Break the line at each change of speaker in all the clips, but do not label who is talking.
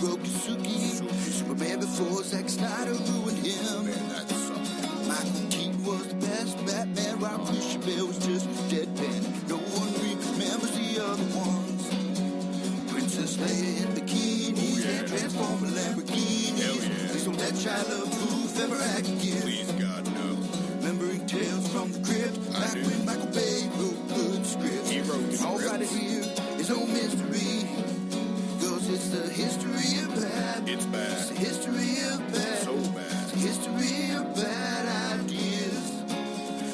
broke Suki. Superman before Zack Snyder ruined him. Michael Keaton was the best Batman. Rob Christian Bale was just deadpan. No one remembers the other ones. Princess Leia in bikinis and Transformer Lamborghinis. Please don't let Shia LaBeouf ever act again.
Please, God, no.
Remembering tales from the crypt, back when Michael Bay wrote good scripts.
He wrote
And all
scripts.
right here is no mystery, 'cause it's the history of bad.
It's bad.
It's the history of bad.
So bad.
It's the history of bad ideas.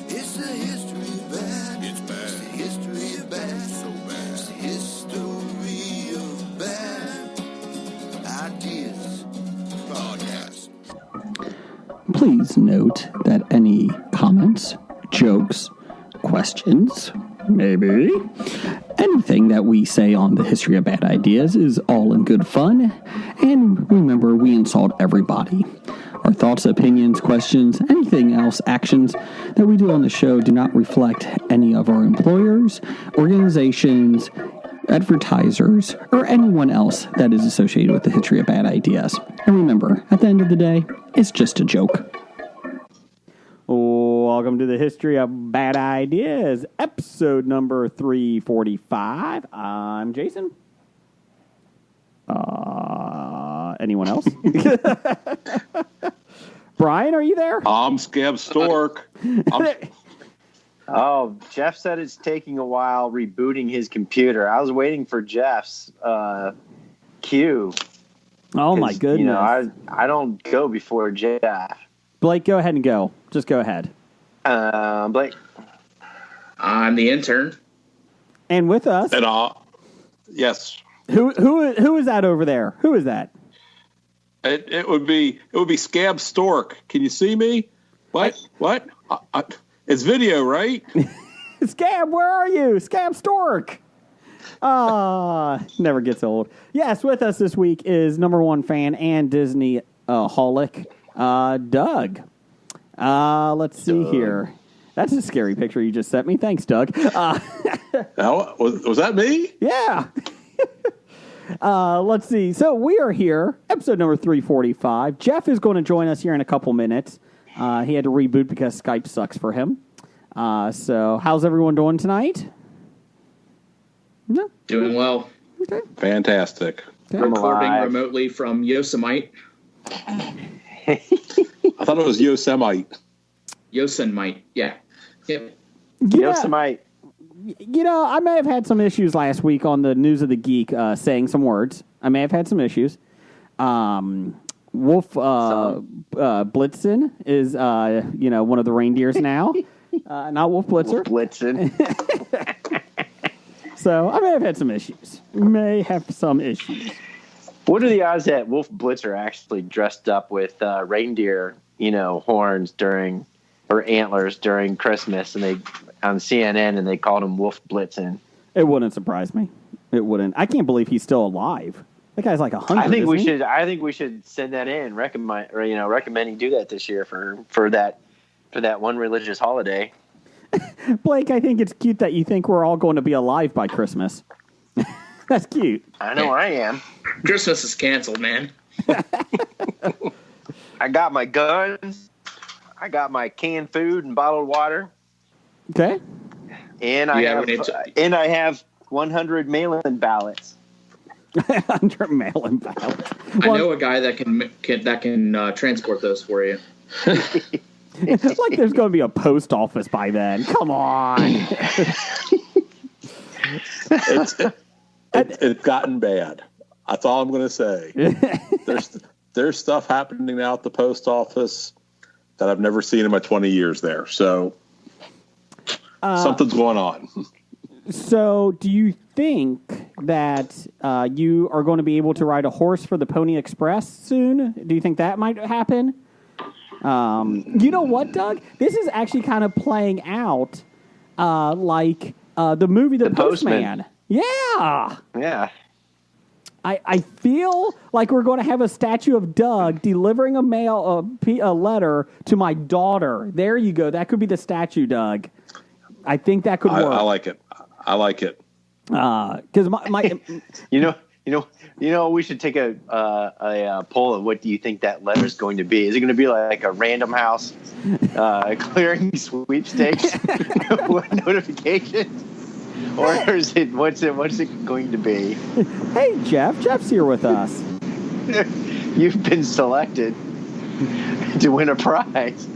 It's the history of bad.
It's bad.
It's the history of bad.
So bad.
It's the history of bad ideas.
Podcast.
Please note that any comments, jokes, questions, maybe anything that we say on the history of bad ideas is all in good fun. And remember, we insult everybody. Our thoughts, opinions, questions, anything else, actions that we do on the show do not reflect any of our employers, organizations, advertisers, or anyone else that is associated with the history of bad ideas. And remember, at the end of the day, it's just a joke. Welcome to the History of Bad Ideas, episode number 345. I'm Jason. Anyone else? Brian, are you there?
I'm Scab Stork.
Oh, Jeff said it's taking a while rebooting his computer. I was waiting for Jeff's cue.
Oh, my goodness.
You know, I don't go before Jeff.
Blake, go ahead and go. Just go ahead.
Blake.
I'm the intern.
And with us.
And yes.
Who is that over there? Who is that?
It would be Scab Stork. Can you see me? What? It's video, right?
Scab, where are you? Scab Stork. Never gets old. Yes, with us this week is number one fan and Disney holic, Doug. Let's see here. That's a scary picture you just sent me. Thanks, Doug.
Was that me?
Yeah. Let's see. So we are here, episode number 345. Jeff is going to join us here in a couple minutes. He had to reboot because Skype sucks for him. So how's everyone doing tonight? No?
Doing well.
Okay.
Fantastic.
Okay.
Recording remotely from Yosemite.
I thought it was Yosemite.
Yosemite, yeah. Yep.
Yosemite.
You know, I may have had some issues last week on the News of the Geek saying some words. I may have had some issues. Wolf Blitzen is, one of the reindeers now. Not Wolf Blitzer.
Wolf Blitzen.
So I may have had some issues.
What are the odds that Wolf Blitzer actually dressed up with reindeer, horns or antlers during Christmas, and they on CNN, and they called him Wolf Blitzen?
It wouldn't surprise me. It wouldn't. I can't believe he's still alive. That guy's like 100.
I think we should send that in. Recommend he do that this year for that one religious holiday.
Blake, I think it's cute that you think we're all going to be alive by Christmas. That's cute.
I know I am.
Christmas is canceled, man.
I got my guns. I got my canned food and bottled water.
Okay.
And I have 100 mail-in ballots.
100 mail-in ballots.
I know a guy that can transport those for you.
It's like there's going to be a post office by then. Come on.
It's gotten bad. That's all I'm going to say. There's stuff happening now at the post office that I've never seen in my 20 years there. So something's going on.
So do you think that you are going to be able to ride a horse for the Pony Express soon? Do you think that might happen? You know what, Doug? This is actually kind of playing out like the movie The Postman. Yeah.
Yeah.
I feel like we're going to have a statue of Doug delivering a letter to my daughter. There you go. That could be the statue, Doug. I think that could work.
I like it.
Because my
You We should take a poll of what do you think that letter is going to be. Is it going to be like a Random House clearing sweepstakes notification, or is it what's it going to be?
Hey, Jeff. Jeff's here with us.
You've been selected to win a prize.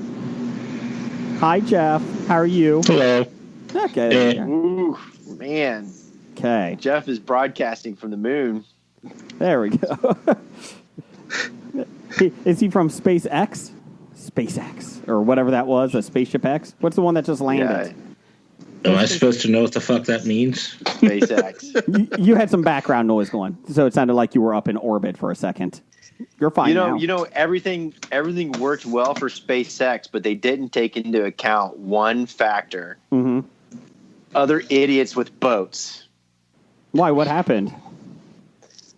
Hi, Jeff. How are you?
Hello.
Okay.
Ooh, man.
Okay.
Jeff is broadcasting from the moon.
There we go. Is he from SpaceX? SpaceX, or whatever that was, a Spaceship X? What's the one that just landed?
Am I supposed to know what the fuck that means?
SpaceX.
You had some background noise going, so it sounded like you were up in orbit for a second. You're fine now.
Everything worked well for SpaceX, but they didn't take into account one factor.
Mm-hmm.
Other idiots with boats.
Why? What happened?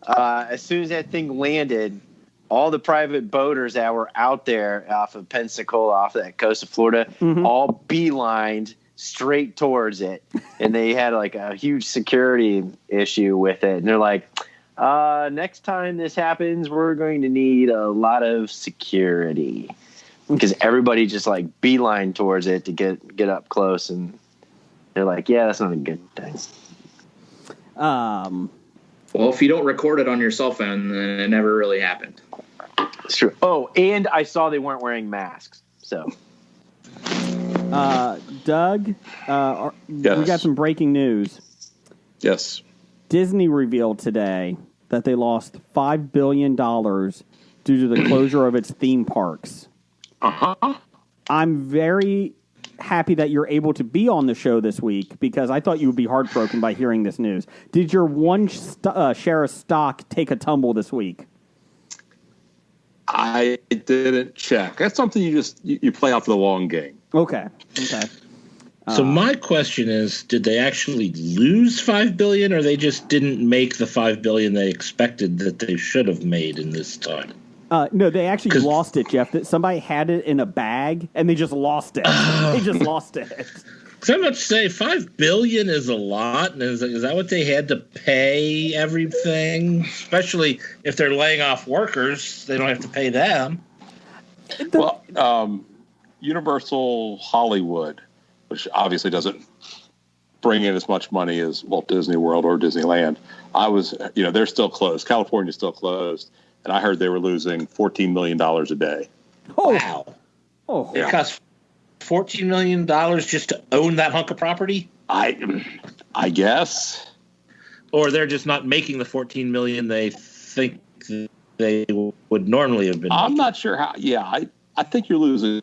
As soon as that thing landed, all the private boaters that were out there off of Pensacola, off that coast of Florida, all beelined straight towards it. And they had like a huge security issue with it. And they're like, next time this happens, we're going to need a lot of security. Because everybody just like beeline towards it to get up close. And they're like, yeah, that's not a good thing.
Well, if you don't record it on your cell phone, then it never really happened.
It's true. Oh, and I saw they weren't wearing masks. So,
Doug,
Yes.
we got some breaking news.
Yes.
Disney revealed today that they lost $5 billion due to the closure of its theme parks.
Uh-huh.
I'm very happy that you're able to be on the show this week because I thought you would be heartbroken by hearing this news. Did your one share of stock take a tumble this week?
I didn't check. That's something you play out for the long game.
Okay.
So my question is, did they actually lose $5 billion, or they just didn't make the $5 billion they expected that they should have made in this time?
No, they actually lost it, Jeff. Somebody had it in a bag, and they just lost it. They just lost it.
Because I'm about to say $5 billion is a lot, and is that what they had to pay everything? Especially if they're laying off workers, they don't have to pay them.
Well, Universal Hollywood, which obviously doesn't bring in as much money as Walt Disney World or Disneyland. They're still closed. California's still closed. And I heard they were losing $14 million a day.
Oh.
Wow.
Oh.
It costs $14 million just to own that hunk of property?
I guess.
Or they're just not making the $14 million they think they would normally have been making.
I'm not sure how. Yeah, I think you're losing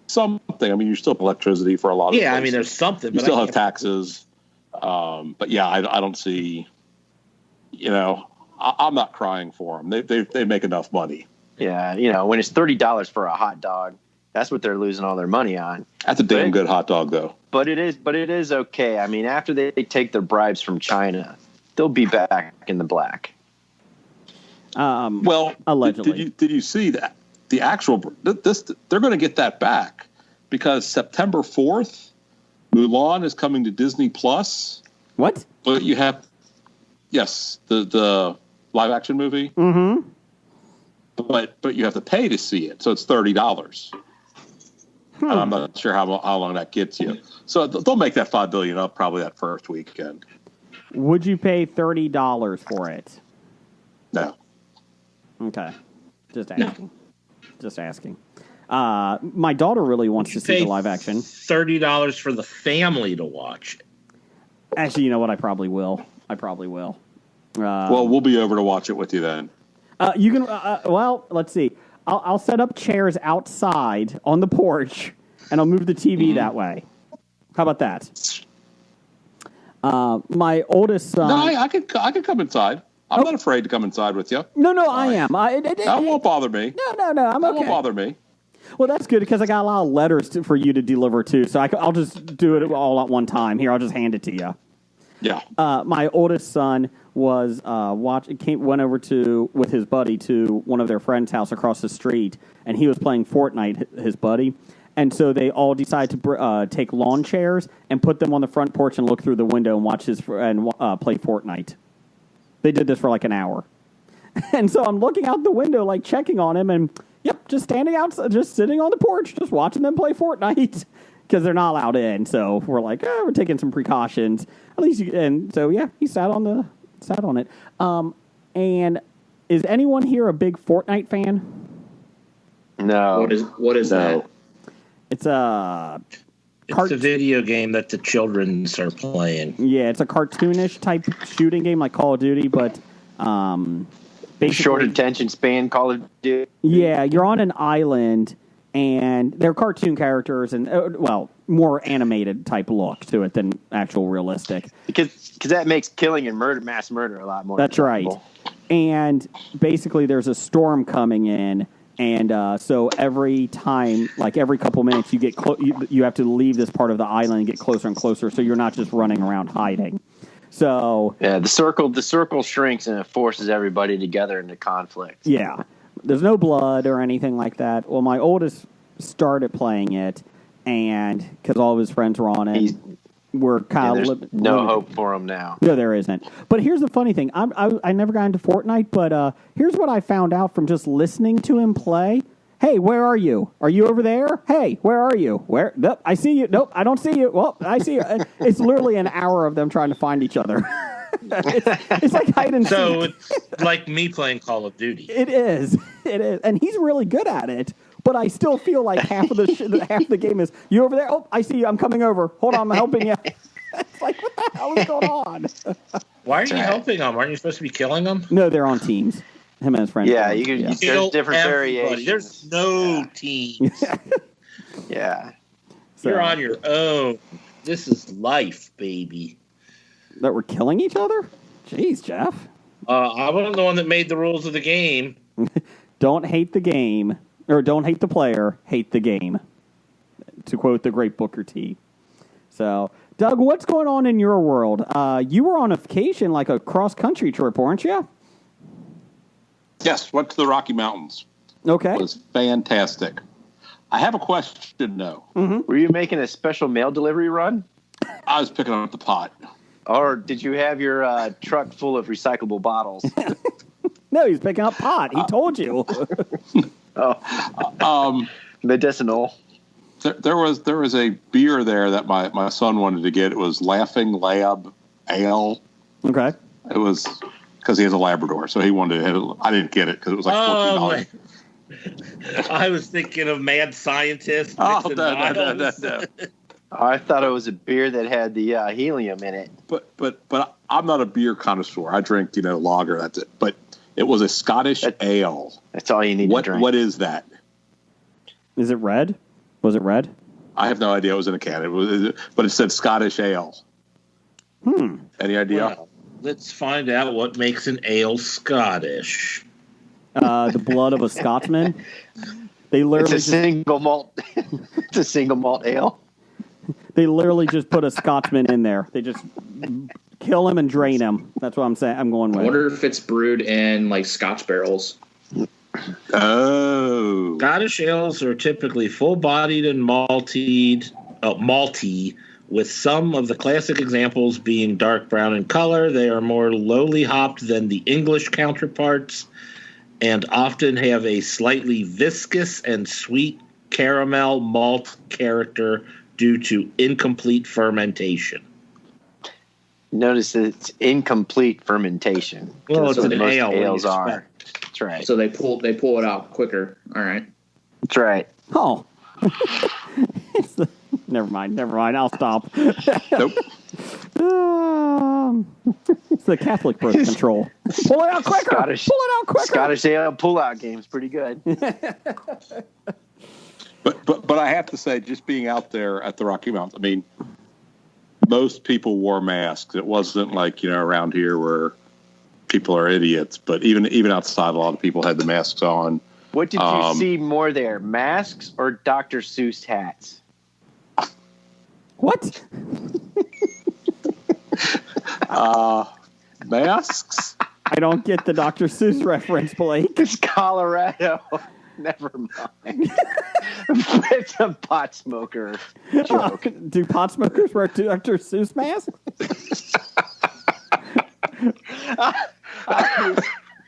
something. I mean, you're still electricity for a lot of places.
I mean, there's something.
You still have taxes. But yeah, I don't see, I'm not crying for them. They make enough money.
Yeah, when it's $30 for a hot dog, that's what they're losing all their money on.
That's a damn good hot dog, though.
But it is okay. I mean, after they take their bribes from China, they'll be back in the black.
Well,
allegedly,
did you see that the actual they're going to get that back because September 4th, Mulan is coming to Disney Plus.
What?
But you have the live action movie.
Mm-hmm.
But you have to pay to see it, so it's $30. And I'm not sure how long that gets you. So they'll make that $5 billion up probably that first weekend.
Would you pay $30 for it?
No.
Okay. Just asking. Just asking. My daughter really wants to see the live action.
$30 for the family to watch it.
Actually, you know what? I probably will.
Well, we'll be over to watch it with you then.
You can. Well, let's see. I'll set up chairs outside on the porch, and I'll move the TV that way. How about that? My oldest son.
No, I could come inside. I'm not afraid to come inside with you.
No, I am.
That won't bother me.
No, I'm okay.
That won't bother me.
Well, that's good because I got a lot of letters for you to deliver too, so I'll just do it all at one time. Here, I'll just hand it to you.
Yeah.
My oldest son was went over with his buddy to one of their friends' house across the street, and he was playing Fortnite, his buddy. And so they all decided to take lawn chairs and put them on the front porch and look through the window and watch his and play Fortnite. They did this for like an hour. And so I'm looking out the window, like checking on him, and yep, just standing outside, just sitting on the porch, just watching them play Fortnite because they're not allowed in. So we're like, we're taking some precautions. At least, and so yeah, he sat on it. And is anyone here a big Fortnite fan?
No.
What is that?
It's a
video game that the children are playing.
Yeah, it's a cartoonish type shooting game like Call of Duty, but
short attention span Call of Duty.
Yeah, you're on an island, and they're cartoon characters, and more animated type look to it than actual realistic.
Because that makes killing and mass murder a lot more.
That's
enjoyable.
right. And basically, there's a storm coming in. And so every time, like every couple minutes, you get you have to leave this part of the island and get closer and closer, so you're not just running around hiding. So
yeah, the circle shrinks and it forces everybody together into conflict.
Yeah, there's no blood or anything like that. Well, my oldest started playing it, and because all of his friends were on it, we're kind of
there's no hope for him now.
No, there isn't. But here's the funny thing. I never got into Fortnite, but here's what I found out from just listening to him play. Hey, where are you? Are you over there? Hey, where are you? Where? Nope, I see you. Nope, I don't see you. Well, I see you. It's literally an hour of them trying to find each other. it's like hide and seek.
So it's like me playing Call of Duty.
It is. And he's really good at it. But I still feel like half of the game is, you over there? Oh, I see you. I'm coming over. Hold on, I'm helping you. It's like, what the hell is going on?
Why are you helping them? Aren't you supposed to be killing them?
No, they're on teams. Him and his friends.
Yeah, there's different variations.
There's no teams.
Yeah.
So,
you're on your own. This is life, baby.
That we're killing each other? Jeez, Jeff.
I'm the one that made the rules of the game.
Don't hate the game. Or don't hate the player, hate the game. To quote the great Booker T. So, Doug, what's going on in your world? You were on a vacation, like a cross-country trip, weren't you?
Yes, went to the Rocky Mountains.
Okay.
It was fantastic. I have a question, though.
Mm-hmm.
Were you making a special mail delivery run?
I was picking up the pot.
Or did you have your truck full of recyclable bottles?
No, he's picking up pot. He told you.
Medicinal.
There was a beer there that my son wanted to get. It was Laughing Lab Ale.
Okay.
It was because he has a Labrador, so he wanted it. I didn't get it because it was like $14.
I was thinking of Mad Scientist.
Oh, no.
I thought it was a beer that had the helium in it.
But I'm not a beer connoisseur. I drink lager. That's it. But it was a Scottish ale.
That's all you need to drink.
What is that?
Is it red? Was it red?
I have no idea. It was in a can. But it said Scottish ale. Any idea?
Well, let's find out what makes an ale Scottish.
The blood of a Scotsman. They literally
it's a single malt. It's a single malt ale.
They literally just put a Scotsman in there. They just kill him and drain him. That's what I'm saying. I'm going with.
I wonder if it's brewed in like Scotch barrels.
Oh.
Scottish ales are typically full-bodied and malty, with some of the classic examples being dark brown in color. They are more lowly hopped than the English counterparts and often have a slightly viscous and sweet caramel malt character due to incomplete fermentation.
Notice that it's incomplete fermentation.
Well, it's
what
an
most
ale.
Ales are. That's right.
So they pull it out quicker. All right.
That's right.
Oh. Never mind. I'll stop.
Nope.
It's the Catholic birth control. Pull it out quicker. Pull it out quicker.
Scottish ale pull-out game's pretty good.
But I have to say, just being out there at the Rocky Mountains, I mean, most people wore masks. It wasn't like around here where people are idiots. But even outside, a lot of people had the masks on.
What did you see more there, masks or Dr. Seuss hats?
What?
Masks?
I
don't get the Dr. Seuss reference, Blake.
It's Colorado. Never mind. It's a pot smoker joke.
Do pot smokers wear Dr. Seuss masks?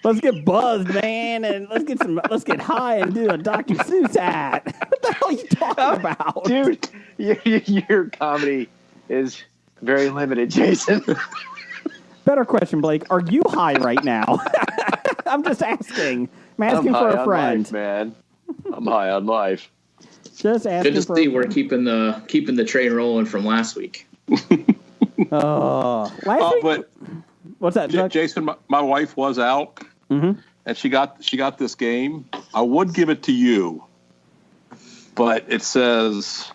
Let's get buzzed, man, and let's get high and do a Dr. Seuss hat. What the hell are you talking about,
Dude? Your comedy is very limited, Jason.
Better question, Blake. Are you high right now? I'm just asking. I'm asking for a friend,
life, man. I'm high on life.
Just asking.
Good to see we're keeping the train rolling from last week.
Last week?
But
What's that, Chuck?
Jason, my wife was out, and she got this game. I would give it to you, but it says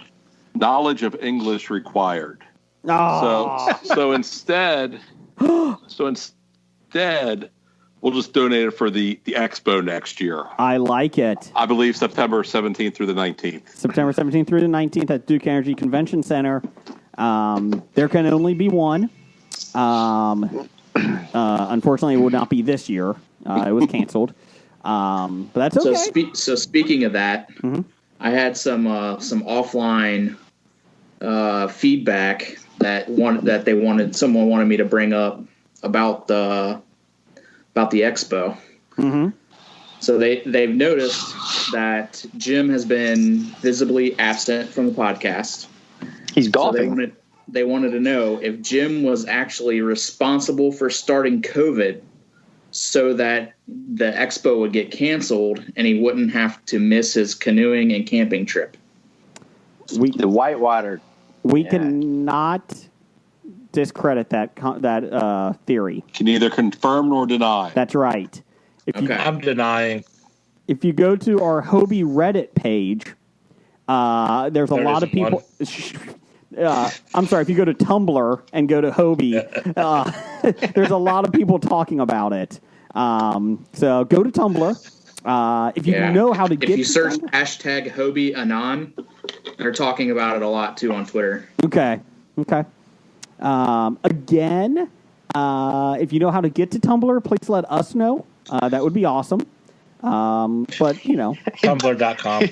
knowledge of English required.
Oh.
So instead, we'll just donate it for the expo next year.
I like it.
I believe September 17th through the 19th.
September 17th through the 19th at Duke Energy Convention Center. There can only be one. Unfortunately, it would not be this year. It was canceled. But that's okay.
So speaking of that, I had some offline feedback that someone wanted me to bring up about the expo. Mm-hmm. So they've noticed that Jim has been visibly absent from the podcast.
He's golfing.
So they wanted to know if Jim was actually responsible for starting COVID so that the expo would get canceled and he wouldn't have to miss his canoeing and camping trip.
The Whitewater.
We cannot discredit that theory.
Can neither confirm nor deny.
That's right.
I'm denying.
If you go to our Hobie Reddit page, there's a lot of people. I'm sorry. If you go to Tumblr and go to Hobie, there's a lot of people talking about it. So go to Tumblr. If you know how to get.
If you search hashtag Hobie Anon, they're talking about it a lot too on Twitter.
Okay. Again, if you know how to get to Tumblr, please let us know. That would be awesome. But
Tumblr.com.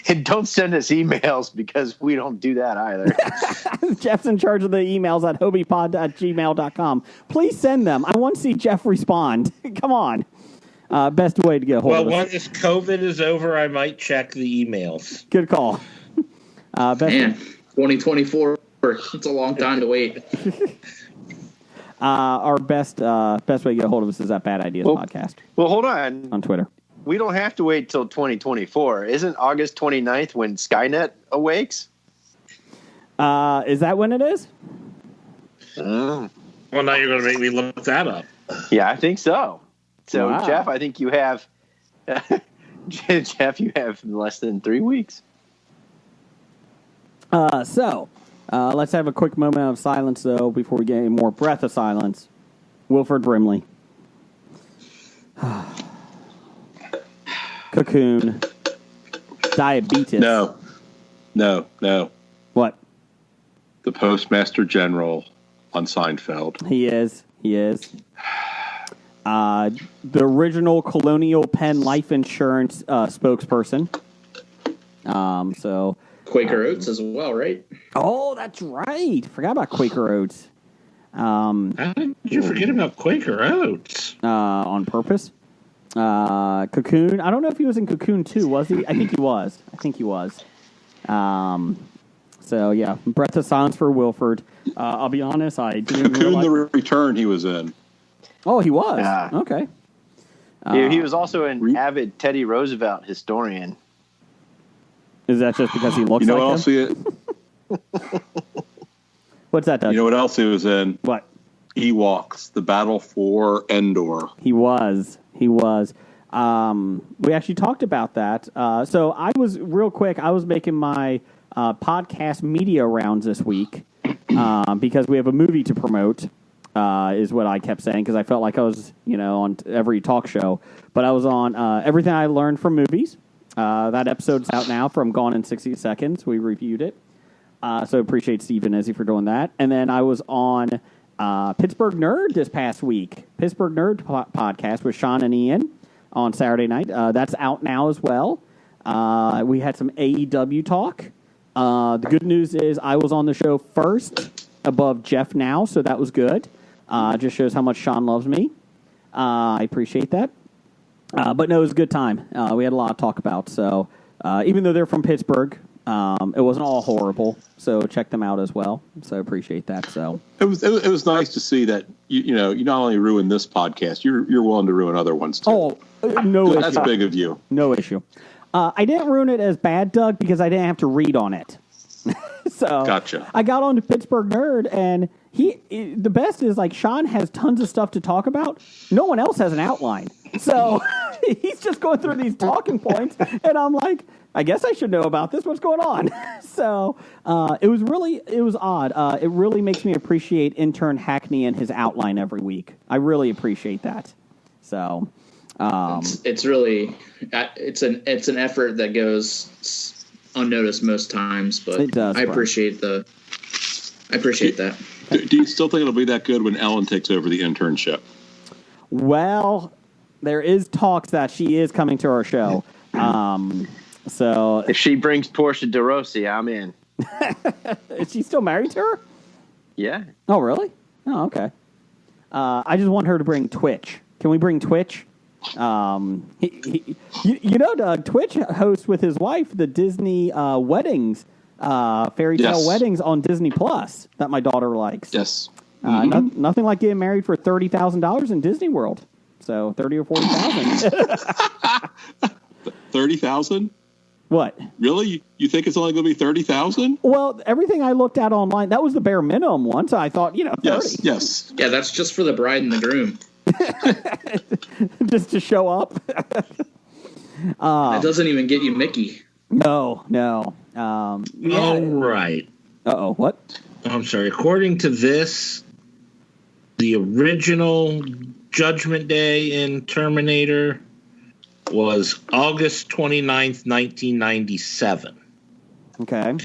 And don't send us emails because we don't do that either.
Jeff's in charge of the emails at hobiepod@gmail.com. Please send them. I want to see Jeff respond. Come on. Best way to get a hold of us.
Well, once this COVID is over, I might check the emails.
Good call.
Man, 2024. It's a long time to wait.
Our best way to get a hold of us is at Bad Ideas Podcast.
Well, hold on
Twitter.
We don't have to wait till 2024. Isn't August 29th when Skynet awakes?
Is that when it is?
Oh.
Well, now you're going to make me look that up.
Yeah, I think so. So,
Wow.
Jeff, I think you have Jeff, you have less than 3 weeks.
Let's have a quick moment of silence, though, before we get any more breath of silence. Wilford Brimley. Cocoon. Diabetes.
No.
What?
The Postmaster General on Seinfeld.
He is. The original Colonial Penn life insurance spokesperson.
Quaker Oats as well, right?
Oh, that's right. Forgot about Quaker Oats.
How did you forget about Quaker Oats?
On purpose. Cocoon. I don't know if he was in Cocoon 2, was he? I think he was. Breath of silence for Wilford. I'll be honest, I didn't
Cocoon
realize...
the Return he was in.
Oh, he was?
Yeah.
Okay.
He was also an avid Teddy Roosevelt historian.
Is that just because he looks
You know
like
what else
him? What's that, Doug?
You know what else he was in?
What?
Ewoks, the Battle for Endor.
He was. We actually talked about that. So I was making my podcast media rounds this week because we have a movie to promote, is what I kept saying, because I felt like I was, on every talk show. But I was on Everything I Learned from Movies. That episode's out now from Gone in 60 Seconds. We reviewed it. So appreciate Steve and Izzy for doing that. And then I was on Pittsburgh Nerd this past week. Pittsburgh Nerd podcast with Sean and Ian on Saturday night. That's out now as well. We had some AEW talk. The good news is I was on the show first above Jeff now, so that was good. Just shows how much Sean loves me. I appreciate that. But no, it was a good time. We had a lot to talk about. So even though they're from Pittsburgh, it wasn't all horrible. So check them out as well. So I appreciate that. So
it was nice to see that you not only ruin this podcast, you're willing to ruin other ones too.
Oh, no issue.
That's big of you.
No issue. I didn't ruin it as bad, Doug, because I didn't have to read on it. So
gotcha.
I got on to Pittsburgh Nerd, and the best is like Sean has tons of stuff to talk about. No one else has an outline, so he's just going through these talking points, and I'm like, I guess I should know about this. What's going on? So it was odd. It really makes me appreciate intern Hackney and his outline every week. I really appreciate that. So
it's really it's an effort that goes unnoticed most times, but
it does,
I appreciate that.
Do you still think it'll be that good when Ellen takes over the internship?
Well, there is talks that she is coming to our show. So
if she brings Portia de Rossi, I'm in.
Is she still married to her?
Yeah.
Oh, really? Oh, okay. I just want her to bring Twitch. Can we bring Twitch? Doug, Twitch hosts with his wife the Disney weddings, fairy tale weddings on Disney Plus that my daughter likes.
Yes.
Nothing like getting married for $30,000 in Disney World. So 30 or 40,000.
30,000?
What?
Really? You think it's only going to be 30,000?
Well, everything I looked at online, that was the bare minimum one. So I thought, 30.
Yes.
Yeah, that's just for the bride and the groom.
Just to show up.
It doesn't even get you Mickey.
No.
All right.
Uh-oh, what?
I'm sorry. According to this, the original Judgment Day in Terminator was August 29th, 1997.
Okay.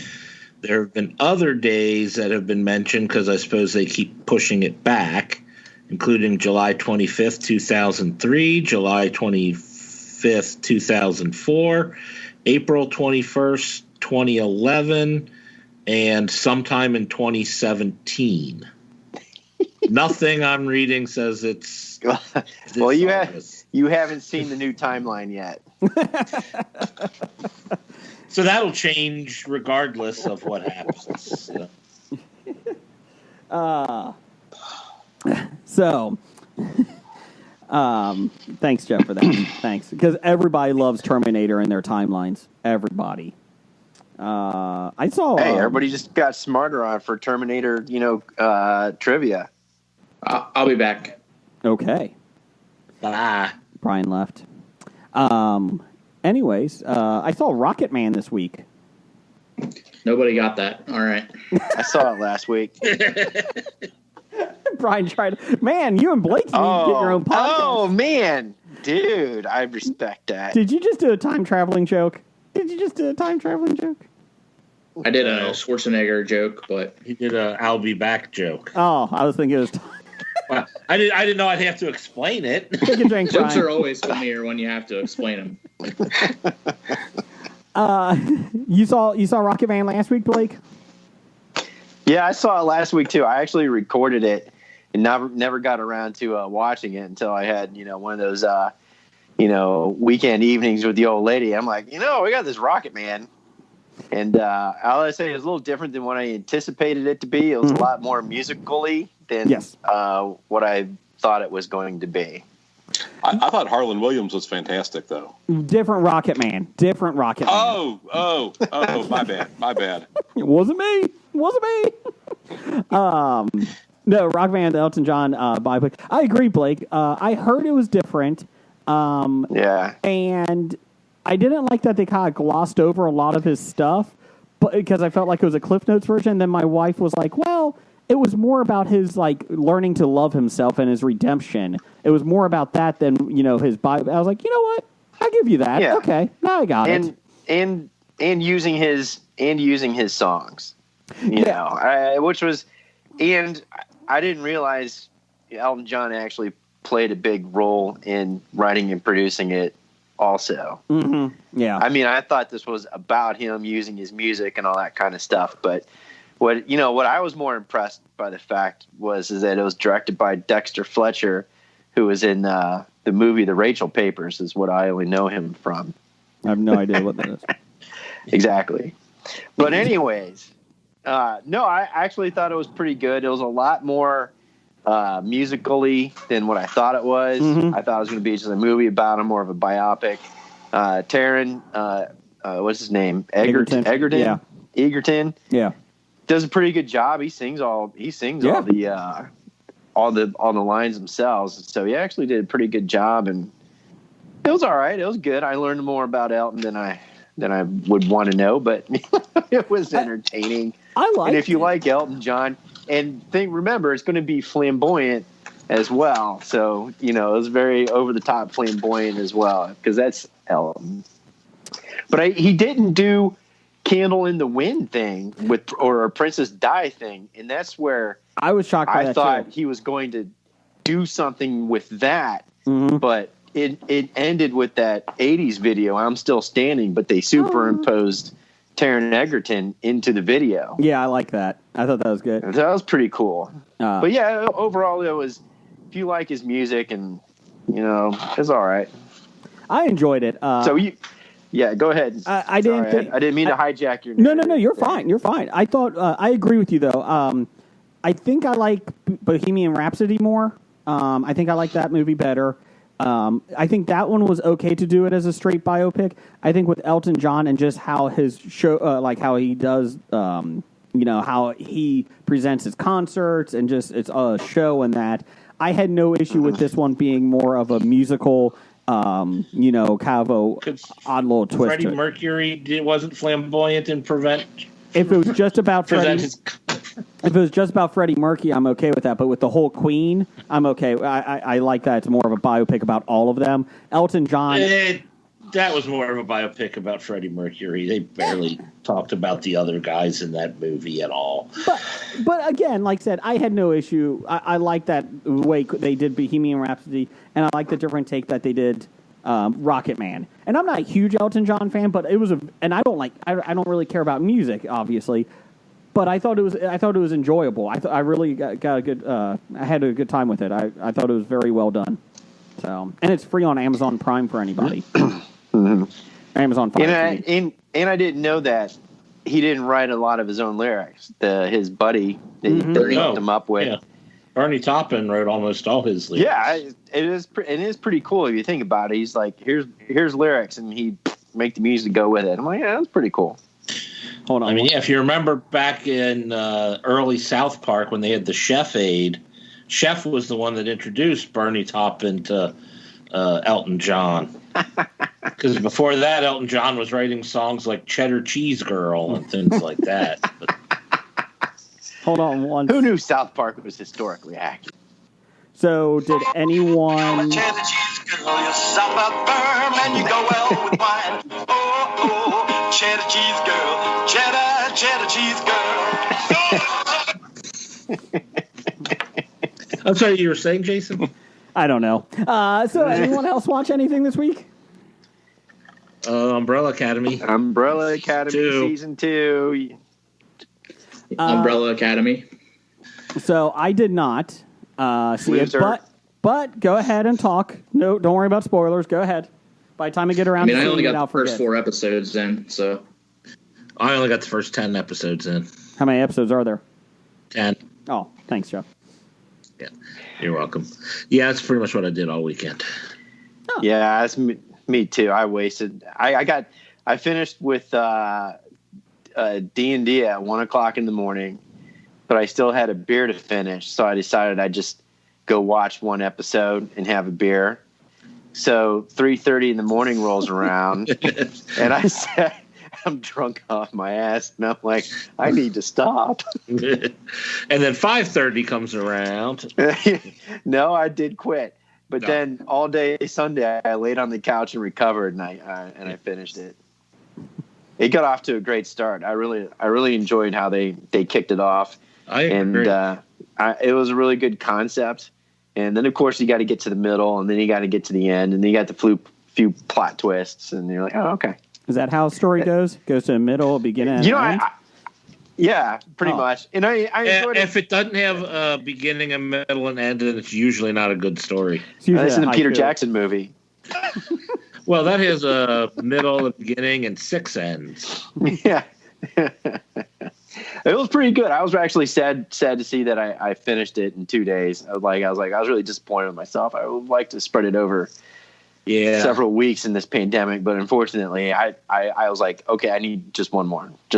There have been other days that have been mentioned because I suppose they keep pushing it back, including July 25th, 2003, July 25th, 2004, April 21st, 2011, and sometime in 2017. Nothing I'm reading says it's...
Well, you haven't seen the new timeline yet.
So that'll change regardless of what happens.
So, thanks, Jeff, for that. Thanks. Because everybody loves Terminator in their timelines. Everybody. I saw...
Hey, everybody just got smarter on for Terminator, trivia.
I'll be back.
Okay.
Bye.
Brian left. Anyways, I saw Rocket Man this week.
Nobody got that. All right.
I saw it last week.
Brian tried. Man, you and Blake need to get your own podcast.
Oh, man. Dude, I respect that.
Did you just do a time traveling joke?
I did a Schwarzenegger joke, but
He did a "I'll be back" joke.
Oh, I was thinking it was...
Well, I didn't know I'd have to explain it.
Take a drink,
jokes
Brian.
are always funnier when you have to explain them.
You saw Rocket Man last week, Blake?
Yeah, I saw it last week, too. I actually recorded it and never got around to watching it until I had, one of those, weekend evenings with the old lady. I'm like, we got this Rocket Man. And I'll say it was a little different than what I anticipated it to be. It was a lot more musical-y than what I thought it was going to be.
I thought Harlan Williams was fantastic, though.
Different Rocket Man.
Oh, my bad.
It wasn't me. No, Rocket Man, Elton John biopic. I agree, Blake. I heard it was different.
Yeah.
And I didn't like that they kind of glossed over a lot of his stuff, but because I felt like it was a Cliff Notes version. Then my wife was like, well, it was more about his learning to love himself and his redemption. It was more about that than his Bible. I was like, you know what? I'll give you that. Yeah. Okay, now I got it.
And using his songs, which was, and I didn't realize Elton John actually played a big role in writing and producing it. Also,
yeah.
I mean, I thought this was about him using his music and all that kind of stuff, but. What I was more impressed by the fact is that it was directed by Dexter Fletcher, who was in the movie The Rachel Papers, is what I only know him from.
I have no idea what that is.
Exactly. But anyways, no, I actually thought it was pretty good. It was a lot more musically than what I thought it was.
Mm-hmm.
I thought it was going to be just a movie about him, more of a biopic. Taron, what's his name? Egerton.
Yeah.
Egerton.
Yeah.
Does a pretty good job. He sings all the lines themselves. So he actually did a pretty good job, and it was all right. It was good. I learned more about Elton than I would want to know, but it was entertaining.
I like.
And if you
it.
like Elton John, and remember, it's going to be flamboyant as well. So it was very over the top flamboyant as well, because that's Elton. But he didn't do Candle in the Wind thing or a Princess Di thing, and that's where
I was shocked by
I
that
thought
too.
he was going to do something with that,
Mm-hmm.
but it ended with that 80s video, I'm Still Standing, but they superimposed Taron Egerton into the video.
Yeah, I like that. I thought that was good.
That was pretty cool.
But
yeah, overall, it was, if you like his music, and, it's all right.
I enjoyed it.
Yeah, go ahead.
I didn't
mean to hijack your.
No. You're fine. You're fine. I thought I agree with you though. I think I like Bohemian Rhapsody more. I think I like that movie better. I think that one was okay to do it as a straight biopic. I think with Elton John and just how his show, like how he does, how he presents his concerts and just it's a show and that. I had no issue with this one being more of a musical. Kind of a odd little twist.
Freddie Mercury wasn't flamboyant and
If it was just about Freddie, if it was just about Freddie Mercury, I'm okay with that. But with the whole Queen, I'm okay. I like that. It's more of a biopic about all of them. Elton John.
That was more of a biopic about Freddie Mercury. They barely talked about the other guys in that movie at all.
But again, like I said, I had no issue. I like that way they did Bohemian Rhapsody, and I like the different take that they did Rocket Man. And I'm not a huge Elton John fan, but it was and I don't really care about music, obviously. But I thought it was enjoyable. I really got a good. I had a good time with it. I thought it was very well done. So, and it's free on Amazon Prime for anybody.
Mm-hmm.
Amazon Prime.
And I didn't know that he didn't write a lot of his own lyrics. His buddy that he hooked him up with.
Yeah. Bernie Taupin wrote almost all his lyrics.
Yeah, it is pretty cool if you think about it. He's like, here's lyrics, and he make the music go with it. I'm like, yeah, that's pretty cool.
Hold on.
I mean, yeah, if you remember back in early South Park when they had the Chef Aid, Chef was the one that introduced Bernie Taupin to Elton John. Because before that, Elton John was writing songs like Cheddar Cheese Girl and things like that. But,
hold on one.
Who knew South Park was historically accurate?
So, did anyone?
Cheddar cheese girl, you suburb and you go well with wine. Oh, cheddar cheese girl, cheddar cheese girl.
I'm sorry, you were saying, Jason?
I don't know. So, anyone else watch anything this week?
Umbrella Academy.
Season 2.
Umbrella Academy.
So I did not see
Loser.
it, but go ahead and talk. No, don't worry about spoilers. Go ahead. By the time I get around,
I only
to
got the first 4 episodes in, so
I only got the first 10 episodes in.
How many episodes are there?
10.
Oh, thanks, Joe.
Yeah, you're welcome. Yeah, that's pretty much what I did all weekend.
Oh.
Yeah, that's me too. I wasted. I finished with D&D at 1:00 in the morning, but I still had a beer to finish, so I decided I'd just go watch one episode and have a beer. So 3:30 in the morning rolls around, and I said, I'm drunk off my ass, and I'm like, I need to stop.
And then 5:30 comes around.
No, I did quit. But then all day Sunday, I laid on the couch and recovered, and I finished it. It got off to a great start. I really enjoyed how they kicked it off.
I agree.
And it was a really good concept. And then, of course, you got to get to the middle, and then you got to get to the end, and then you got the few plot twists, and you're like, oh, okay.
Is that how a story goes? Goes to the middle, beginning, and
You know,
end?
Yeah, pretty much. And I enjoyed it.
If it doesn't have a beginning, a middle, and end, then it's usually not a good story.
This is a Peter Jackson movie.
Well, that has a middle, a beginning, and 6 ends.
Yeah. It was pretty good. I was actually sad to see that I finished it in 2 days. I was really disappointed with myself. I would like to spread it over several weeks in this pandemic, but unfortunately, I was like, okay, I need just one more. I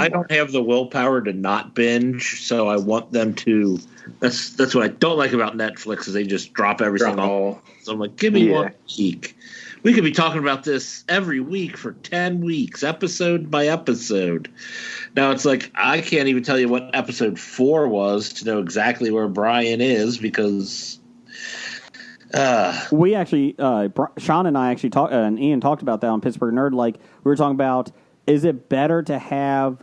don't have the willpower to not binge, so I want them to. That's what I don't like about Netflix is they just drop everything off. So I'm like, give me 1 week. We could be talking about this every week for 10 weeks, episode by episode. Now, it's like I can't even tell you what episode 4 was to know exactly where Brian is because...
we actually, Sean and I actually talked, and Ian talked about that on Pittsburgh Nerd. Like, we were talking about, is it better to have,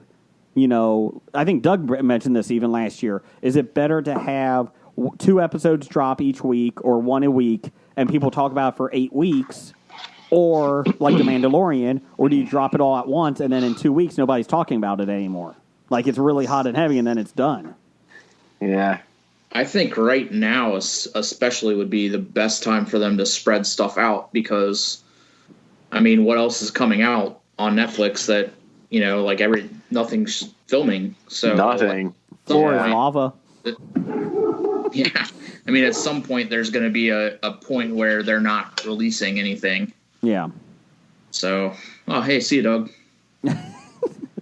I think Doug mentioned this even last year. Is it better to have 2 episodes drop each week or 1 a week and people talk about it for 8 weeks? Or like The Mandalorian, or do you drop it all at once and then in 2 weeks nobody's talking about it anymore? Like it's really hot and heavy and then it's done.
Yeah.
I think right now especially would be the best time for them to spread stuff out because, I mean, what else is coming out on Netflix that, nothing's filming. So
nothing.
Floor is lava.
Yeah. I mean, at some point there's going to be a point where they're not releasing anything.
Yeah.
So, hey, see you, Doug.
I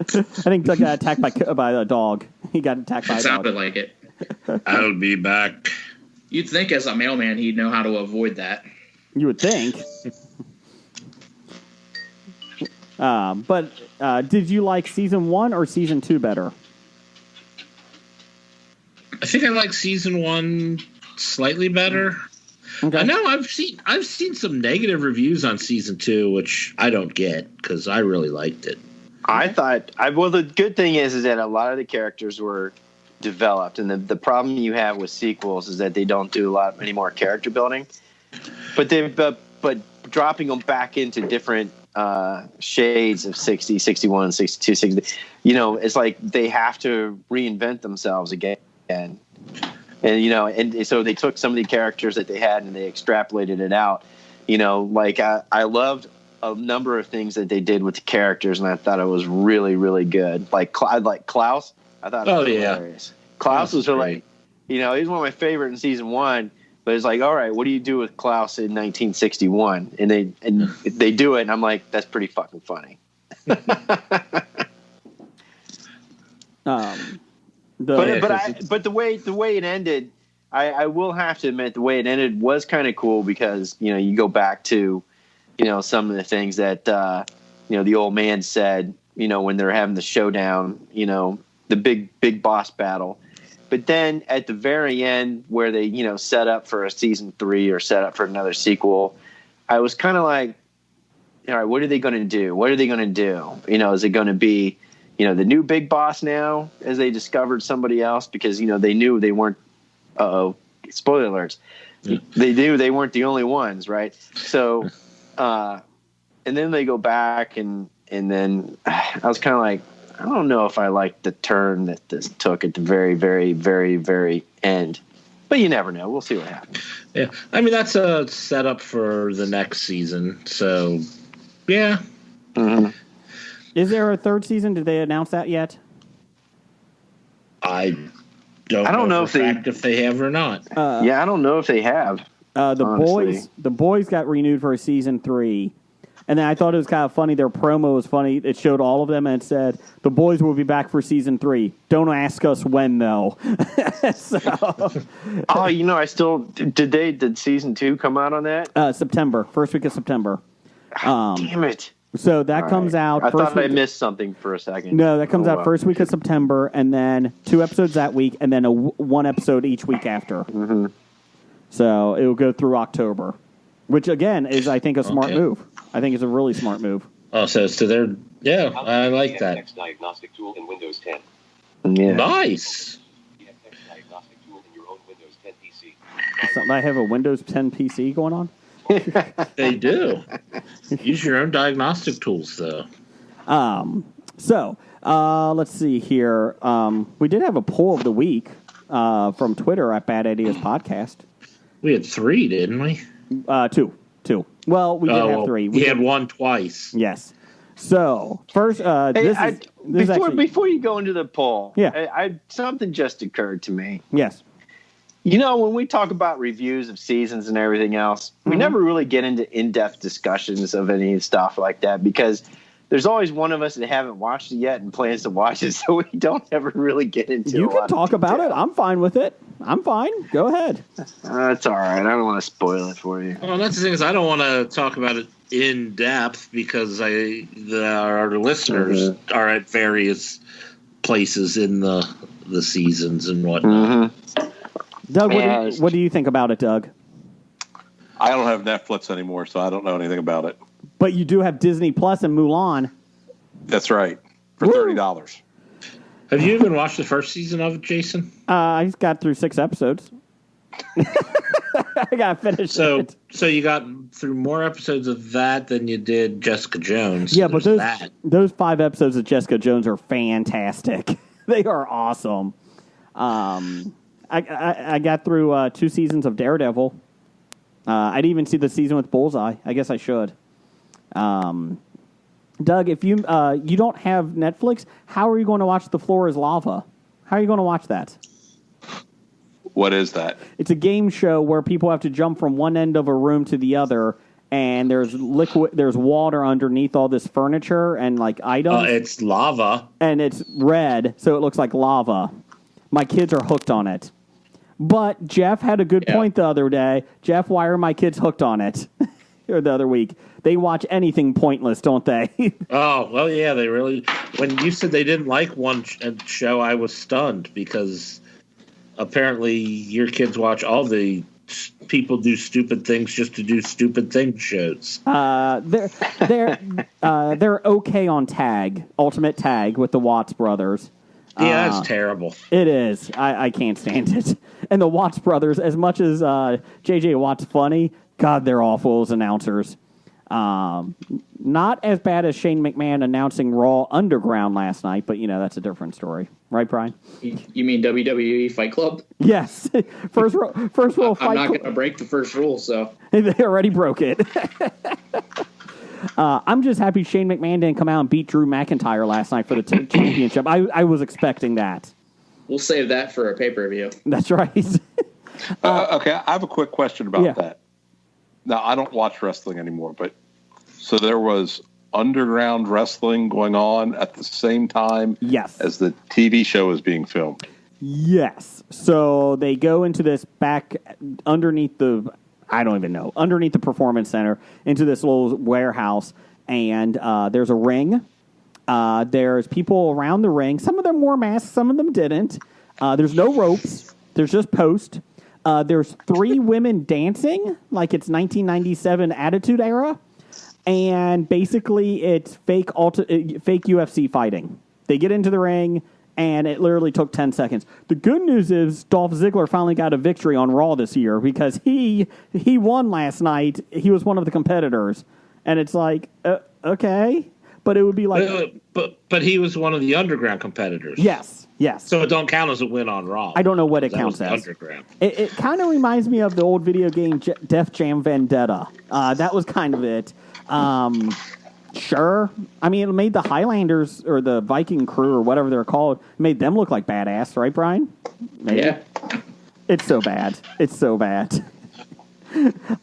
think Doug got attacked by a dog. He got attacked by a dog.
It sounded like it.
I'll be back.
You'd think as a mailman he'd know how to avoid that.
You would think. But did you like season 1 or season 2 better?
I think I like season 1 slightly better.
Okay.
I know I've seen some negative reviews on season 2, which I don't get because I really liked it.
I thought, the good thing is that a lot of the characters were developed, and the problem you have with sequels is that they don't do any more character building. But but dropping them back into different shades of 60, 61, 62, 60, it's like they have to reinvent themselves again. And and so they took some of the characters that they had and they extrapolated it out. I loved a number of things that they did with the characters, and I thought it was really, really good. Like Klaus, I thought it was hilarious. Klaus was really, he's one of my favorite in season 1. But it's like, all right, what do you do with Klaus in 1961? And they do it, and I'm like, that's pretty fucking funny. But the way it ended, I will have to admit the way it ended was kind of cool because you go back to some of the things that the old man said when they're having the showdown, the big boss battle. But then at the very end where they set up for a season 3 or set up for another sequel, I was kind of like, all right, what are they going to do? What are they going to do? Is it going to be the new big boss now as they discovered somebody else because, they knew they weren't, spoiler alerts. Yeah. They knew they weren't the only ones. Right. So, and then they go back and then I was kind of like, I don't know if I like the turn that this took at the very, very, very, very end, but you never know. We'll see what happens.
Yeah. I mean, that's a setup for the next season. So yeah.
Mm-hmm.
Is there a 3rd season? Did they announce that yet?
I don't know if they have or not.
Yeah, I don't know if they have.
The boys got renewed for a season 3, and then I thought it was kind of funny. Their promo was funny. It showed all of them and it said the boys will be back for season 3. Don't ask us when though. Did season 2 come out on that? September, first week of September.
Damn it.
So that comes out.
I thought I missed something for a second.
No, that comes out first week of September, and then 2 episodes that week, and then 1 episode each week after.
Mm-hmm.
So it will go through October, which again is, I think, a smart move. I think it's a really smart move.
Oh, so I like that.
Diagnostic tool in Windows 10.
Yeah.
Nice.
Diagnostic tool in your own Windows 10 PC.
Something I have a Windows 10 PC going on.
They do. Use your own diagnostic tools, though.
So Let's see here. We did have a poll of the week from Twitter at Bad Ideas Podcast.
We had 3, didn't we?
Two. Well, we did have 3.
We had 1 twice.
Yes. So first,
before you go into the poll,
yeah,
something just occurred to me.
Yes.
You know, when we talk about reviews of seasons and everything else, we never really get into in-depth discussions of any stuff like that because there's always one of us that haven't watched it yet and plans to watch it, so we don't ever really get into it.
You can talk about it. I'm fine with it. I'm fine. Go ahead.
That's all right. I don't want to spoil it for you.
Well, that's the thing is I don't want to talk about it in depth because our listeners are at various places in the seasons and whatnot.
Mm-hmm.
Doug, what do you think about it, Doug?
I don't have Netflix anymore, so I don't know anything about it.
But you do have Disney Plus and Mulan.
That's right, for $30.
Have you even watched the first season of it, Jason?
I just got through 6 episodes. I got finished.
So you got through more episodes of that than you did Jessica Jones.
Yeah, but those 5 episodes of Jessica Jones are fantastic. They are awesome. I got through 2 seasons of Daredevil. I didn't even see the season with Bullseye. I guess I should. Doug, if you don't have Netflix, how are you going to watch The Floor is Lava? How are you going to watch that?
What is that?
It's a game show where people have to jump from one end of a room to the other, and there's water underneath all this furniture and like items.
It's lava,
and it's red, so it looks like lava. My kids are hooked on it. But Jeff had a good point the other day. Jeff, why are my kids hooked on it? Or the other week. They watch anything pointless, don't they?
Oh, well, yeah, they really... When you said they didn't like one show, I was stunned because apparently your kids watch all the people do stupid things just to do stupid things shows.
They're okay on Tag, Ultimate Tag with the Watts brothers.
Yeah, that's terrible.
It is. I can't stand it. And the Watts brothers, as much as J.J. Watt's funny, God, they're awful as announcers. Not as bad as Shane McMahon announcing Raw Underground last night, but, that's a different story. Right, Brian?
You mean WWE Fight Club?
Yes. First rule of Fight
I'm not going to break the first rule, so.
They already broke it. I'm just happy Shane McMahon didn't come out and beat Drew McIntyre last night for the championship. I was expecting that.
We'll save that for a pay-per-view.
That's right.
Okay, I have a quick question about that. Now, I don't watch wrestling anymore, but so there was underground wrestling going on at the same time as the TV show was being filmed?
Yes. So they go into this back underneath the... I don't even know. Underneath the Performance Center, into this little warehouse, and there's a ring. There's people around the ring. Some of them wore masks, some of them didn't. There's no ropes. There's just post. There's 3 women dancing, like it's 1997 Attitude Era, and basically it's fake UFC fighting. They get into the ring, and it literally took 10 seconds. The good news is Dolph Ziggler finally got a victory on Raw this year because he won last night. He was one of the competitors. And it's like, okay. But it would be like...
But he was one of the underground competitors.
Yes.
So it don't count as a win on Raw.
I don't know what it counts as.
Underground.
It kind of reminds me of the old video game Def Jam Vendetta. That was kind of it. Sure. I mean, it made the Highlanders or the Viking crew or whatever they're called, made them look like badass, right, Brian? Maybe.
Yeah.
It's so bad. It's so bad.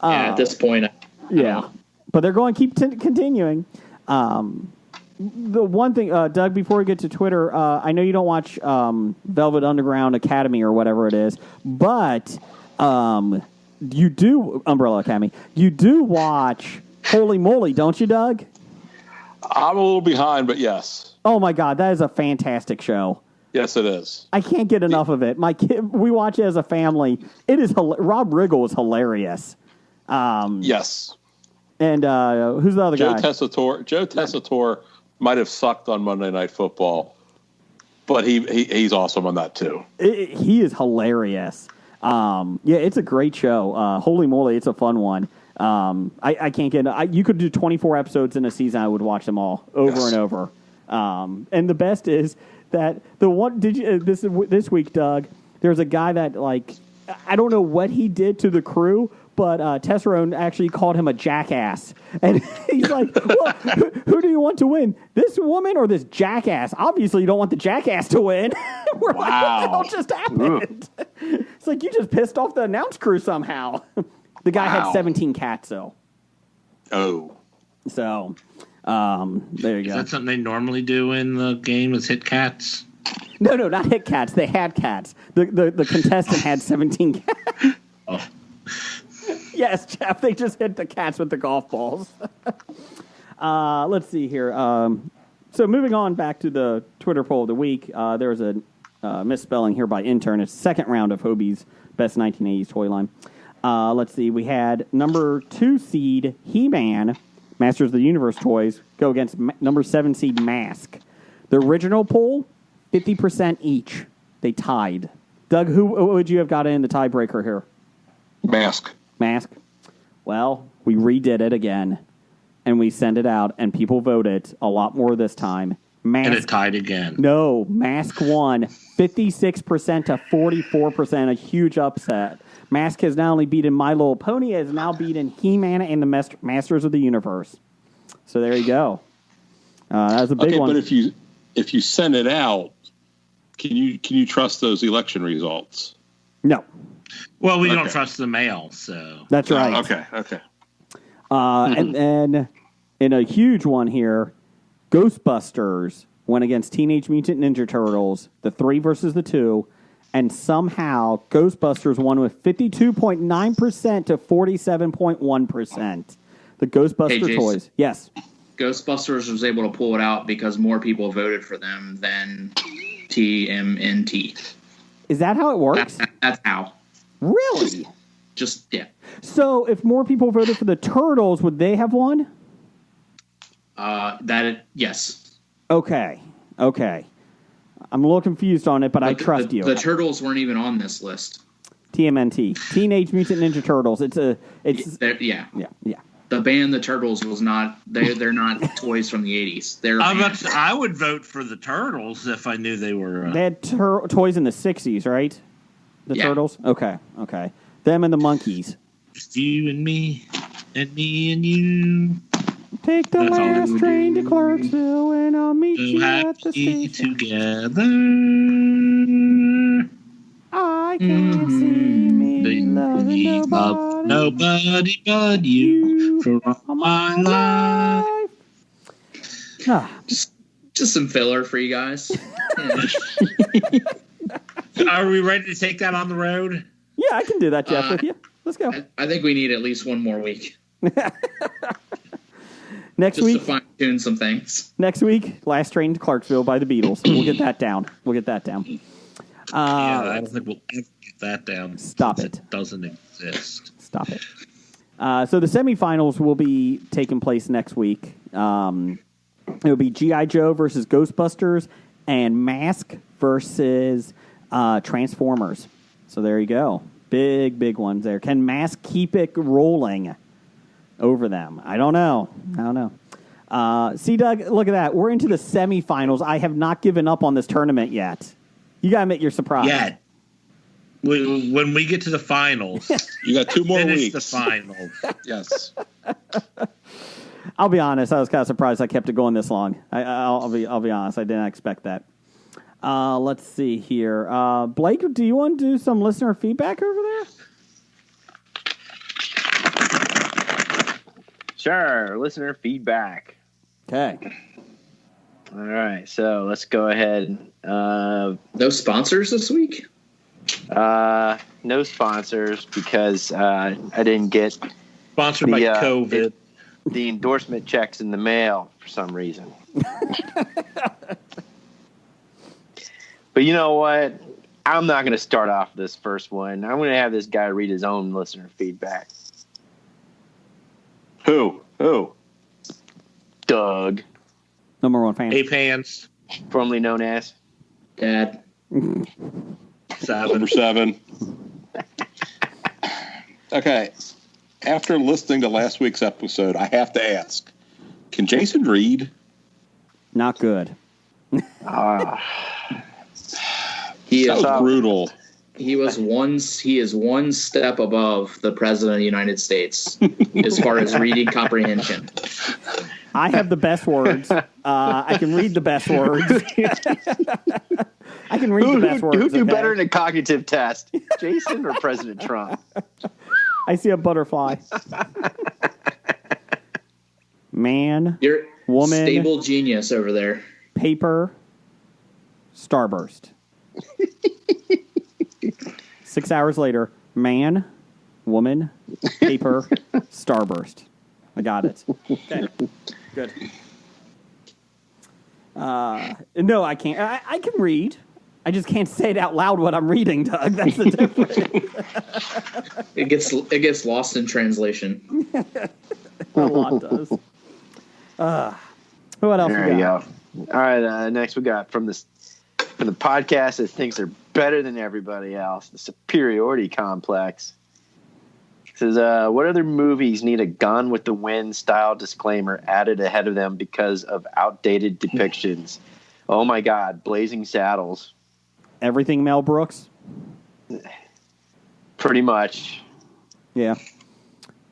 At this point.
Yeah. But they're going to keep continuing. The one thing, Doug, before we get to Twitter, I know you don't watch Velvet Underground Academy or whatever it is, but you do, Umbrella Academy, you do watch Holy Moly, don't you, Doug?
I'm a little behind, but yes.
Oh, my God, that is a fantastic show.
Yes, it is.
I can't get enough of it. My kid, we watch it as a family. It is Rob Riggle is hilarious.
Yes.
And who's the other guy?
Joe Tessitore might have sucked on Monday Night Football, but he's awesome on that too.
He is hilarious. It's a great show. Holy moly, it's a fun one. I can't get. You could do 24 episodes in a season. I would watch them all over and over. And the best is that the one this week, Doug. There's a guy that I don't know what he did to the crew, but Tesserone actually called him a jackass, and he's like, "Well, who do you want to win, this woman or this jackass? Obviously, you don't want the jackass to win." We're like, "What the hell just happened?" It's like you just pissed off the announce crew somehow. The guy had 17 cats, though.
Oh,
so there you go.
Is that something they normally do in the game? Is hit cats?
No, not hit cats. They had cats. The contestant had 17 cats.
Oh.
Yes, Jeff. They just hit the cats with the golf balls. Let's see here. So moving on back to the Twitter poll of the week, there was a misspelling here by intern. It's the second round of Hobie's Best 1980s Toy Line. Let's see. We had number 2 seed He-Man, Masters of the Universe toys, go against number 7 seed Mask. The original poll, 50% each. They tied. Doug, who would you have got in the tiebreaker here?
Mask.
Well, we redid it again, and we sent it out, and people voted a lot more this time. Mask,
and it tied again.
No, Mask won 56% to 44%, a huge upset. Mask has not only beaten My Little Pony, it has now beaten He-Man and the Masters of the Universe. So there you go. That was a big one.
But if you send it out, can you trust those election results?
No.
Well, we don't trust the mail, so
that's right.
Okay.
And then in a huge one here, Ghostbusters went against Teenage Mutant Ninja Turtles, the 3 versus the 2, and somehow Ghostbusters won with 52.9% to 47.1%. The Ghostbuster toys. Yes.
Ghostbusters was able to pull it out because more people voted for them than TMNT.
Is that how it works?
That's how.
Really?
Just, yeah.
So if more people voted for the Turtles, would they have won?
Yes.
Okay. I'm a little confused on it, but I trust you.
The Turtles weren't even on this list.
TMNT, Teenage Mutant Ninja Turtles.
Yeah.
Yeah.
The band The Turtles was not. They're not toys from the 80s.
I would vote for the Turtles if I knew they were.
They had toys in the 60s, right? The Turtles? Okay. Them and the Monkeys.
Just you and me, and me and you.
Take the last train to Clarksville, and I'll meet you at the station.
Together.
I can't see me loving
nobody but you for all my life.
Just some filler for you guys.
Are we ready to take that on the road?
Yeah, I can do that, Jeff, with you. Let's go.
I think we need at least one more week.
Next
Just
week,
to fine-tune some things.
Next week, Last Train to Clarksville by the Beatles. We'll get that down.
I don't think we'll ever get that down.
Stop it.
It doesn't exist.
Stop it. So the semifinals will be taking place next week. It'll be G.I. Joe versus Ghostbusters and Mask versus Transformers. So there you go. Big ones there. Can Mask keep it rolling over them? I don't know. See, Doug, look at that. We're into the semifinals. I have not given up on this tournament yet. You got to admit you're surprised.
Yeah. When we get to the finals,
you got 2 more weeks.
The finals.
Yes.
I'll be honest. I was kind of surprised I kept it going this long. I'll be honest. I didn't expect that. Let's see here. Blake, do you want to do some listener feedback over there?
Sure. Listener feedback.
Okay.
All right. So let's go ahead.
No sponsors this week?
No sponsors because I didn't get
sponsored by COVID.
The endorsement checks in the mail for some reason. But you know what? I'm not going to start off this first one. I'm going to have this guy read his own listener feedback.
Who?
Doug.
Number 1 fan.
A-Pants.
Formerly known as?
Dad.
Number 7. Okay. After listening to last week's episode, I have to ask, can Jason read?
Not good.
He
That
is
was brutal.
he is one step above the President of the United States as far as reading comprehension.
I have the best words. I can read the best words. I can read the best words.
Who do
okay?
better in a cognitive test, Jason or President Trump?
I see a butterfly. Man,
You're
woman,
stable genius over there.
paper, starburst. 6 hours later, man, woman, paper, starburst. I got it. Okay, good. No, I can't. I can read. I just can't say it out loud what I'm reading, Doug. That's the difference.
It gets lost in translation.
A lot does. What else
There
we
you
got?
go. All right, next we got from the podcast that thinks they're better than everybody else, the superiority complex. It says, what other movies need a Gone with the Wind style disclaimer added ahead of them because of outdated depictions? Oh my God, Blazing Saddles.
Everything Mel Brooks?
Pretty much.
Yeah.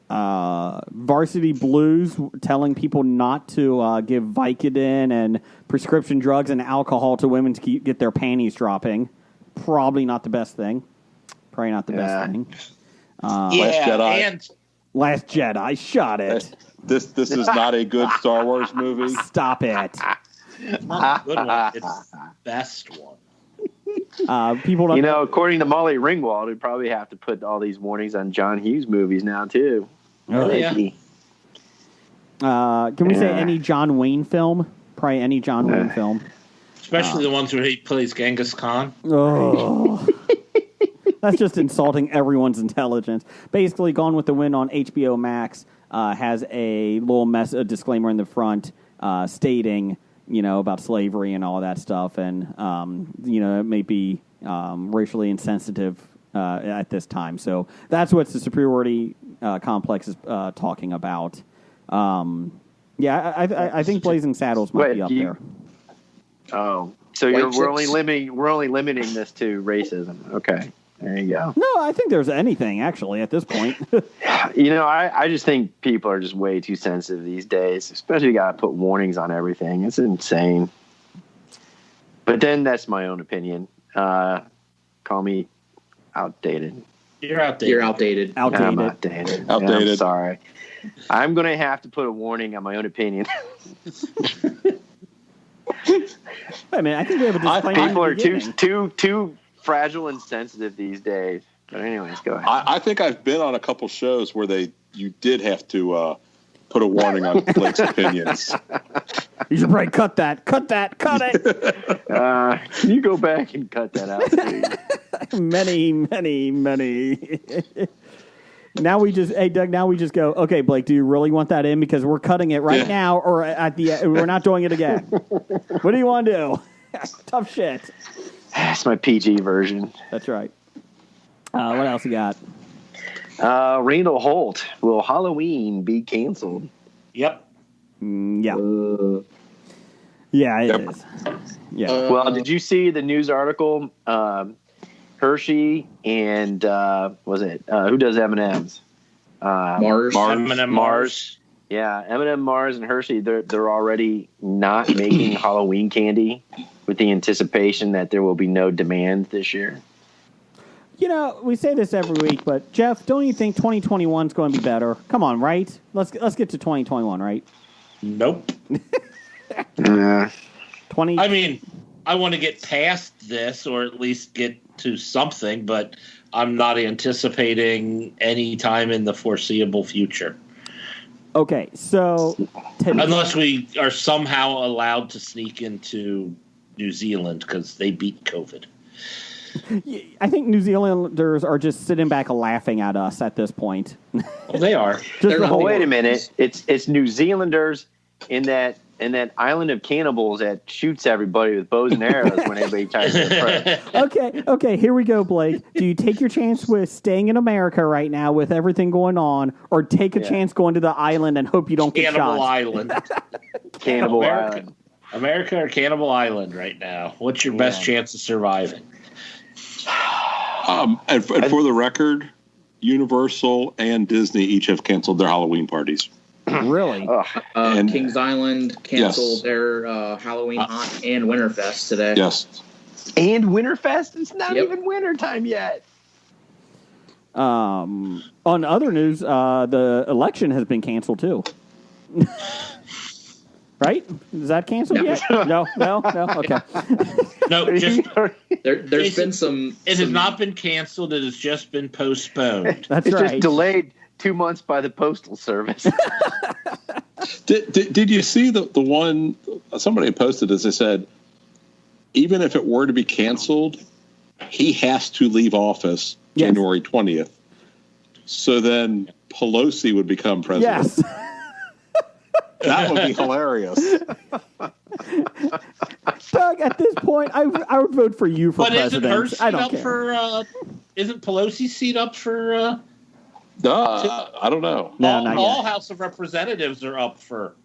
Varsity Blues telling people not to give Vicodin and prescription drugs and alcohol to women to get their panties dropping. Probably not the best thing. Probably not the best thing.
Last Jedi.
And
Last Jedi, shot it.
This is not a good Star Wars movie.
Stop it.
it's not a good one. It's the best one.
People don't
According to Molly Ringwald, we'd probably have to put all these warnings on John Hughes movies now, too.
Oh,
yeah.
Can we say any John Wayne film? Probably any John Wayne film.
Especially the ones where he plays Genghis Khan.
Oh. That's just insulting everyone's intelligence. Basically, Gone with the Wind on HBO Max has a little a disclaimer in the front stating, about slavery and all that stuff. And, it may be racially insensitive at this time. So that's what the superiority complex is talking about. I think Blazing Saddles might be up there.
Oh, so we're only limiting this to racism. Okay, there you go.
No, I think there's anything actually at this point.
I just think people are just way too sensitive these days. Especially you got to put warnings on everything. It's insane. But then that's my own opinion. Call me outdated.
You're outdated.
You're outdated.
I'm outdated.
Outdated.
I'm sorry. I'm going to have to put a warning on my own opinion.
Wait a minute, I think we have a disclaimer.
People are too fragile and sensitive these days. But anyways, go ahead.
I think I've been on a couple shows where you did have to put a warning on Blake's opinions.
You should probably cut it.
Can you go back and cut that out, please?
many. Now we just go, okay, Blake, do you really want that in? Because we're cutting it right now, or at the end, we're not doing it again. What do you want to do? Tough shit.
That's my PG version.
That's right. What else you got?
Randall Holt. Will Halloween be canceled?
Yep.
Yeah. Yeah, it is. Yeah.
Well, did you see the news article? Hershey and who does M&Ms?
Mars.
Yeah, M&M, Mars, and Hershey. They're already not making Halloween candy with the anticipation that there will be no demand this year.
We say this every week, but Jeff, don't you think 2021 is going to be better? Come on, right? Let's get to 2021, right?
Nope.
20.
I mean, I want to get past this, or at least get to something, but I'm not anticipating any time in the foreseeable future.
Okay, so
unless we are somehow allowed to sneak into New Zealand because they beat COVID.
I think New Zealanders are just sitting back laughing at us at this point.
Well, they are.
Wait a minute. It's New Zealanders in that island of cannibals that shoots everybody with bows and arrows when anybody tries to approach.
Okay, here we go, Blake. Do you take your chance with staying in America right now with everything going on, or take a chance going to the island and hope you don't get
Cannibal
shot?
Island.
Cannibal Island.
America or Cannibal Island right now? What's your best chance of surviving?
And for the record, Universal and Disney each have canceled their Halloween parties.
Really?
And-
Kings Island canceled their Halloween Haunt and Winterfest today.
Yes.
And Winterfest? It's not even wintertime yet.
On other news, the election has been canceled too. Right? Is that canceled yet? No. Okay.
No, just
There's been some.
It has not been canceled. It has just been postponed.
That's
It's
right.
just delayed 2 months by the Postal Service.
Did you see the one somebody posted this? They said, even if it were to be canceled, he has to leave office January 20th. So then Pelosi would become president.
Yes.
That would be hilarious.
Doug, at this point, I would vote for you for
But isn't
president.
her seat
I don't
up
care.
for? Isn't Pelosi's seat up for?
I don't know.
No, not
all
yet.
House of Representatives are up for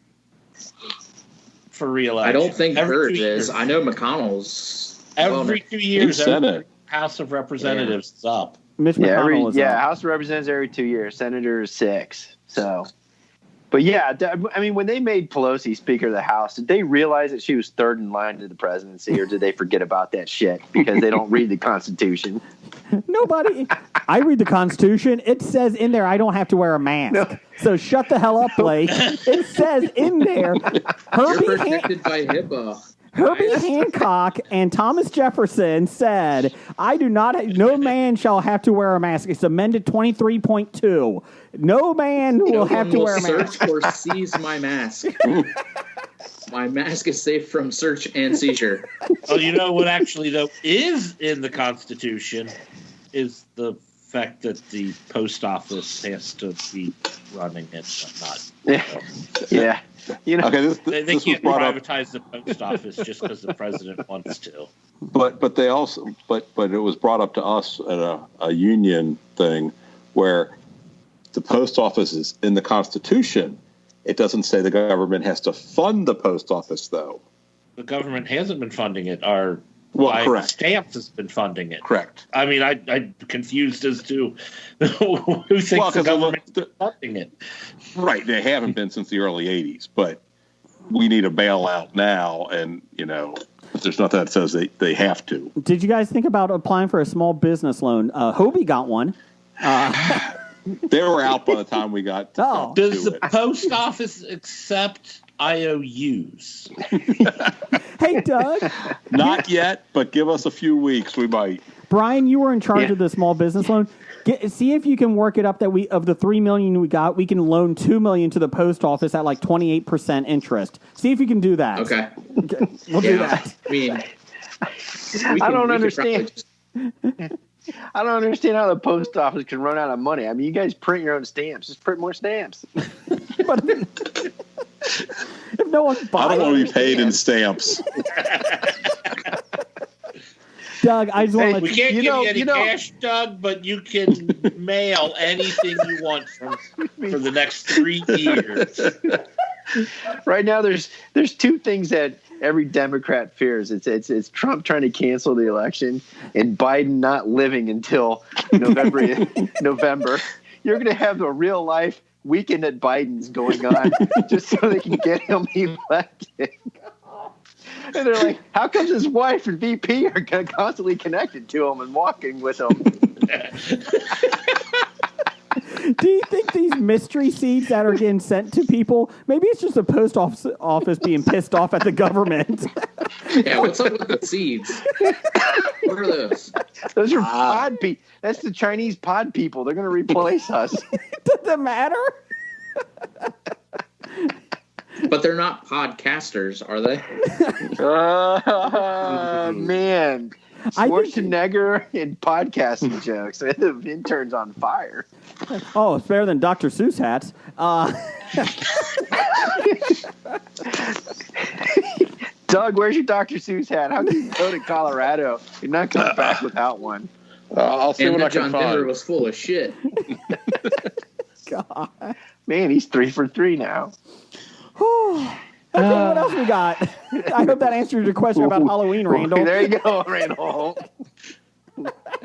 re-election.
I don't think
Every
hers
2 years.
is. I know McConnell's.
Every 2 years, every
Senate.
House of Representatives is up.
Mitch McConnell is up.
House of Representatives every 2 years. Senator is 6. So, but yeah, I mean, when they made Pelosi Speaker of the House, did they realize that she was third in line to the presidency, or did they forget about that shit because they don't read the Constitution?
Nobody. I read the Constitution. It says in there I don't have to wear a mask.
No.
So shut the hell up, Blake. It says in there
You're protected by HIPAA.
Herbie Hancock and Thomas Jefferson said, no man shall have to wear a mask. It's amended 23.2. No man will have to wear a mask.
Search or seize my mask. My mask is safe from search and seizure.
Oh, you know what actually, though, is in the Constitution is the fact that the post office has to be running it, but not.
Yeah. You know,
Okay,
They
this was
can't
brought up,
privatize the post office just because the president wants to.
but they also, but it was brought up to us at a union thing where the post office is in the Constitution. It doesn't say the government has to fund the post office, though.
The government hasn't been funding it.
Correct.
Stamps has been funding it.
Correct.
I mean, I'm confused as to who thinks the government's funding it.
Right. They haven't been since the early 80s, but we need a bailout now, and, there's nothing that says they have to.
Did you guys think about applying for a small business loan? Hobie got one.
They were out by the time we got
Oh.
to
Does the
it.
post office accept IOUs?
Hey, Doug.
Not yet, but give us a few weeks. We might.
Brian, you were in charge of the small business loan. See if you can work it up that of the $3 million we got, we can loan $2 million to the post office at like 28% interest. See if you can do that.
Okay.
We'll do that.
I mean,
I don't understand. I don't understand how the post office can run out of money. I mean, you guys print your own stamps. Just print more stamps.
But if no one buys,
I don't want to be paid in stamps.
Doug, I just want
We
to.
can't give you any cash, Doug, but you can mail anything you want for the next 3 years.
Right now, there's two things that every Democrat fears. It's Trump trying to cancel the election and Biden not living until November. You're going to have a real life weekend at Biden's going on just so they can get him elected. And they're like, how come his wife and VP are constantly connected to him and walking with him?
Do you think these mystery seeds that are getting sent to people, maybe it's just the post office being pissed off at the government?
yeah, what's up with the seeds? What are those?
Those are pod people. That's the Chinese pod people. They're going to replace us.
Does it matter?
But they're not podcasters, are they?
Man. Schwarzenegger and podcasting jokes. The intern's on fire.
Oh, it's better than Dr. Seuss hats.
Doug, where's your Dr. Seuss hat? How can you go to Colorado? You're not coming back without one.
I'll see
And
what I
that
can
John Denver
find.
was full of shit.
God.
Man, he's 3 for 3 now.
Okay, what else we got? I hope that answers your question about Halloween, Randall.
There you go, Randall.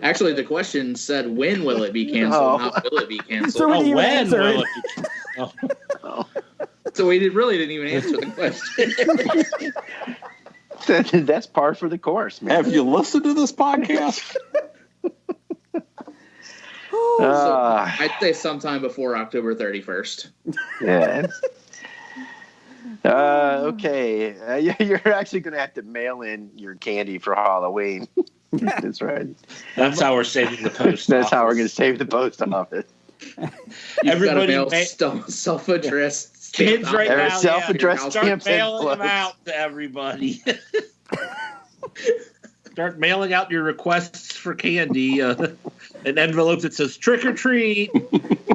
Actually, the question said, when will it be canceled, not will it be canceled.
So we didn't even
when
answer
will
it.
it be?
So we really didn't even answer the question.
That's par for the course, man.
Have you listened to this podcast?
So I'd say sometime before October 31st.
Yeah. Okay. You're actually going to have to mail in your candy for Halloween. That's right.
That's how we're saving the post.
That's how we're going to save the post office.
You've got to
Everybody
mail
ma-
self-addressed
Kids
stamp
right
out.
There's
now,
self-addressed
yeah.
stamps
Start
and
mailing them
floats.
out to everybody. Start mailing out your requests for candy. An envelope that says "trick or treat"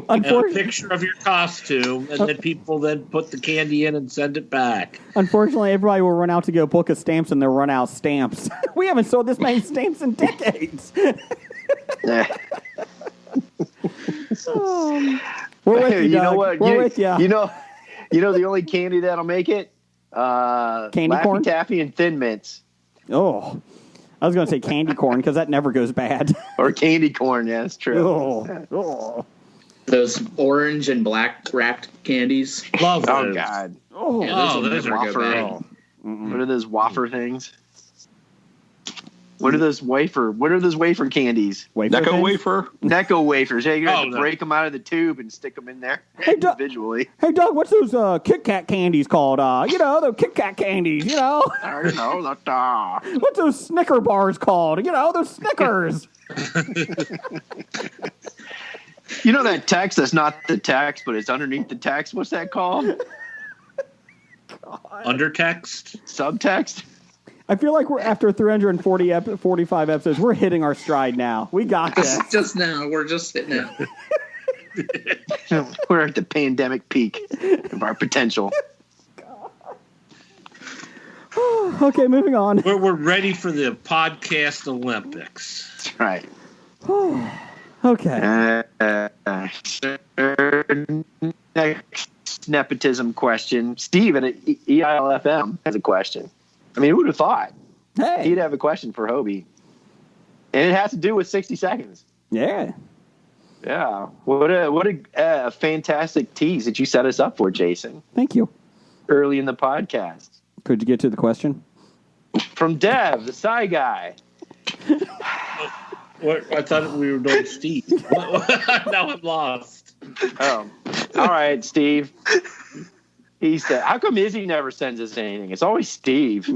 and a picture of your costume, and then people then put the candy in and send it back.
Unfortunately, everybody will run out to go book of stamps, and they'll run out of stamps. We haven't sold this many stamps in decades. We're with you,
You know
Doug.
what?
We're with you.
You know the only candy that'll make it?
Candy
Laffy
corn?
Taffy and Thin Mints.
Oh, I was going to say candy corn because that never goes bad.
Or candy corn, yeah, that's true.
Oh.
Those orange and black wrapped candies.
Love
Oh,
those.
God.
Oh.
Yeah,
Oh, those
never
are
go bad.
Wafer. What are those wafer things? What are those wafer candies?
Wafer
Necco
things?
wafer.
Necco wafers. Hey, you're going to
Oh,
break them out of the tube and stick them in there
Hey, Doug.
individually.
Hey, Doug, what's those Kit Kat candies called? The Kit Kat candies,
I don't know.
What's those Snicker bars called? Those Snickers.
You know that text that's not the text, but it's underneath the text? What's that called?
Undertext.
Subtext?
I feel like we're after 345 episodes, we're hitting our stride now. We got this.
Just now, we're just sitting out.
We're at the pandemic peak of our potential.
Okay, moving on.
We're ready for the podcast Olympics.
That's right.
Okay.
Next nepotism question. Steve at EILFM has a question. I mean, who would have thought?
Hey.
He'd have a question for Hobie. And it has to do with 60 seconds.
Yeah.
Yeah. What a fantastic tease that you set us up for, Jason,
Thank you.
early in the podcast.
Could you get to the question?
From Dev, the Psy guy.
What? I thought we were doing Steve. Now I'm lost.
Oh. All right, Steve. He said, how come Izzy never sends us anything? It's always Steve.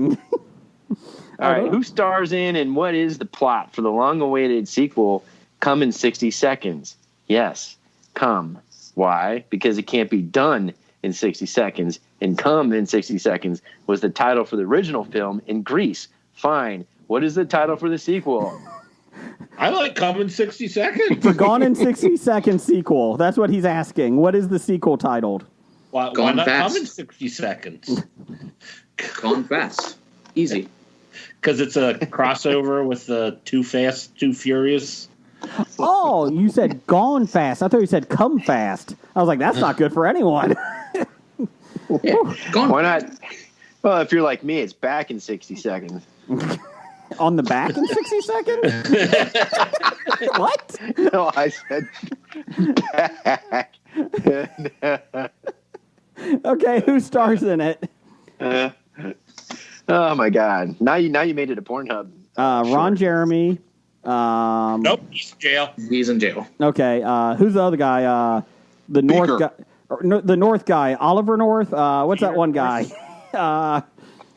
All right, who stars in and what is the plot for the long-awaited sequel, Come in 60 Seconds? Yes, come. Why? Because it can't be done in 60 seconds. And Come in 60 Seconds was the title for the original film in Greece. Fine. What is the title for the sequel?
I like Come in 60 Seconds.
The Gone in 60 Seconds sequel. That's what he's asking. What is the sequel titled?
Why
Gone
not
fast.
Come in 60 Seconds?
Gone fast. Easy.
Because it's a crossover with Too Fast, Too Furious.
Oh, you said Gone Fast. I thought you said Come Fast. I was like, that's not good for anyone.
Yeah. Gone
Why not? Well, if you're like me, it's back in 60 seconds.
On the back in 60 seconds? What?
No, I said back.
Okay, who stars in it?
Oh my God! Now you made it a Pornhub.
Ron Jeremy.
Nope, he's in jail.
He's in jail.
Okay, who's the other guy? The North guy. The North guy, Oliver North. What's that one guy?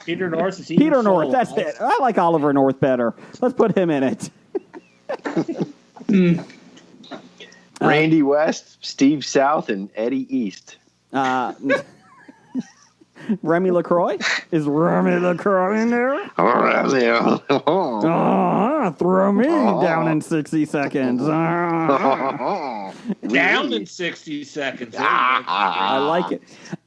Peter North. Is he
Peter
in
North.
Soul?
That's it. I like Oliver North better. Let's put him in it.
Randy West, Steve South, and Eddie East.
Remy LaCroix? Is Remy LaCroix in there? Throw me down in 60 seconds.
Down in 60 seconds.
I like it.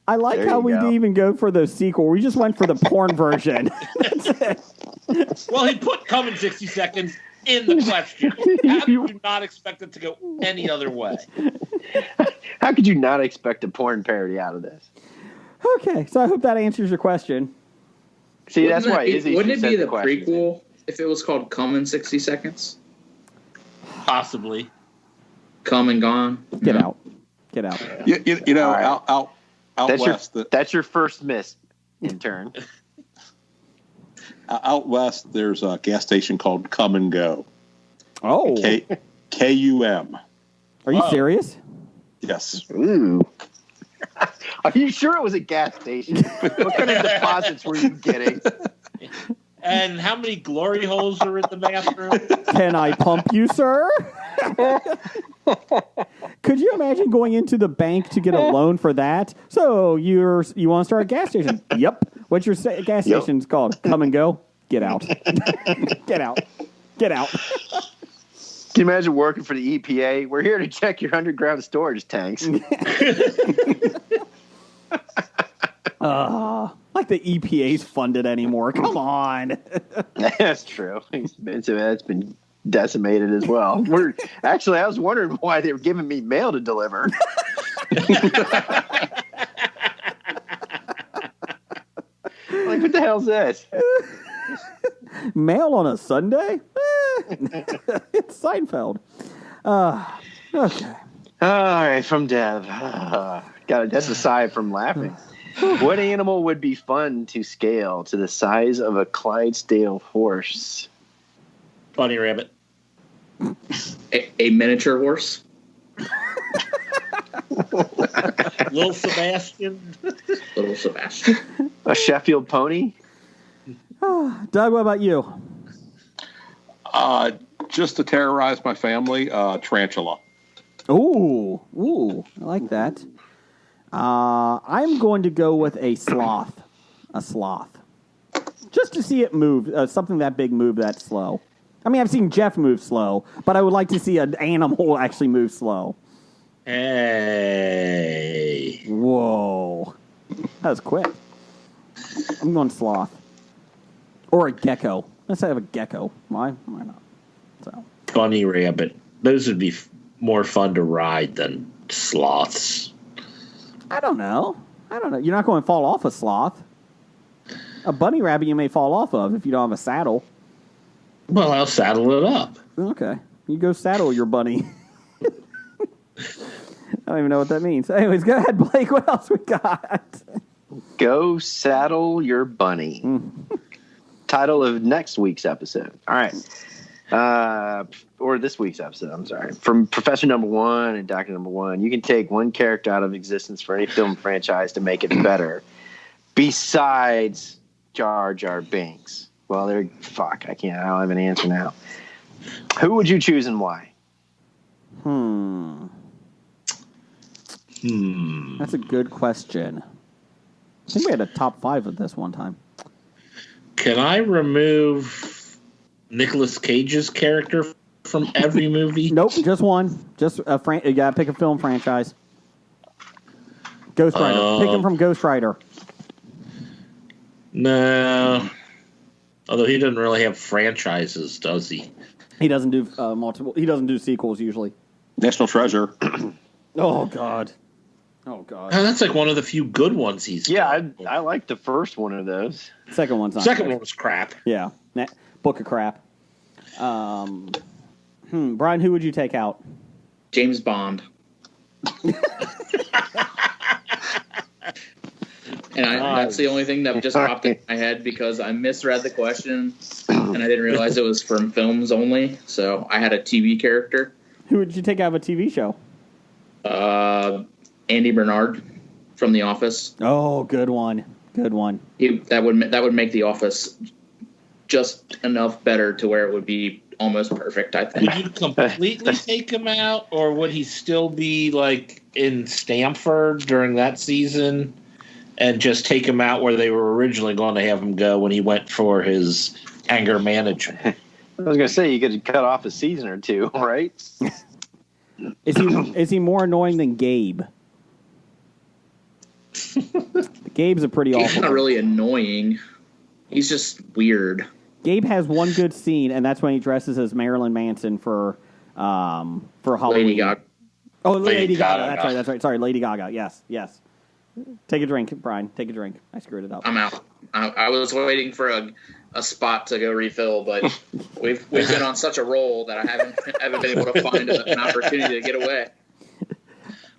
I like
There
how
you
we
go.
didn't even go for the sequel. We just went for the porn version. That's it.
Well, he put Come in 60 Seconds in the question. How do you not expect it to go any other way?
How could you not expect a porn parody out of this?
Okay, so I hope that answers your question.
See, that's why
Wouldn't
Izzy
it
should
be
send
the
questions.
prequel if it was called Come in 60 Seconds?
Possibly.
Come and Gone?
Get
No.
out. Get out.
You know,
All right.
out
That's
west,
that's your first miss, intern.
out west, there's a gas station called Come and Go.
Oh,
KUM.
are you serious?
Yes.
Ooh. Are you sure it was a gas station? What kind of deposits were you getting?
And how many glory holes are in the bathroom?
Can I pump you, sir? Could you imagine going into the bank to get a loan for that? So you want to start a gas station? Yep. What's your gas station's called? Come and Go? Get out. Get out. Get out.
Can you imagine working for the EPA? We're here to check your underground storage tanks.
Like the EPA's funded anymore. Come on.
That's true. It's been decimated as well. I was wondering why they were giving me mail to deliver. Like, what the hell's this?
Mail on a Sunday? It's Seinfeld. Okay.
All right, from Dev. That's a sigh from laughing. What animal would be fun to scale to the size of a Clydesdale horse?
Bunny rabbit.
A miniature horse?
Little Sebastian.
Little Sebastian.
A Sheffield pony?
Doug, what about you?
Just to terrorize my family, tarantula.
Ooh, I like that. I'm going to go with a sloth. A sloth. Just to see it move, something that big move that slow. I mean, I've seen Jeff move slow, but I would like to see an animal actually move slow.
Hey.
Whoa. That was quick. I'm going sloth. Or a gecko. Let's have a gecko. Why not? So.
Bunny rabbit. Those would be more fun to ride than sloths.
I don't know. You're not going to fall off a sloth. A bunny rabbit you may fall off of if you don't have a saddle.
Well, I'll saddle it up.
Okay. You go saddle your bunny. I don't even know what that means. Anyways, go ahead, Blake. What else we got?
Go saddle your bunny. Title of next week's episode. All right. Or this week's episode, I'm sorry. From Professor Number One and Doctor Number One, you can take one character out of existence for any film franchise to make it better. Besides Jar Jar Binks. Well, I don't have an answer now. Who would you choose and why?
That's a good question. I think we had a top 5 of this one time.
Can I remove Nicolas Cage's character from every movie?
Nope, just one. Just you gotta pick a film franchise. Ghost Rider. Pick him from Ghost Rider.
No. Although he doesn't really have franchises, does he?
He doesn't do multiple. He doesn't do sequels usually.
National Treasure.
Oh God.
That's like one of the few good ones he's done.
I like the first one of those.
Second one's not.
Second
good.
one was crap.
Yeah. Book of crap. Brian, who would you take out?
James Bond. And that's the only thing that just popped in my head because I misread the question and I didn't realize it was from films only. So I had a TV character.
Who would you take out of a TV show?
Andy Bernard from The Office.
Oh, good one. Good one.
That would make The Office just enough better to where it would be almost perfect, I think.
Would you completely take him out, or would he still be like in Stamford during that season and just take him out where they were originally going to have him go when he went for his anger management?
I was going to say, you could cut off a season or two, right?
Is he more annoying than Gabe? Gabe's a pretty awful.
He's not really annoying. He's just weird.
Gabe has one good scene, and that's when he dresses as Marilyn Manson for Halloween.
Lady Gaga.
Oh, Lady Gaga. That's right. Sorry, Lady Gaga. Yes. Take a drink, Brian. Take a drink. I screwed it up.
I'm out. I was waiting for a spot to go refill, but we've been on such a roll that I haven't been able to find an opportunity to get away.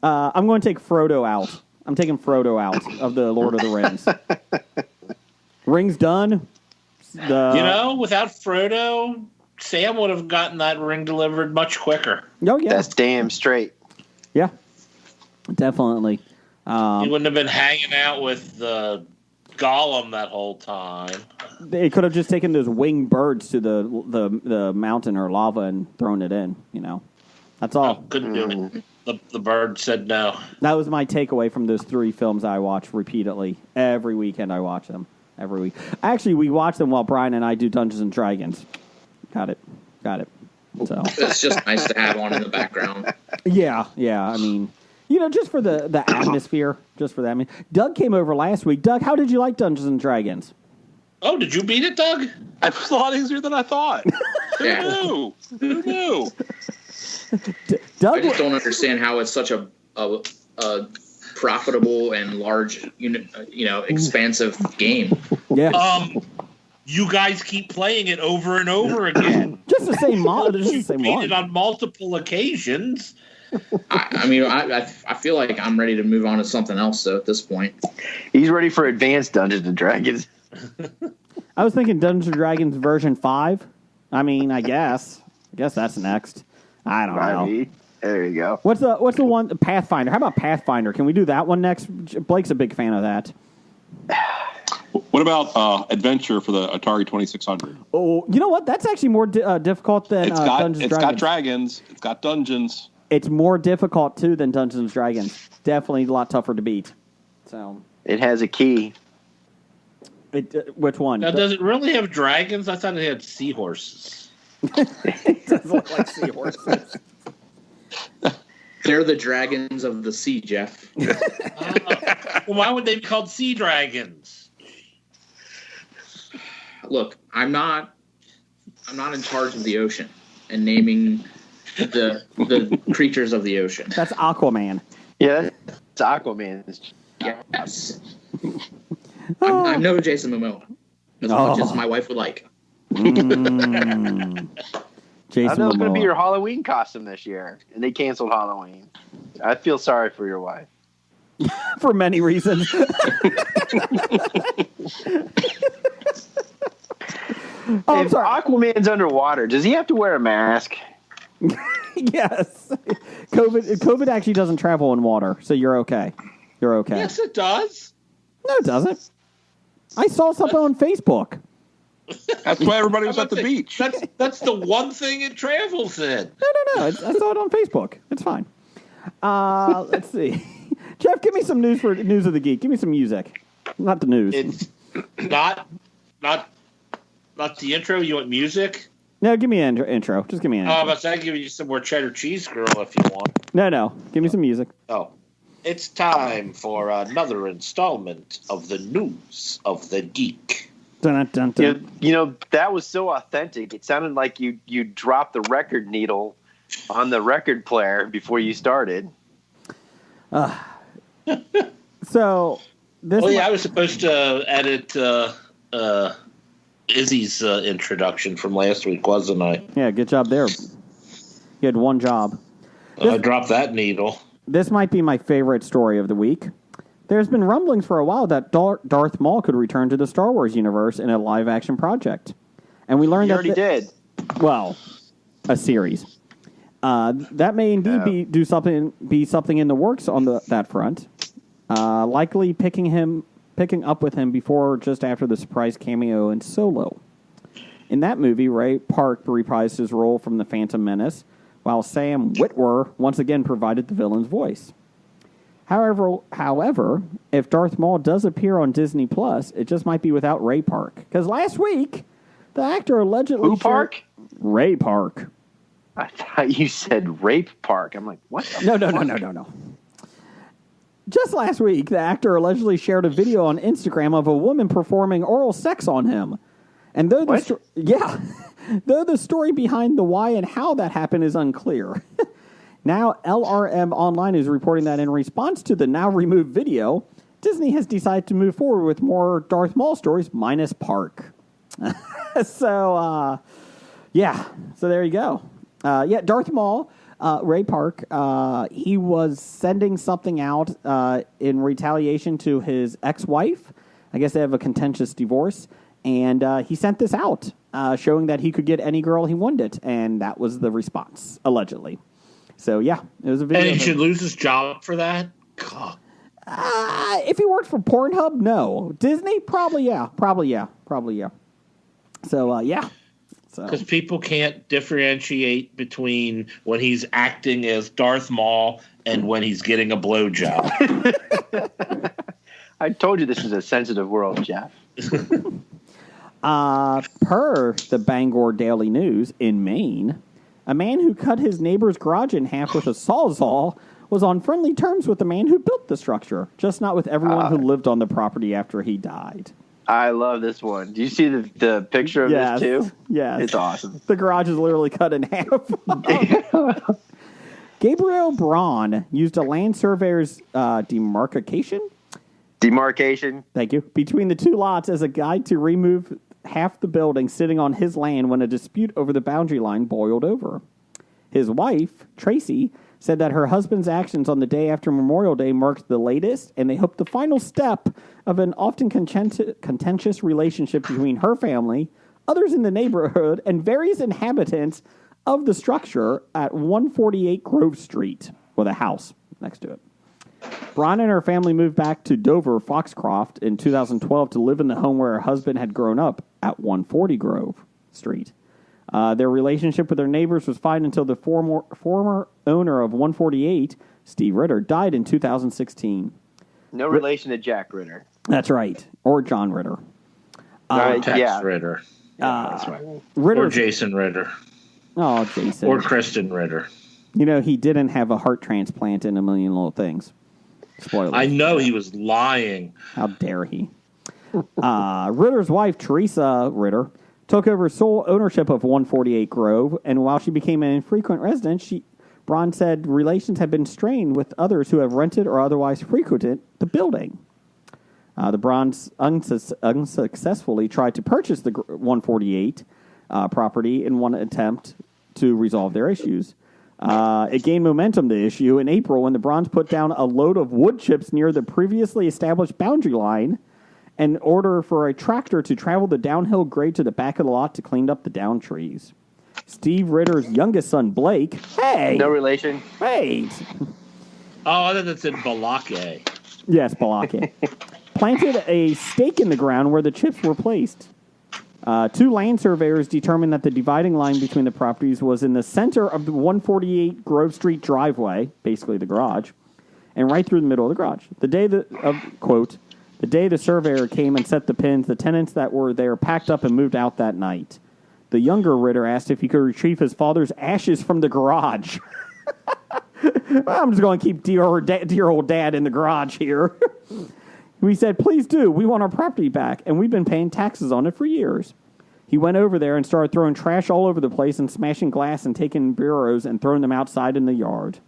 I'm going to take Frodo out. I'm taking Frodo out of the Lord of the Rings. Ring's done.
Without Frodo, Sam would have gotten that ring delivered much quicker.
Oh, yeah.
That's damn straight.
Yeah, definitely.
He wouldn't have been hanging out with Gollum that whole time.
They could have just taken those winged birds to the mountain or lava and thrown it in. That's all.
Couldn't do it. The bird said no.
That was my takeaway from those 3 films I watch repeatedly. Every weekend I watch them. Every week. Actually, we watch them while Brian and I do Dungeons and Dragons. Got it. So
it's just nice to have on in the background.
Yeah. I mean, just for the atmosphere. Just for that. I mean, Doug came over last week. Doug, how did you like Dungeons and Dragons?
Oh, did you beat it, Doug?
It was a lot easier than I thought. Who knew?
Doug,
I just don't understand how it's such a profitable and large, expansive game.
Yeah.
You guys keep playing it over and over again.
Just the same model. Just the same
beat
one.
it on multiple occasions.
I feel like I'm ready to move on to something else, though, at this point.
He's ready for advanced Dungeons and Dragons.
I was thinking Dungeons and Dragons version 5. I mean, I guess that's next. I don't know.
There you go.
What's the one Pathfinder? How about Pathfinder? Can we do that one next? Blake's a big fan of that.
What about Adventure for the Atari 2600?
Oh, you know what? That's actually more difficult than Dungeons and Dragons.
It's got dragons. It's got dungeons.
It's more difficult too than Dungeons and Dragons. Definitely a lot tougher to beat. So
it has a key.
Which one?
Now, does it really have dragons? I thought it had seahorses.
It does look like seahorses.
They're the dragons of the sea, Jeff.
Well, why would they be called sea dragons?
Look, I'm not in charge of the ocean and naming the creatures of the ocean.
That's Aquaman.
Yeah, it's Aquaman.
Yes. I'm no Jason Momoa, as much as my wife would like.
Jason
I know it's going to be
Momoa.
your Halloween costume this year, and they canceled Halloween. I feel sorry for your wife.
For many reasons.
If Aquaman's underwater, does he have to wear a mask?
Yes. COVID actually doesn't travel in water, so you're okay. You're okay.
Yes, it does.
No, it doesn't. I saw something on Facebook.
That's why everybody was at the beach.
That's the one thing it travels in.
No. I saw it on Facebook. It's fine. Let's see. Jeff, give me some news for News of the Geek. Give me some music. Not the news.
It's not the intro. You want music?
No, give me an intro. Just give me an intro.
But I give you some more cheddar cheese, girl, if you want.
No. Give me some music.
Oh. It's time for another installment of the News of the Geek.
Dun, dun, dun.
You know, that was so authentic. It sounded like you dropped the record needle on the record player before you started.
So, this
I was supposed to edit Izzy's introduction from last week, wasn't I?
Yeah, good job there. You had one job.
I dropped that needle.
This might be my favorite story of the week. There's been rumblings for a while that Darth Maul could return to the Star Wars universe in a live-action project. And we learned
You already did.
Well, a series. That may indeed be something in the works on that front. Likely picking up with him before or just after the surprise cameo in Solo. In that movie, Ray Park reprised his role from The Phantom Menace, while Sam Witwer once again provided the villain's voice. However, if Darth Maul does appear on Disney Plus, it just might be without Ray Park. Because last week, the actor allegedly...
Who Park?
Ray Park.
I thought you said Rape Park. I'm like, what?
No. Just last week, the actor allegedly shared a video on Instagram of a woman performing oral sex on him. And though though the story behind the why and how that happened is unclear. Now, LRM Online is reporting that in response to the now removed video, Disney has decided to move forward with more Darth Maul stories, minus Park. So there you go. Darth Maul, Ray Park, he was sending something out in retaliation to his ex-wife. I guess they have a contentious divorce. And he sent this out, showing that he could get any girl he wanted. And that was the response, allegedly. So, yeah, it was a video.
And he should lose his job for that? God.
If he worked for Pornhub, no. Disney, probably, yeah. So, yeah.
Because people can't differentiate between when he's acting as Darth Maul and when he's getting a blowjob.
I told you this is a sensitive world, Jeff.
Per the Bangor Daily News, in Maine, a man who cut his neighbor's garage in half with a sawzall was on friendly terms with the man who built the structure, just not with everyone who lived on the property after he died.
I love this one. Do you see the picture of this too?
Yes.
It's awesome.
The garage is literally cut in half. Gabriel Braun used a land surveyor's demarcation. Thank you. Between the two lots as a guide to remove half the building sitting on his land when a dispute over the boundary line boiled over. His wife, Tracy, said that her husband's actions on the day after Memorial Day marked the latest, and they hoped the final step of an often contentious relationship between her family, others in the neighborhood, and various inhabitants of the structure at 148 Grove Street, with a house next to it. Braun and her family moved back to Dover, Foxcroft, in 2012 to live in the home where her husband had grown up at 140 Grove Street. Their relationship with their neighbors was fine until the former owner of 148, Steve Ritter, died in 2016.
No relation to Jack Ritter.
That's right. Or John Ritter.
Tex Ritter.
That's right.
Ritter.
Or Jason Ritter.
Oh, Jason.
Or Kristen Ritter.
You know, he didn't have a heart transplant and a million little things. Spoilers.
I know he was lying.
How dare he? Ritter's wife, Teresa Ritter, took over sole ownership of 148 Grove, and while she became an infrequent resident, Braun said relations had been strained with others who have rented or otherwise frequented the building. The Brauns unsuccessfully tried to purchase the 148 property in one attempt to resolve their issues. It gained momentum, the issue, in April when the Brauns put down a load of wood chips near the previously established boundary line in order for a tractor to travel the downhill grade to the back of the lot to clean up the down trees. Steve Ritter's youngest son, Blake,
no relation.
Wait.
Oh, I thought that said Balake.
Yes, Balake. Planted a stake in the ground where the chips were placed. Two land surveyors determined that the dividing line between the properties was in the center of the 148 Grove Street driveway, basically the garage, and right through the middle of the garage. The day the day the surveyor came and set the pins, the tenants that were there packed up and moved out that night. The younger Ritter asked if he could retrieve his father's ashes from the garage. I'm just going to keep dear old dad in the garage here. We said, please do. We want our property back, and we've been paying taxes on it for years. He went over there and started throwing trash all over the place and smashing glass and taking bureaus and throwing them outside in the yard.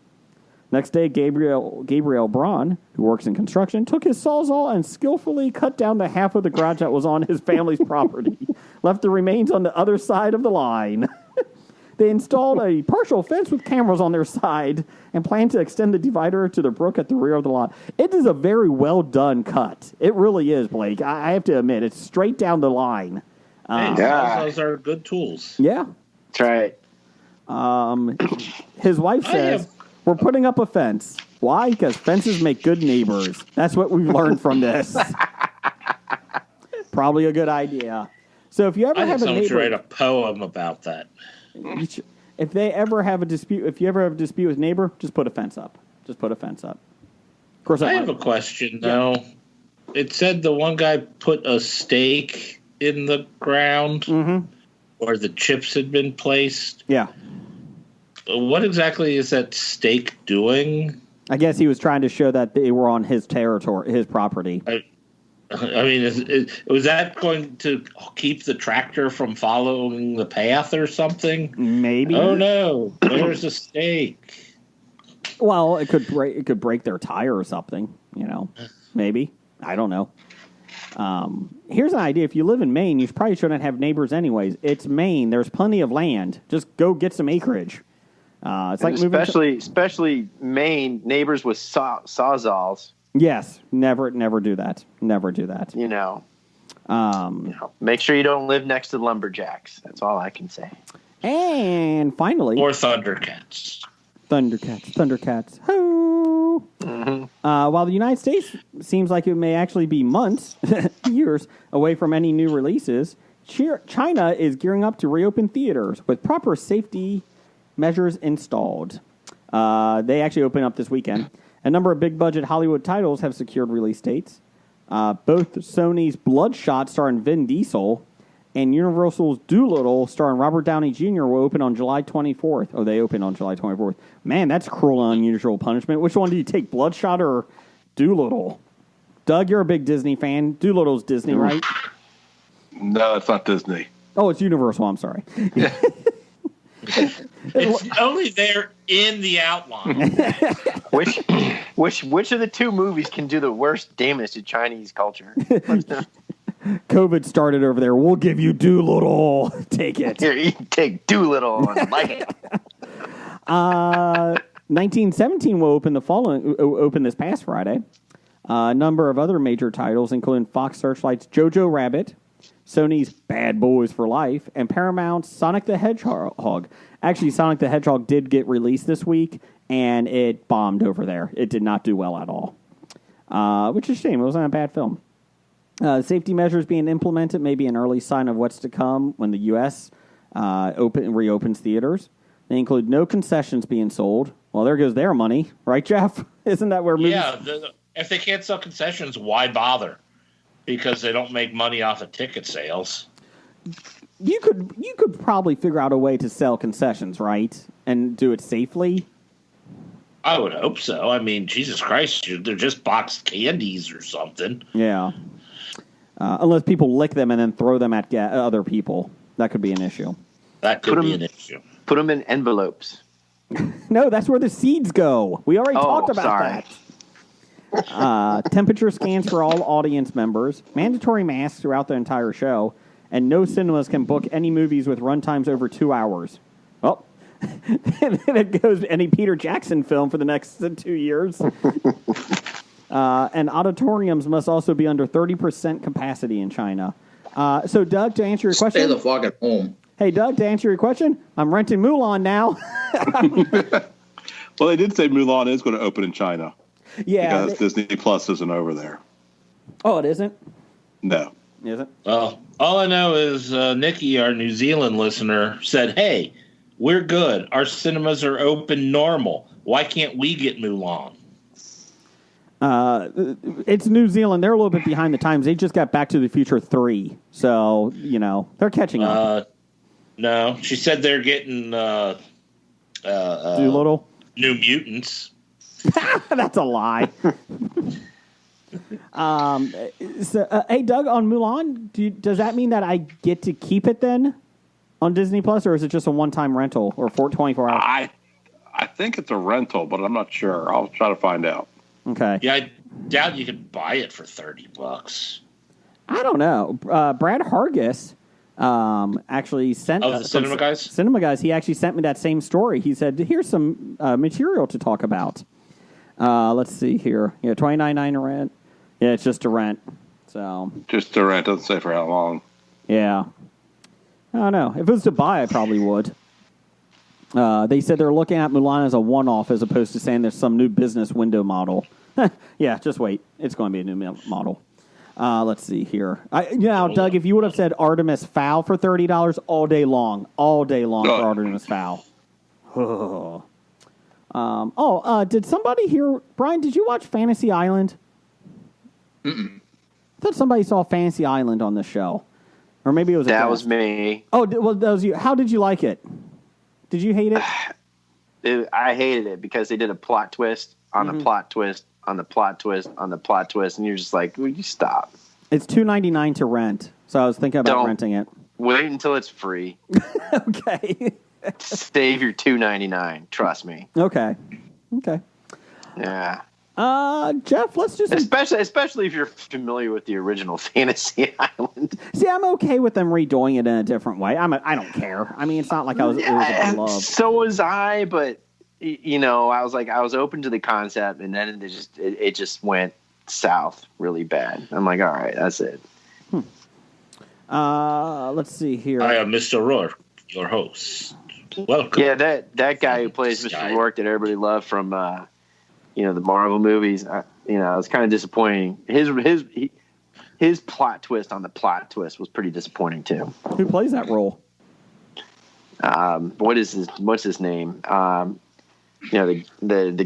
Next day, Gabriel Braun, who works in construction, took his sawzall and skillfully cut down the half of the garage that was on his family's property, left the remains on the other side of the line. They installed a partial fence with cameras on their side and planned to extend the divider to the brook at the rear of the lot. It is a very well done ut. It really is, Blake. I have to admit, it's straight down the line.
Those are good tools.
Yeah.
That's right.
His wife says, we're putting up a fence. Why? Because fences make good neighbors. That's what we've learned from this. Probably a good idea. So if you ever have a neighbor,
should write a poem about that.
If they ever have a dispute, if you ever have a dispute with a neighbor, just put a fence up. Just put a fence up. Of course,
I have a question though. Yeah. It said the one guy put a stake in the ground where the chips had been placed.
Yeah.
What exactly is that stake doing?
I guess he was trying to show that they were on his territory, his property.
I mean, was that going to keep the tractor from following the path or something?
Maybe.
Oh no, there's a stake.
Well, it could break their tire or something. You know, maybe. I don't know. Here's an idea. If you live in Maine, you probably shouldn't have neighbors anyways. It's Maine. There's plenty of land. Just go get some acreage. It's like
especially Maine neighbors with sawzalls.
Yes, never do that. Never do that.
Make sure you don't live next to lumberjacks. That's all I can say.
And finally,
or Thundercats.
Hoo! Mm-hmm. While the United States seems like it may actually be months, years away from any new releases, China is gearing up to reopen theaters with proper safety measures installed. They actually open up this weekend. A number of big-budget Hollywood titles have secured release dates. Both Sony's Bloodshot starring Vin Diesel and Universal's Doolittle starring Robert Downey Jr. will open on July 24th. Oh, they open on July 24th. Man, that's cruel and unusual punishment. Which one do you take, Bloodshot or Doolittle? Doug, you're a big Disney fan. Doolittle's Disney, right?
No, it's not Disney.
Oh, it's Universal. I'm sorry.
It's only there in the outline.
Which of the two movies can do the worst damage to Chinese culture?
COVID started over there. We'll give you Doolittle. Take it.
Here, you take Doolittle and like it.
1917 will open this past Friday. A number of other major titles, including Fox Searchlight's Jojo Rabbit, Sony's Bad Boys for Life, and Paramount's Sonic the Hedgehog. Actually, Sonic the Hedgehog did get released this week, and it bombed over there. It did not do well at all, which is a shame. It wasn't a bad film. Safety measures being implemented may be an early sign of what's to come when the U.S. Reopens theaters. They include no concessions being sold. Well, there goes their money, right, Jeff? Isn't that where movies...
Yeah, if they can't sell concessions, why bother? Because they don't make money off of ticket sales.
You could probably figure out a way to sell concessions, right? And do it safely?
I would hope so. I mean, Jesus Christ, they're just boxed candies or something.
Yeah. Unless people lick them and then throw them at other people. That could be an issue.
That could be an issue.
Put them in envelopes.
No, that's where the seeds go. We already talked about that. Temperature scans for all audience members. Mandatory masks throughout the entire show. And no cinemas can book any movies with runtimes over 2 hours. Well, then it goes any Peter Jackson film for the next 2 years. And auditoriums must also be under 30% capacity in China. So, Doug, to answer your question...
Stay the fuck at home.
Hey, Doug, to answer your question, I'm renting Mulan now.
Well, they did say Mulan is going to open in China.
Yeah.
Because Disney Plus isn't over there.
Oh, it isn't?
No.
Is it?
Well, all I know is Nikki, our New Zealand listener, said, hey, we're good. Our cinemas are open normal. Why can't we get Mulan?
It's New Zealand. They're a little bit behind the times. They just got Back to the Future 3. So, they're catching up.
No, she said they're getting
Doolittle?
New Mutants.
That's a lie. Hey, Doug, on Mulan, does that mean that I get to keep it then on Disney Plus, or is it just a one-time rental or 24 hours?
I think it's a rental, but I'm not sure. I'll try to find out.
Okay.
Yeah, I doubt you could buy it for $30.
I don't know. Brad Hargis actually sent...
the Cinema Guys?
Cinema Guys. He actually sent me that same story. He said, here's some material to talk about. Let's see here. Yeah, $29.9 to rent. Yeah, it's just to rent. So
just to rent. Doesn't say for how long.
Yeah. I don't know. If it was to buy, I probably would. They said they're looking at Mulan as a one-off as opposed to saying there's some new business window model. Yeah, just wait. It's going to be a new model. Let's see here. Doug, if you would have said Artemis Fowl for $30 all day long for Artemis Fowl. Did somebody hear... Brian, did you watch Fantasy Island?
Mm-mm.
I thought somebody saw Fantasy Island on this show. Or maybe it was
that was me.
Oh, that was you. How did you like it? Did you hate it?
I hated it because they did a plot twist on a plot twist on the plot twist on the plot twist, and you're just like, will you stop?
It's $2.99 to rent, so I was thinking about renting it.
Wait until it's free.
Okay.
Save your $2.99. Trust me.
Okay.
Yeah.
Jeff, let's just
especially if you're familiar with the original Fantasy Island.
see. I'm okay with them redoing it in a different way. I don't care. I mean, it's not like it was a love.
So was I, but I was open to the concept, and then it just went south really bad. I'm like, all right, that's it.
Let's see here.
I am Mr. Rourke, your host. Welcome.
Yeah, that guy who plays Mr. Rourke that everybody loved from the Marvel movies. It was kind of disappointing. His plot twist on the plot twist was pretty disappointing too.
Who plays that role?
What's his name? The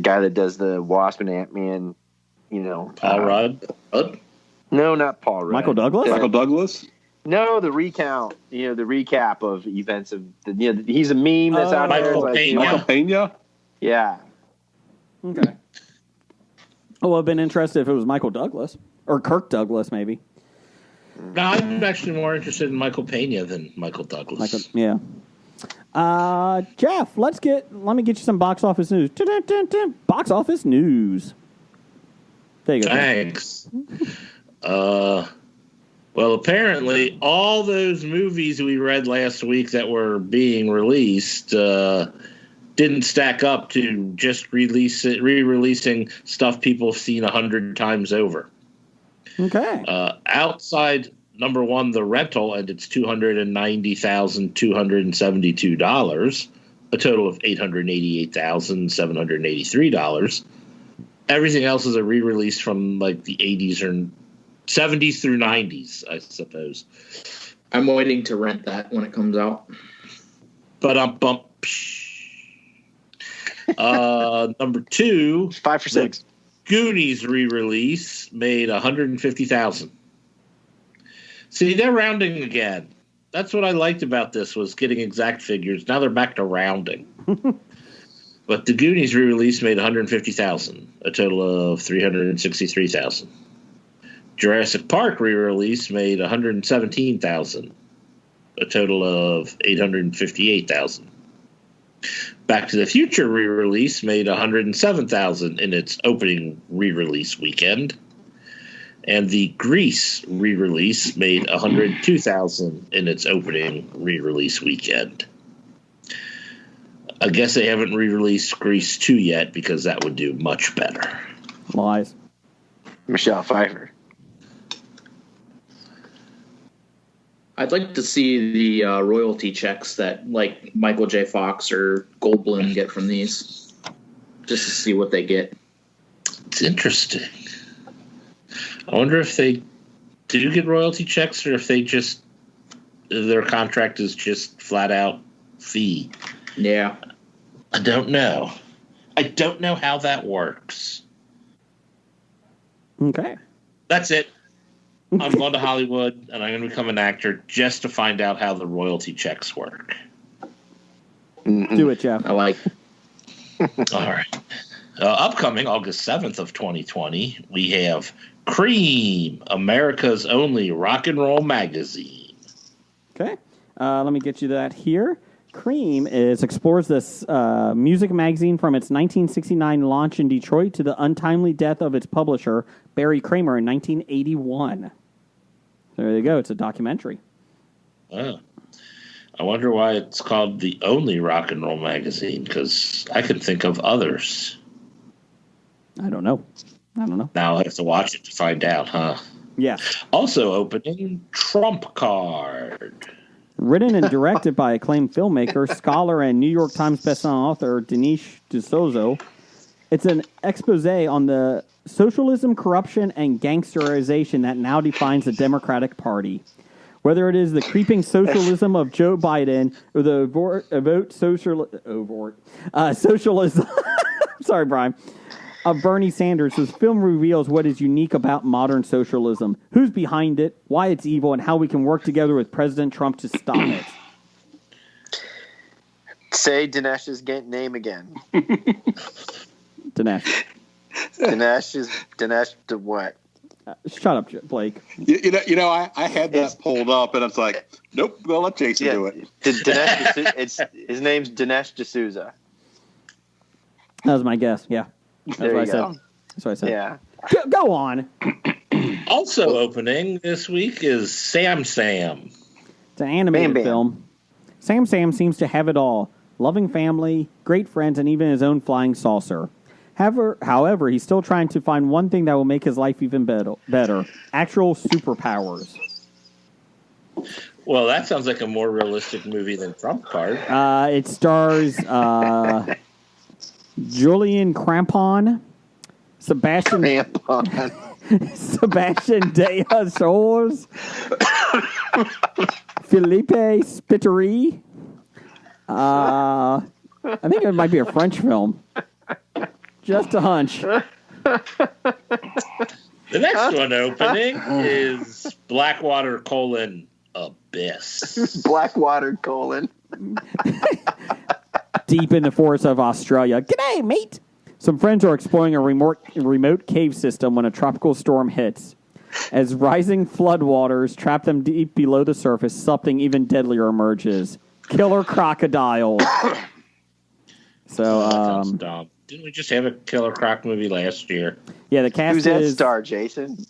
guy that does the Wasp and Ant-Man.
Paul Rudd.
No, not Paul Rudd.
Michael Douglas.
Michael Douglas.
No, the recount. The recap of events of he's a meme that's out there.
Michael Pena.
Yeah.
Okay. Oh, I've been interested if it was Michael Douglas or Kirk Douglas, maybe.
No, I'm actually more interested in Michael Pena than Michael Douglas.
Yeah. Jeff, let me get you some box office news. Box office news. There you go.
Thanks. Well, apparently, all those movies we read last week that were being released didn't stack up to just re-releasing stuff people have seen 100 times over.
Okay.
Outside number one, The Rental, and it's $290,272, a total of $888,783. Everything else is a re-release from like the 80s or 70s through 90s, I suppose.
I'm waiting to rent that when it comes out.
But number two,
5 for 6.
Goonies re-release made $150,000. See, they're rounding again. That's what I liked about this, was getting exact figures. Now they're back to rounding. But the Goonies re-release made $150,000, a total of $363,000. Jurassic Park re-release made $117,000, a total of $858,000. Back to the Future re-release made $107,000 in its opening re-release weekend. And the Grease re-release made $102,000 in its opening re-release weekend. I guess they haven't re-released Grease 2 yet, because that would do much better.
Lies.
Michelle Pfeiffer.
I'd like to see the royalty checks that like Michael J. Fox or Goldblum get from these, just to see what they get.
It's interesting. I wonder if they do get royalty checks, or if they just, their contract is just flat out fee.
Yeah.
I don't know. I don't know how that works.
Okay.
That's it. I'm going to Hollywood, and I'm going to become an actor just to find out how the royalty checks work.
Do it, Jeff.
I like.
All right. Upcoming August 7th of 2020, we have Cream, America's only rock and roll magazine.
Okay. Let me get you that here. Cream explores this music magazine from its 1969 launch in Detroit to the untimely death of its publisher, Barry Kramer, in 1981. There you go. It's a documentary.
Oh. I wonder why it's called the only rock and roll magazine, because I can think of others.
I don't know.
Now I'll have to watch it to find out, huh?
Yeah.
Also opening Trump Card.
Written and directed by acclaimed filmmaker, scholar, and New York Times bestselling author Dinesh D'Souza, it's an expose on the socialism, corruption, and gangsterization that now defines the Democratic Party. Whether it is the creeping socialism of Joe Biden or the socialism, sorry, Brian, of Bernie Sanders, this film reveals what is unique about modern socialism, who's behind it, why it's evil, and how we can work together with President Trump to stop it.
Say Dinesh's name again.
Dinesh.
Dinesh to what?
Shut up, Blake.
I had that pulled up, and it's like, nope, they'll let Jason do it.
His name's Dinesh D'Souza.
That was my guess, yeah. That's
there
what
you
I
go.
said. That's what I said.
Yeah.
Go on.
Also opening this week is Sam Sam.
It's an animated
Bam Bam.
film. Sam Sam seems to have it all. Loving family, great friends, and even his own flying saucer. However, he's still trying to find one thing that will make his life even better. Actual superpowers.
Well, that sounds like a more realistic movie than Trump Card.
It stars Julian Crampon, Sebastian De Soares, Felipe Spiteri. I think it might be a French film. Just a hunch.
The next one opening is Blackwater: Abyss.
Blackwater :
Deep in the forests of Australia. G'day, mate! Some friends are exploring a remote cave system when a tropical storm hits. As rising floodwaters trap them deep below the surface, something even deadlier emerges. Killer crocodiles. So,
That sounds dumb. Didn't we just have a Killer Croc movie last year?
Yeah, the cast
Who's that
is...
star, Jason?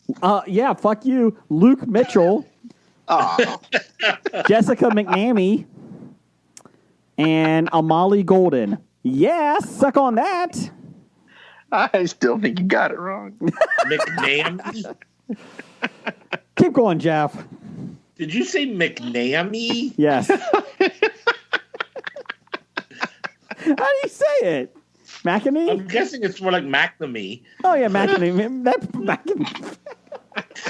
Yeah, fuck you. Luke Mitchell.
Oh,
Jessica McNamee. And Amali Golden. Yeah, suck on that.
I still think you got it wrong.
McNamee?
Keep going, Jeff.
Did you say McNamee?
Yes. How do you say it? McNamee?
I'm guessing it's more like McNamee.
Oh, yeah, McNamee. That's McNamee.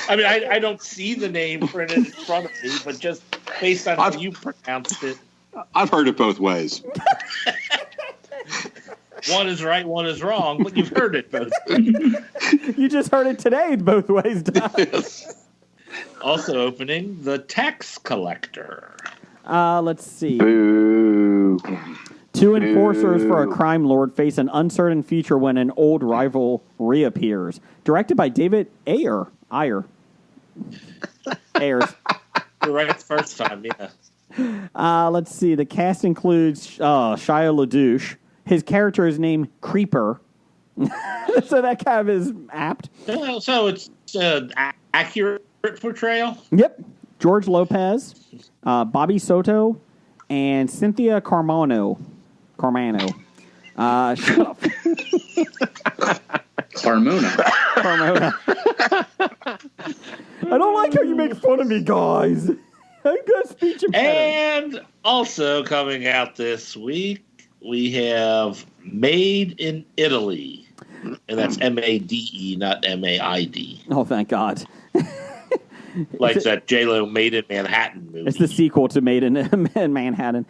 I mean, I don't see the name printed in front of me, but just based on how you pronounced it.
I've heard it both ways.
One is right, one is wrong, but you've heard it both.
You just heard it today both ways, Doc.
Also opening, The Tax Collector.
Let's see.
Boo.
Two enforcers for a crime lord face an uncertain future when an old rival reappears. Directed by David Ayers.
You're right the first time, yeah.
Let's see. The cast includes Shia LaDouche. His character is named Creeper. So that kind of is apt.
So it's accurate portrayal?
Yep. George Lopez, Bobby Soto, and Cynthia Carmano. Shut up.
Carmona.
I don't like how you make fun of me, guys. I've got speech impediment.
And also coming out this week, we have Made in Italy. And that's M-A-D-E, not M-A-I-D.
Oh, thank God.
Like that J-Lo Made in Manhattan movie.
It's the sequel to Made in Manhattan.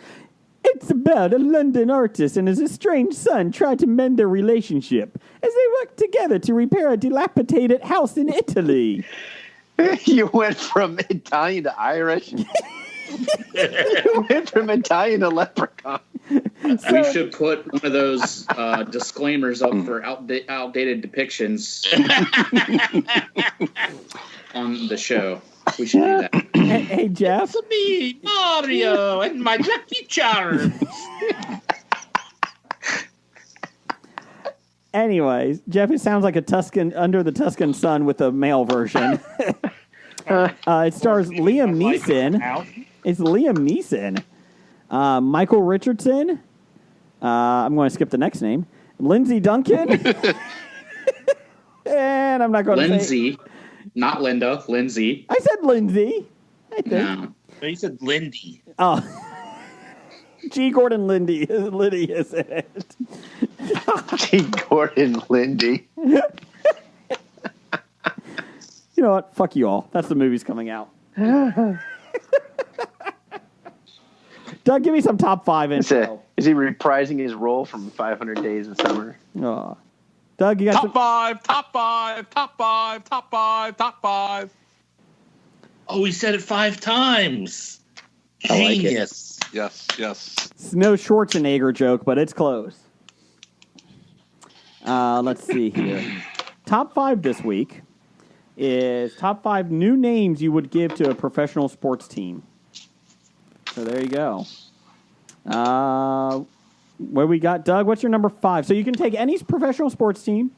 It's about a London artist and his estranged son try to mend their relationship as they work together to repair a dilapidated house in Italy.
You went from Italian to Irish. You went from Italian to leprechaun.
We should put one of those disclaimers up for outdated depictions on the show. We should do that.
Hey, Jeff.
It's me, Mario, and my Lucky Charms.
Anyways, Jeff, it sounds like a Tuscan Under the Tuscan Sun with a male version. It stars Liam Neeson. It's Liam Neeson. Michael Richardson. I'm going to skip the next name. Lindsay Duncan. And I'm not going to say...
Lindsay. Not Linda. Lindsay.
I said Lindsay. I think.
No.
No, you said Lindy.
Oh. G. Gordon Liddy is it.
G. Gordon Lindy.
You know what? Fuck you all. That's the movie's coming out. Doug, give me some top 5 info.
Is he reprising his role from 500 Days in Summer?
Oh. Doug, you got
Top 5, top 5, top 5, top 5, top 5.
Oh, he said it 5 times.
I like it.
Genius.
Yes, yes.
It's no Schwarzenegger joke, but it's close. Let's see here. Top 5 this week is top 5 new names you would give to a professional sports team. So there you go. What we got, Doug? What's your number 5? So you can take any professional sports team,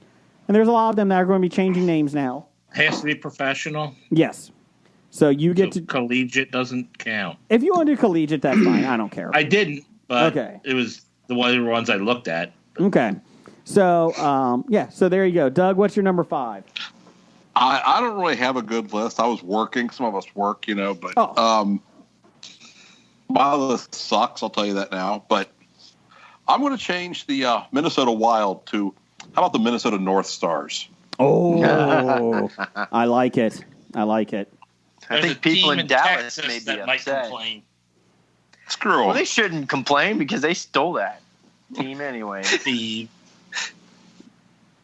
And there's a lot of them that are going to be changing names now.
Has to be professional.
Yes. So you get to
collegiate doesn't count.
If you want to do collegiate, that's fine. I don't care.
I didn't, but
okay.
It was the ones I looked at.
Okay. So so there you go. Doug, what's your number 5?
I don't really have a good list. I was working. Some of us work, but my list sucks. I'll tell you that now. But I'm going to change the Minnesota Wild to, how about the Minnesota North Stars?
Oh, I like it.
I think people in Dallas may be upset.
Screw them.
Well, they shouldn't complain because they stole that team anyway.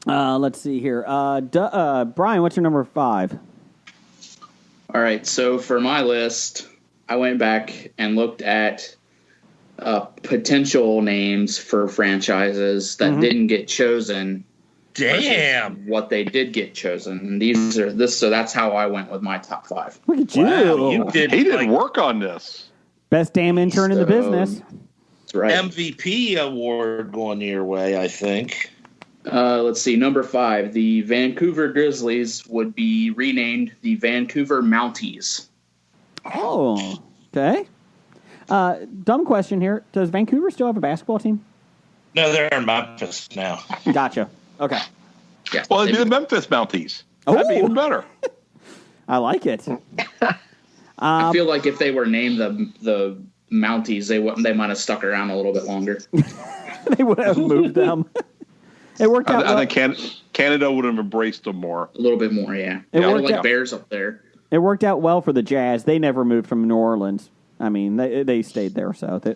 Let's see here. Brian, what's your number 5?
All right, so for my list, I went back and looked at potential names for franchises that didn't get chosen.
Damn.
What they did get chosen. And so that's how I went with my top 5.
Look at you.
Wow,
he did work on this.
Best damn intern in the business.
That's right.
MVP award going your way, I think.
Let's see. Number 5, the Vancouver Grizzlies would be renamed the Vancouver Mounties.
Oh, okay. Dumb question here. Does Vancouver still have a basketball team?
No, they're in Memphis now.
Gotcha. Okay.
Yeah.
Well, it'd be the Memphis Mounties. That'd be even better.
I like it.
I feel like if they were named the Mounties, they might have stuck around a little bit longer.
They would have moved them. It worked out.
I think Canada would have embraced them more.
A little bit more, yeah.
It worked
like
out.
Bears up there.
It worked out well for the Jazz. They never moved from New Orleans. I mean, they stayed there. So
Hey,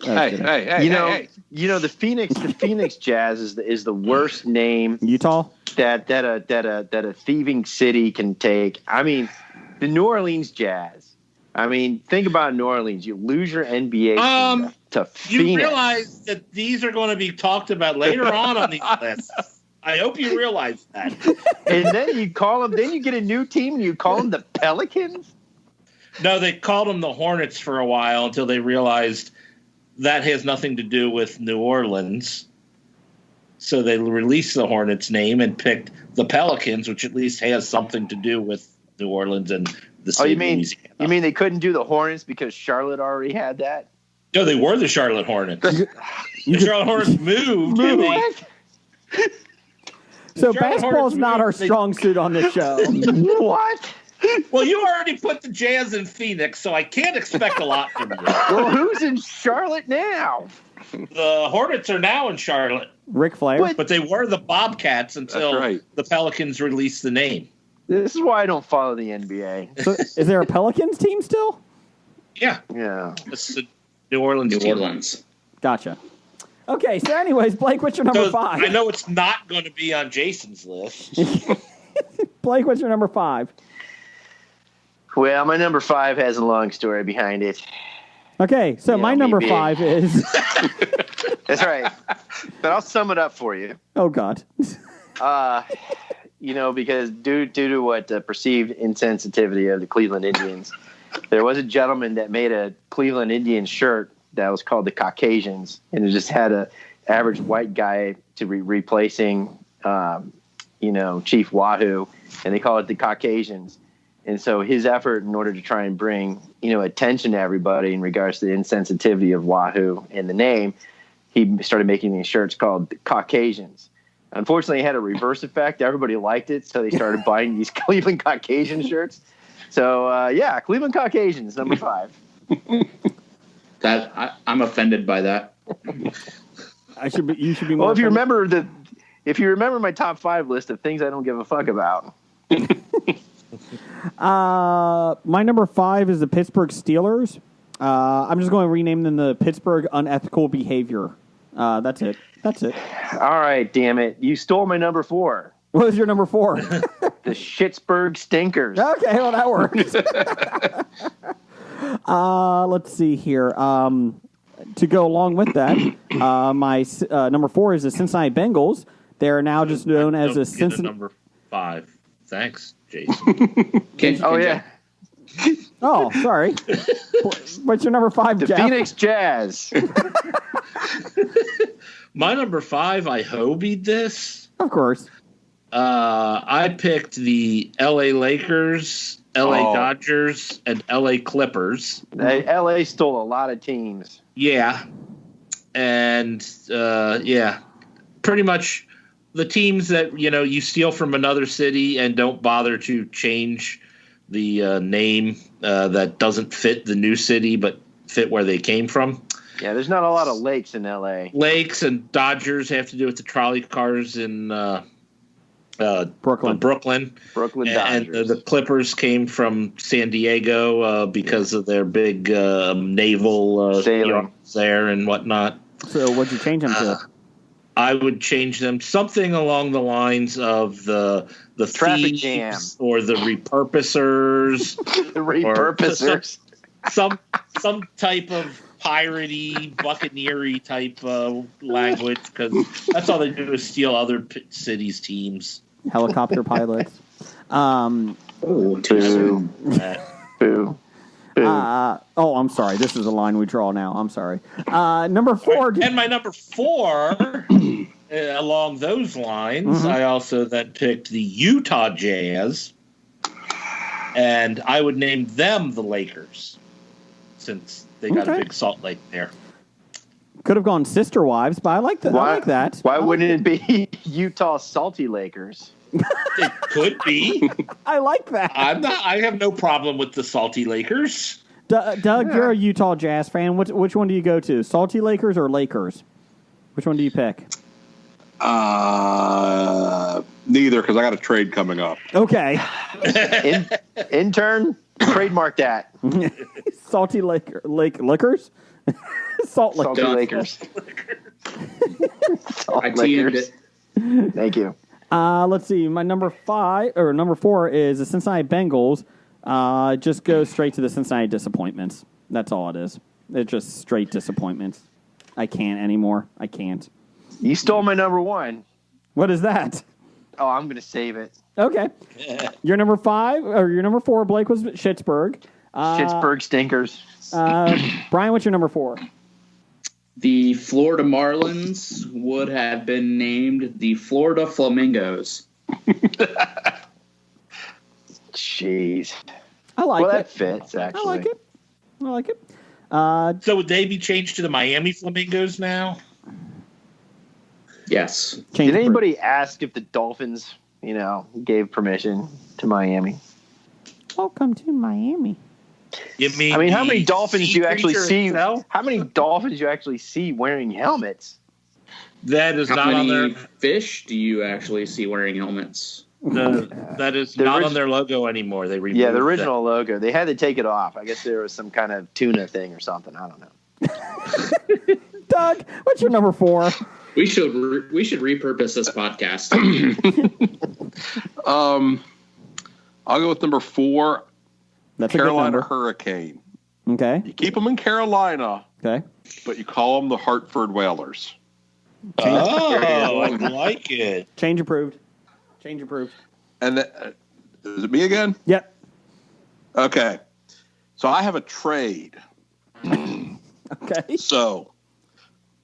the Phoenix Jazz is the worst name
Utah
that a thieving city can take. I mean, the New Orleans Jazz. I mean, think about New Orleans. You lose your NBA team to Phoenix.
You realize that these are going to be talked about later on these lists. I hope you realize that.
And then you call them. Then you get a new team and you call them the Pelicans.
No, they called them the Hornets for a while until they realized that has nothing to do with New Orleans. So they released the Hornets name and picked the Pelicans, which at least has something to do with New Orleans and the state of Louisiana.
You mean they couldn't do the Hornets because Charlotte already had that?
No, they were the Charlotte Hornets. The Charlotte Hornets moved.
So basketball is not our strong suit on this show.
What?
Well, you already put the Jazz in Phoenix, so I can't expect a lot from you.
Well, who's in Charlotte now?
The Hornets are now in Charlotte.
Ric Flair.
But they were the Bobcats until the Pelicans released the name.
This is why I don't follow the NBA.
So is there a Pelicans team still?
Yeah.
Yeah.
It's the New Orleans team.
Gotcha. Okay, so anyways, Blake, what's your number 5?
I know it's not going to be on Jason's list.
Blake, what's your number 5?
Well, my number 5 has a long story behind it.
Okay, so my number 5 is...
That's right. But I'll sum it up for you.
Oh, God.
Because due to what perceived insensitivity of the Cleveland Indians, there was a gentleman that made a Cleveland Indians shirt that was called the Caucasians, and it just had a average white guy to replacing, Chief Wahoo, and they call it the Caucasians. And so his effort in order to try and bring, attention to everybody in regards to the insensitivity of Wahoo and the name, he started making these shirts called the Caucasians. Unfortunately, it had a reverse effect. Everybody liked it, so they started buying these Cleveland Caucasian shirts. So, Cleveland Caucasians, number 5.
I'm offended by that.
You should be more.
Well, if you remember my top 5 list of things I don't give a fuck about.
My number 5 is the Pittsburgh Steelers. I'm just going to rename them the Pittsburgh Unethical Behavior. That's it.
All right, damn it. You stole my number 4.
What was your number 4?
The Schittsburg Stinkers.
Okay, well, that works. Let's see here. To go along with that, my number 4 is the Cincinnati Bengals. They're now just known as the Cincinnati.
Number 5. Thanks, Jason.
Yeah.
Oh, sorry. What's your number 5,
The
Jeff?
Phoenix Jazz.
My number 5, I hobied this.
Of course.
I picked the L.A. Lakers, L.A. Dodgers, and L.A. Clippers.
L.A. stole a lot of teams.
Yeah. And, pretty much the teams that, you steal from another city and don't bother to change the name that doesn't fit the new city but fit where they came from.
Yeah, there's not a lot of lakes in L.A.
Lakes and Dodgers have to do with the trolley cars in
Brooklyn.
Brooklyn
And
Dodgers.
the Clippers came from San Diego because of their big naval
Sailing
there and whatnot.
So what'd you change them to?
I would change them something along the lines of the
Traffic
thieves
jam.
or the repurposers.
The repurposers.
Some type of piratey, buccaneery type language, because that's all they do is steal other cities' teams.
Helicopter pilots.
Oh, too
Boo.
soon.
Boo.
I'm sorry. This is a line we draw now. I'm sorry. Number 4.
And my number 4, along those lines, I also then picked the Utah Jazz, and I would name them the Lakers, since they got a big Salt Lake there.
Could have gone Sister Wives, but I like that. I like that.
Why wouldn't it be Utah Salty Lakers?
It could be.
I like that.
I have no problem with the Salty Lakers.
Doug, you're a Utah Jazz fan. Which one do you go to? Salty Lakers or Lakers? Which one do you pick?
Neither, because I got a trade coming up.
Okay.
Intern, trademark that.
Salty Lakers? Salt Lakers.
Salty Lakers. Salt
I TM'd
Lakers.
it.
Thank you.
Let's see. My number 4 is the Cincinnati Bengals. Just go straight to the Cincinnati disappointments. That's all it is. It's just straight disappointments. I can't anymore. I can't.
You stole my number 1.
What is that?
Oh, I'm going to save it.
Okay. Your number 5 or your number 4, Blake, was Schittsburg.
Schittsburg stinkers.
Brian, what's your number 4?
The Florida Marlins would have been named the Florida Flamingos.
Jeez.
I like it.
That fits, actually.
I like it.
So would they be changed to the Miami Flamingos now?
Yes.
Did anybody ask if the Dolphins, gave permission to Miami?
Welcome to Miami.
You mean?
I mean, how many dolphins do you actually see?
Itself?
How many dolphins do you actually see wearing helmets?
That is
How
not on
many
their.
fish do you actually see wearing helmets?
That is
The
not
orig-
on their logo anymore. They removed
The original logo. They had to take it off. I guess there was some kind of tuna thing or something. I don't know.
Doug, what's your number 4?
We should repurpose this podcast.
I'll go with number 4.
That's
Carolina
a good number.
Hurricane.
Okay.
You keep them in Carolina,
Okay.
but you call them the Hartford Whalers.
Oh, I like it.
Change approved.
And is it me again?
Yep.
Okay. So I have a trade.
Okay.
So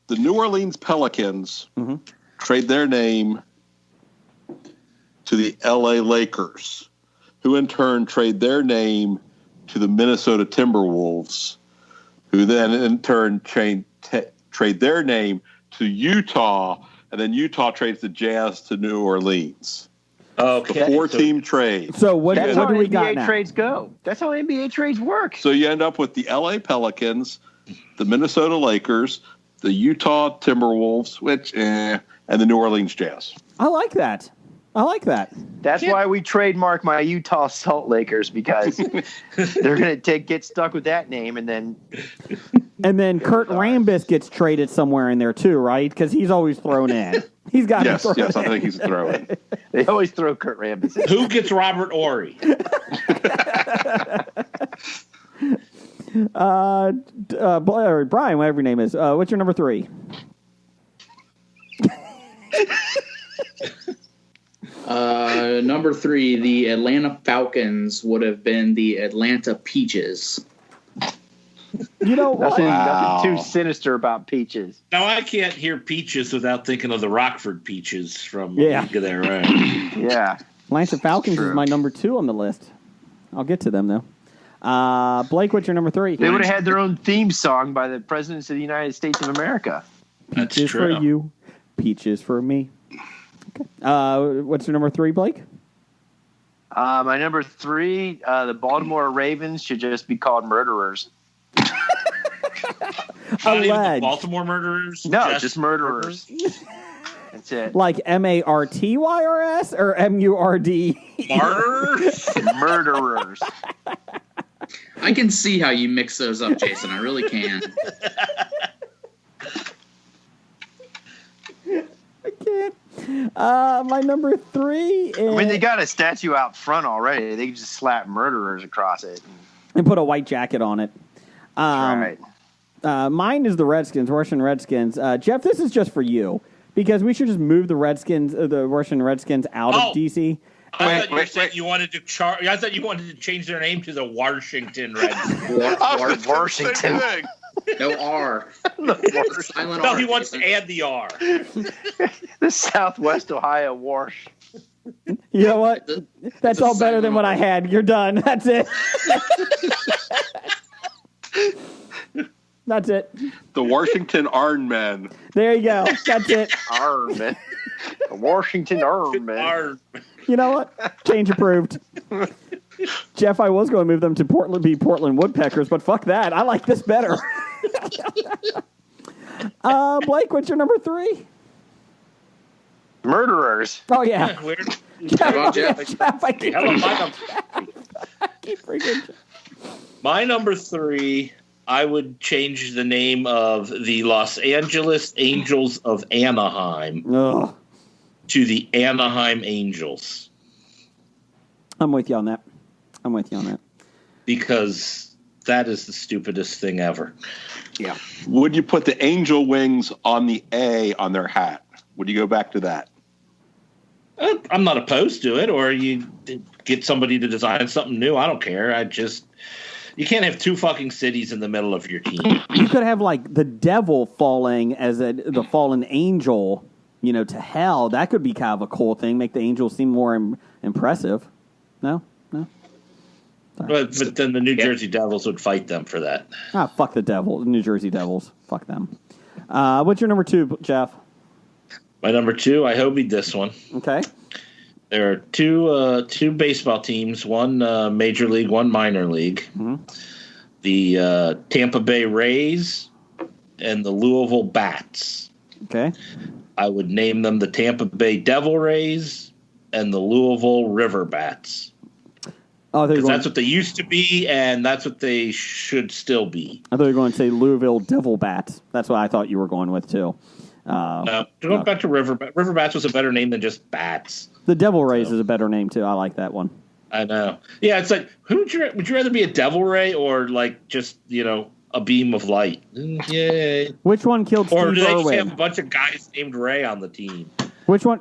the New Orleans Pelicans trade their name to the LA Lakers, who in turn trade their name to the Minnesota Timberwolves, who then in turn trade their name to Utah, and then Utah trades the Jazz to New Orleans.
Okay.
The 4-team trade.
So what
That's
do
how
we got
NBA
now?
trades go. That's how NBA trades work.
So you end up with the LA Pelicans, the Minnesota Lakers, the Utah Timberwolves, and the New Orleans Jazz.
I like that.
That's why we trademark my Utah Salt Lakers, because they're going to get stuck with that name, and then
Kurt Rambis gets traded somewhere in there too, right? Because he's always thrown in. He's got
Yes, I think he's a throw-in.
they always throw Kurt Rambis in.
Who gets Robert Ory?
Brian, whatever your name is. What's your number 3?
Number 3, the Atlanta Falcons would have been the Atlanta Peaches.
You know what?
Nothing too sinister about peaches.
Now I can't hear peaches without thinking of the Rockford peaches from League of Their Own.
Yeah.
Atlanta Falcons is my number 2 on the list. I'll get to them, though. Blake, what's your number 3?
They would have had their own theme song by the presidents of the United States of America.
That's
Peaches
true.
for you, peaches for me. Okay. What's your number 3, Blake?
My number 3, the Baltimore Ravens should just be called murderers.
Not even the
Alleged.
Baltimore murderers?
No, just murderers. That's it.
Like MARTYRS or MURD?
Martyrs?
Murderers.
I can see how you mix those up, Jason. I really can.
I can't. My number 3 is...
I mean, they got a statue out front already. They can just slap murderers across it.
and put a white jacket on it.
Right.
Mine is the Redskins, Russian Redskins. Jeff, this is just for you because we should just move the Redskins, the Russian Redskins, out of DC.
I thought you said you wanted to I thought you wanted to change their name to the Washington Redskins.
Washington.
No R. Silent
No,
R.
he wants to add the R.
The Southwest Ohio Wash.
You know what? That's all better than what I had. You're done. That's it. That's it.
The Washington Ironmen.
There you go. That's it.
Ironman. The Washington Ironman.
You know what? Change approved. Jeff, I was going to move them to Portland Woodpeckers, but fuck that. I like this better. Blake, what's your number 3?
Murderers.
Oh, yeah.
Weird.
Jeff, I keep
My number 3, I would change the name of the Los Angeles Angels of Anaheim to the Anaheim Angels.
I'm with you on that.
Because that is the stupidest thing ever.
Yeah.
Would you put the angel wings on the A on their hat? Would you go back to that?
I'm not opposed to it, or you get somebody to design something new. I don't care. You can't have 2 fucking cities in the middle of your team.
You could have like the devil falling as the fallen angel, to hell. That could be kind of a cool thing. Make the angels seem more impressive. No.
But then the New Jersey Devils would fight them for that.
Fuck the devil, the New Jersey Devils. Fuck them. What's your number 2, Jeff?
My number 2, I hobied this one.
Okay.
There are two baseball teams, one major league, one minor league. Mm-hmm. The Tampa Bay Rays and the Louisville Bats.
Okay.
I would name them the Tampa Bay Devil Rays and the Louisville River Bats.
Oh,
because that's what they used to be, and that's what they should still be.
I thought you were going to say Louisville Devil Bats. That's what I thought you were going with, too.
No, going back to River Bats was a better name than just Bats.
The Devil Rays is a better name, too. I like that one.
I know. Yeah, it's like, would you rather be a Devil Ray or, like, just, a beam of light? Yay.
Which one killed Steve Irwin?
Or do they just have a bunch of guys named Ray on the team?
Which one?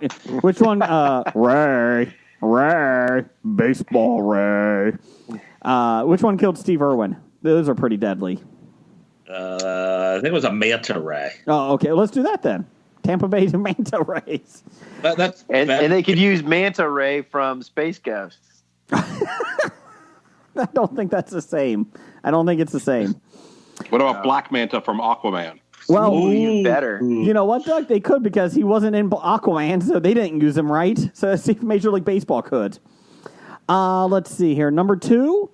Ray, baseball Ray. Which one killed Steve Irwin? Those are pretty deadly.
I think it was a Manta Ray.
Oh, okay. Let's do that then. Tampa Bay to Manta Rays.
And they could use Manta Ray from Space Ghost.
I don't think that's the same. I don't think it's the same.
What about Black Manta from Aquaman?
Well,
you better.
You know what, Doug? They could because he wasn't in Aquaman, so they didn't use him right. So see if Major League Baseball could. Let's see here. Number 2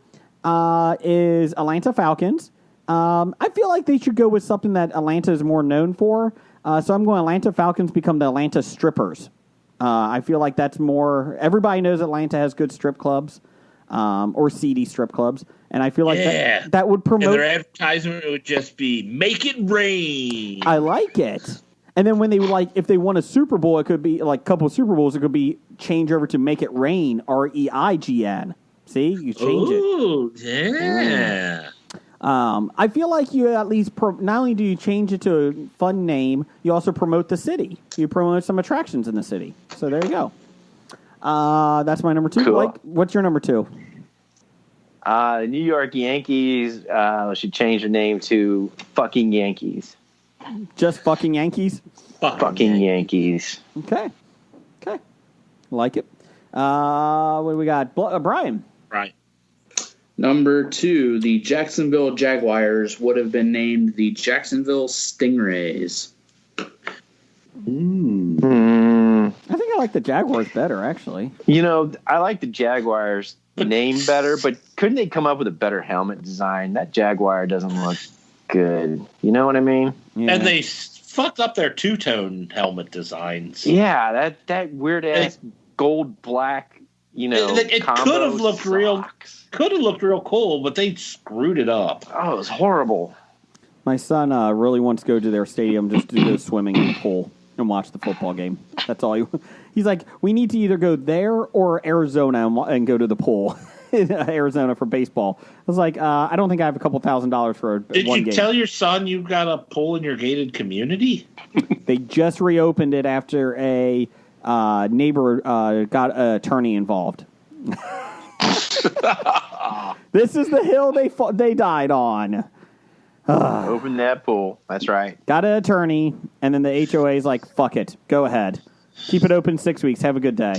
is Atlanta Falcons. I feel like they should go with something that Atlanta is more known for. So I'm going Atlanta Falcons become the Atlanta Strippers. I feel like that's more... Everybody knows Atlanta has good strip clubs or seedy strip clubs. And I feel like that would promote...
And their advertisement would just be, make it rain.
I like it. And then when they if they won a Super Bowl, it could be like a couple of Super Bowls, it could be change over to make it rain, REIGN. See? You change it.
Ooh, yeah.
I feel like you at least, not only do you change it to a fun name, you also promote the city. You promote some attractions in the city. So there you go. That's my number 2.
Cool.
Blake, what's your number 2?
New York Yankees should change their name to fucking Yankees.
Just fucking Yankees?
Fucking Yankees.
Okay. Like it. What do we got? Brian.
Right.
Number 2, the Jacksonville Jaguars would have been named the Jacksonville Stingrays.
I think I like the Jaguars better, actually.
You know, I like the Jaguars name better, but couldn't they come up with a better helmet design? That Jaguar doesn't look good. You know what I mean?
Yeah.
And they fucked up their two-tone helmet designs.
Yeah, that weird ass gold black. You know,
it could have looked
socks.
real cool, but they screwed it up.
Oh, it was horrible.
My son really wants to go to their stadium just to go swimming in the pool and watch the football game. That's all he's like, we need to either go there or Arizona and go to the pool in Arizona for baseball. I was like, I don't think I have a couple $1,000 for one game.
Did you tell your son you got a pool in your gated community?
They just reopened it after a neighbor got an attorney involved. This is the hill they died on.
Open that pool. That's right.
Got an attorney, and then the HOA is like, fuck it. Go ahead. Keep it open 6 weeks. Have a good day.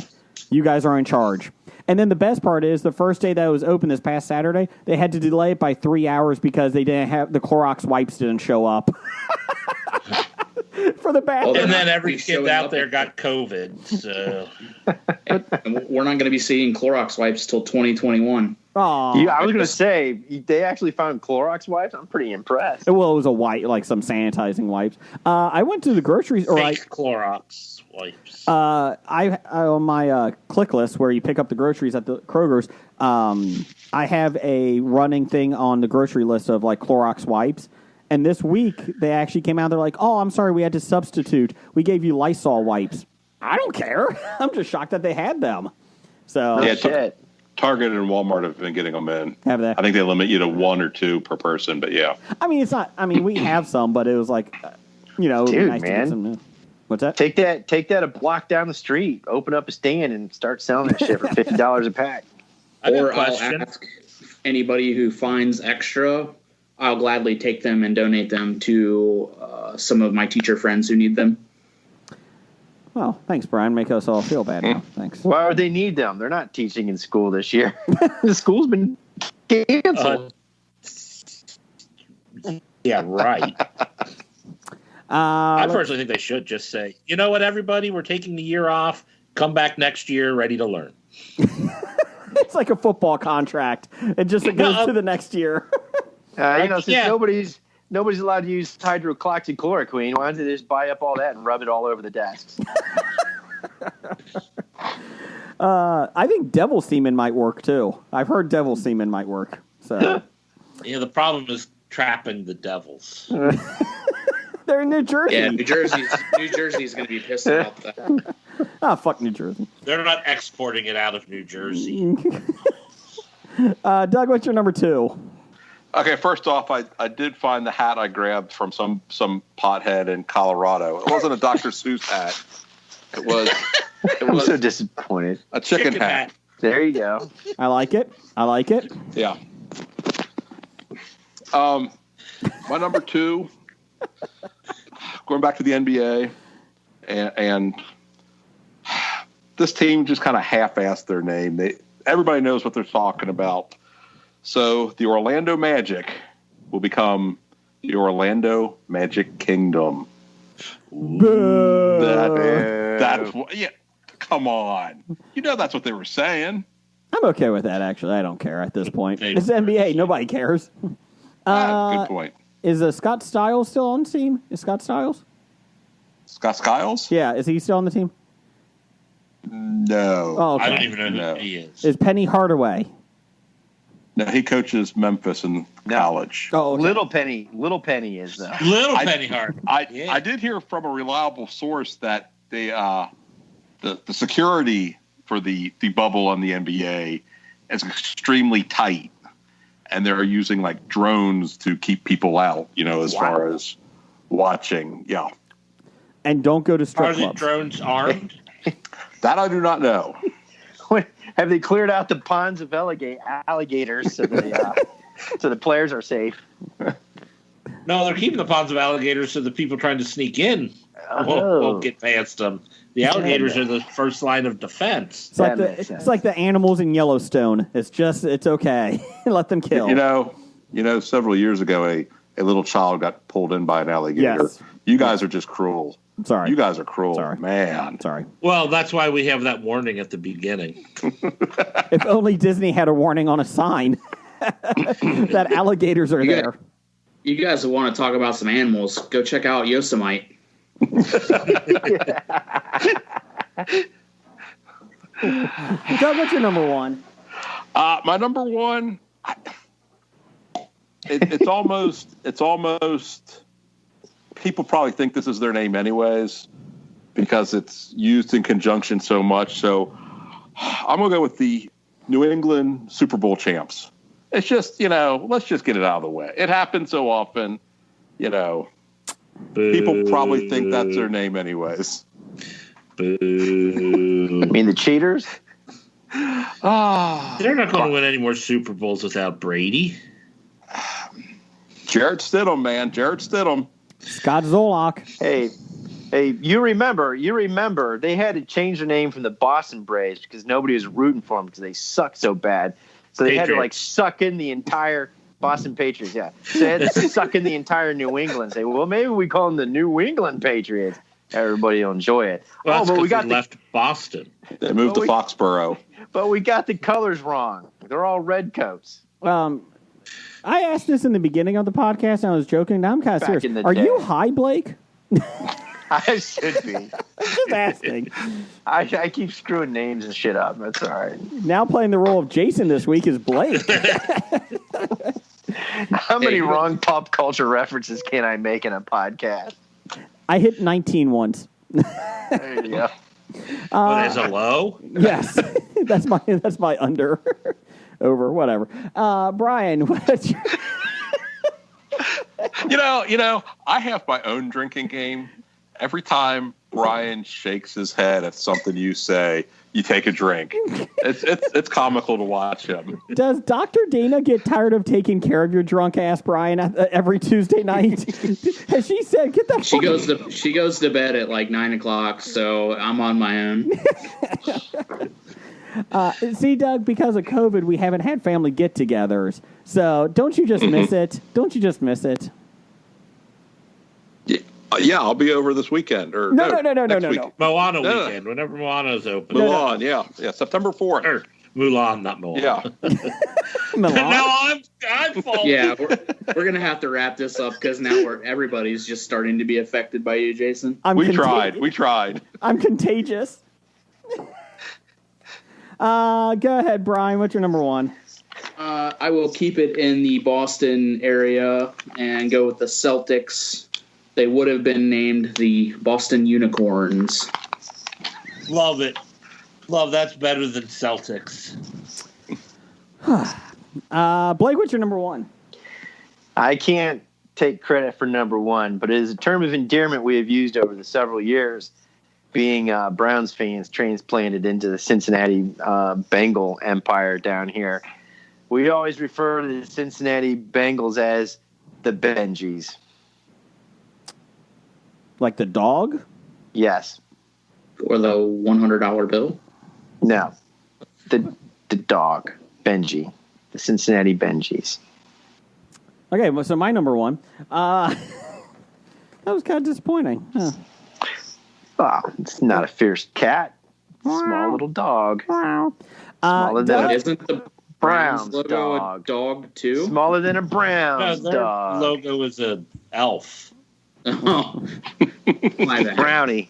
You guys are in charge. And then the best part is the first day that it was open this past Saturday, they had to delay it by 3 hours because they didn't have the Clorox wipes didn't show up. For the bathroom.
And then every kid out there got COVID. So
We're not going to be seeing Clorox wipes till 2021.
Aw.
I was going to say, they actually found Clorox wipes? I'm pretty impressed.
Well, it was a white, like some sanitizing wipes. I went to the grocery store.
fake Clorox wipes.
I on my click list where you pick up the groceries at the Kroger's. I have a running thing on the grocery list of like Clorox wipes. And this week they actually came out. They're like, "Oh, I'm sorry, we had to substitute. We gave you Lysol wipes." I don't care. I'm just shocked that they had them. So
Yeah,
Shit.
Target and Walmart have been getting them in.
Have they?
I think they limit you to 1 or 2 per person, but yeah.
I mean, it's not. I mean, we have some, but it was like, it would be
Dude,
nice to
man.
get some. What's that?
Take that a block down the street, open up a stand, and start selling that shit for $50 a pack.
I got a
Or I'll
question.
ask anybody who finds extra, I'll gladly take them and donate them to some of my teacher friends who need them.
Well, thanks, Brian. Make us all feel bad now. Thanks.
Why would they need them? They're not teaching in school this year. The school's been canceled.
Yeah, right. I personally think they should just say, you know what, everybody, we're taking the year off. Come back next year ready to learn.
It's like a football contract. It just goes to the next year.
Since
Yeah.
nobody's allowed to use hydroxychloroquine, why don't they just buy up all that and rub it all over the desks?
I think devil semen might work too. I've heard devil semen might work. So
Yeah, the problem is trapping the devils.
they're in New Jersey.
Yeah, New Jersey's going to be pissed about that.
Ah, fuck New Jersey.
They're not exporting it out of New Jersey.
Doug, what's your number 2?
Okay, first off, I did find the hat I grabbed from some pothead in Colorado. It wasn't a Dr. Seuss hat. It was
I'm so disappointed.
a chicken hat.
There you go.
I like it.
Yeah. My number 2, going back to the NBA, and this team just kind of half-assed their name. Everybody knows what they're talking about. So the Orlando Magic will become the Orlando Magic Kingdom. That's what. Yeah, come on. You know that's what they were saying.
I'm okay with that, actually. I don't care at this point. It's NBA. Nobody cares.
Good point.
Is Scott Skiles still on the team? Is Scott Skiles?
Scott Skiles?
Yeah. Is he still on the team?
No.
Oh, okay.
I don't even know
No.
who he is.
Is Penny Hardaway?
No, he coaches Memphis in college.
Oh, okay.
Little Penny is though.
Little
I-
Penny Hart.
I did hear from a reliable source that the security for the bubble on the NBA is extremely tight, and they're using like drones to keep people out. As far as watching. Yeah,
And don't go to
Are
strip
the
clubs.
drones armed?
that I do not know.
Have they cleared out the ponds of alligators so the players are safe?
No, they're keeping the ponds of alligators so the people trying to sneak in won't get past them. The alligators are the first line of defense.
It's like the animals in Yellowstone. It's okay. Let them kill.
Several years ago, a little child got pulled in by an alligator.
Yes.
You guys are just cruel.
Sorry.
You guys are cruel.
Sorry.
Man.
Sorry.
Well, that's why we have that warning at the beginning.
If only Disney had a warning on a sign that alligators are there.
You guys want to talk about some animals, go check out Yosemite.
Doug, what's your number one?
My number one, it's almost, people probably think this is their name anyways because it's used in conjunction so much. So I'm going to go with the New England Super Bowl champs. It's just, let's just get it out of the way. It happens so often, people probably think that's their name anyways.
You mean the cheaters?
They're not going to win any more Super Bowls without Brady.
Jarrett Stidham, man. Jarrett Stidham.
Scott Zolak.
Hey, you remember they had to change their name from the Boston Braves because nobody was rooting for them because they suck so bad. So they had to suck in the entire Boston Patriots. Yeah. So they had to suck in the entire New England. Say, well, maybe we call them the New England Patriots. Everybody will enjoy it.
Well, but we left Boston.
They moved to Foxborough.
But we got the colors wrong. They're all red coats.
I asked this in the beginning of the podcast, and I was joking. Now I'm kind of serious. Are you high, Blake?
I should be.
Just asking.
I keep screwing names and shit up. That's all right.
Now playing the role of Jason this week is Blake.
How many wrong pop culture references can I make in a podcast?
I hit 19 once.
There you go.
As a low?
Yes. That's my under. Over, whatever. Brian, what's your...
I have my own drinking game. Every time Brian shakes his head at something you say, you take a drink. It's comical to watch him.
Does Dr. Dana get tired of taking care of your drunk ass, Brian, every Tuesday night? Has she said, "Get the fuck"?
She goes to bed at like 9:00, so I'm on my own.
See, Doug, because of COVID, we haven't had family get-togethers. So don't you just miss it? Don't you just miss it?
Yeah, I'll be over this weekend. Or
No.
Moana weekend, whenever Moana's open.
Mulan, yeah, September 4th.
Or Mulan, not Moana.
Yeah.
No, I'm faulty.
Yeah, we're gonna have to wrap this up because now everybody's just starting to be affected by you, Jason.
We tried.
I'm contagious. Go ahead, Brian. What's your number one?
I will keep it in the Boston area and go with the Celtics. They would have been named the Boston Unicorns.
Love it. That's better than Celtics.
Blake, what's your number one?
I can't take credit for number one, but it is a term of endearment we have used over the several years, being Browns fans transplanted into the Cincinnati Bengal empire down here. We always refer to the Cincinnati Bengals as the Benjis.
Like the dog?
Yes.
Or the $100 bill?
No. The dog. Benji. The Cincinnati Benjis.
Okay, well, so my number one. That was kind of disappointing. Huh.
Oh, it's not a fierce cat. Small little dog. Smaller than
isn't the Browns logo a dog too?
Smaller than a Browns
their
dog.
Logo is an elf.
Oh. My bad.
Brownie.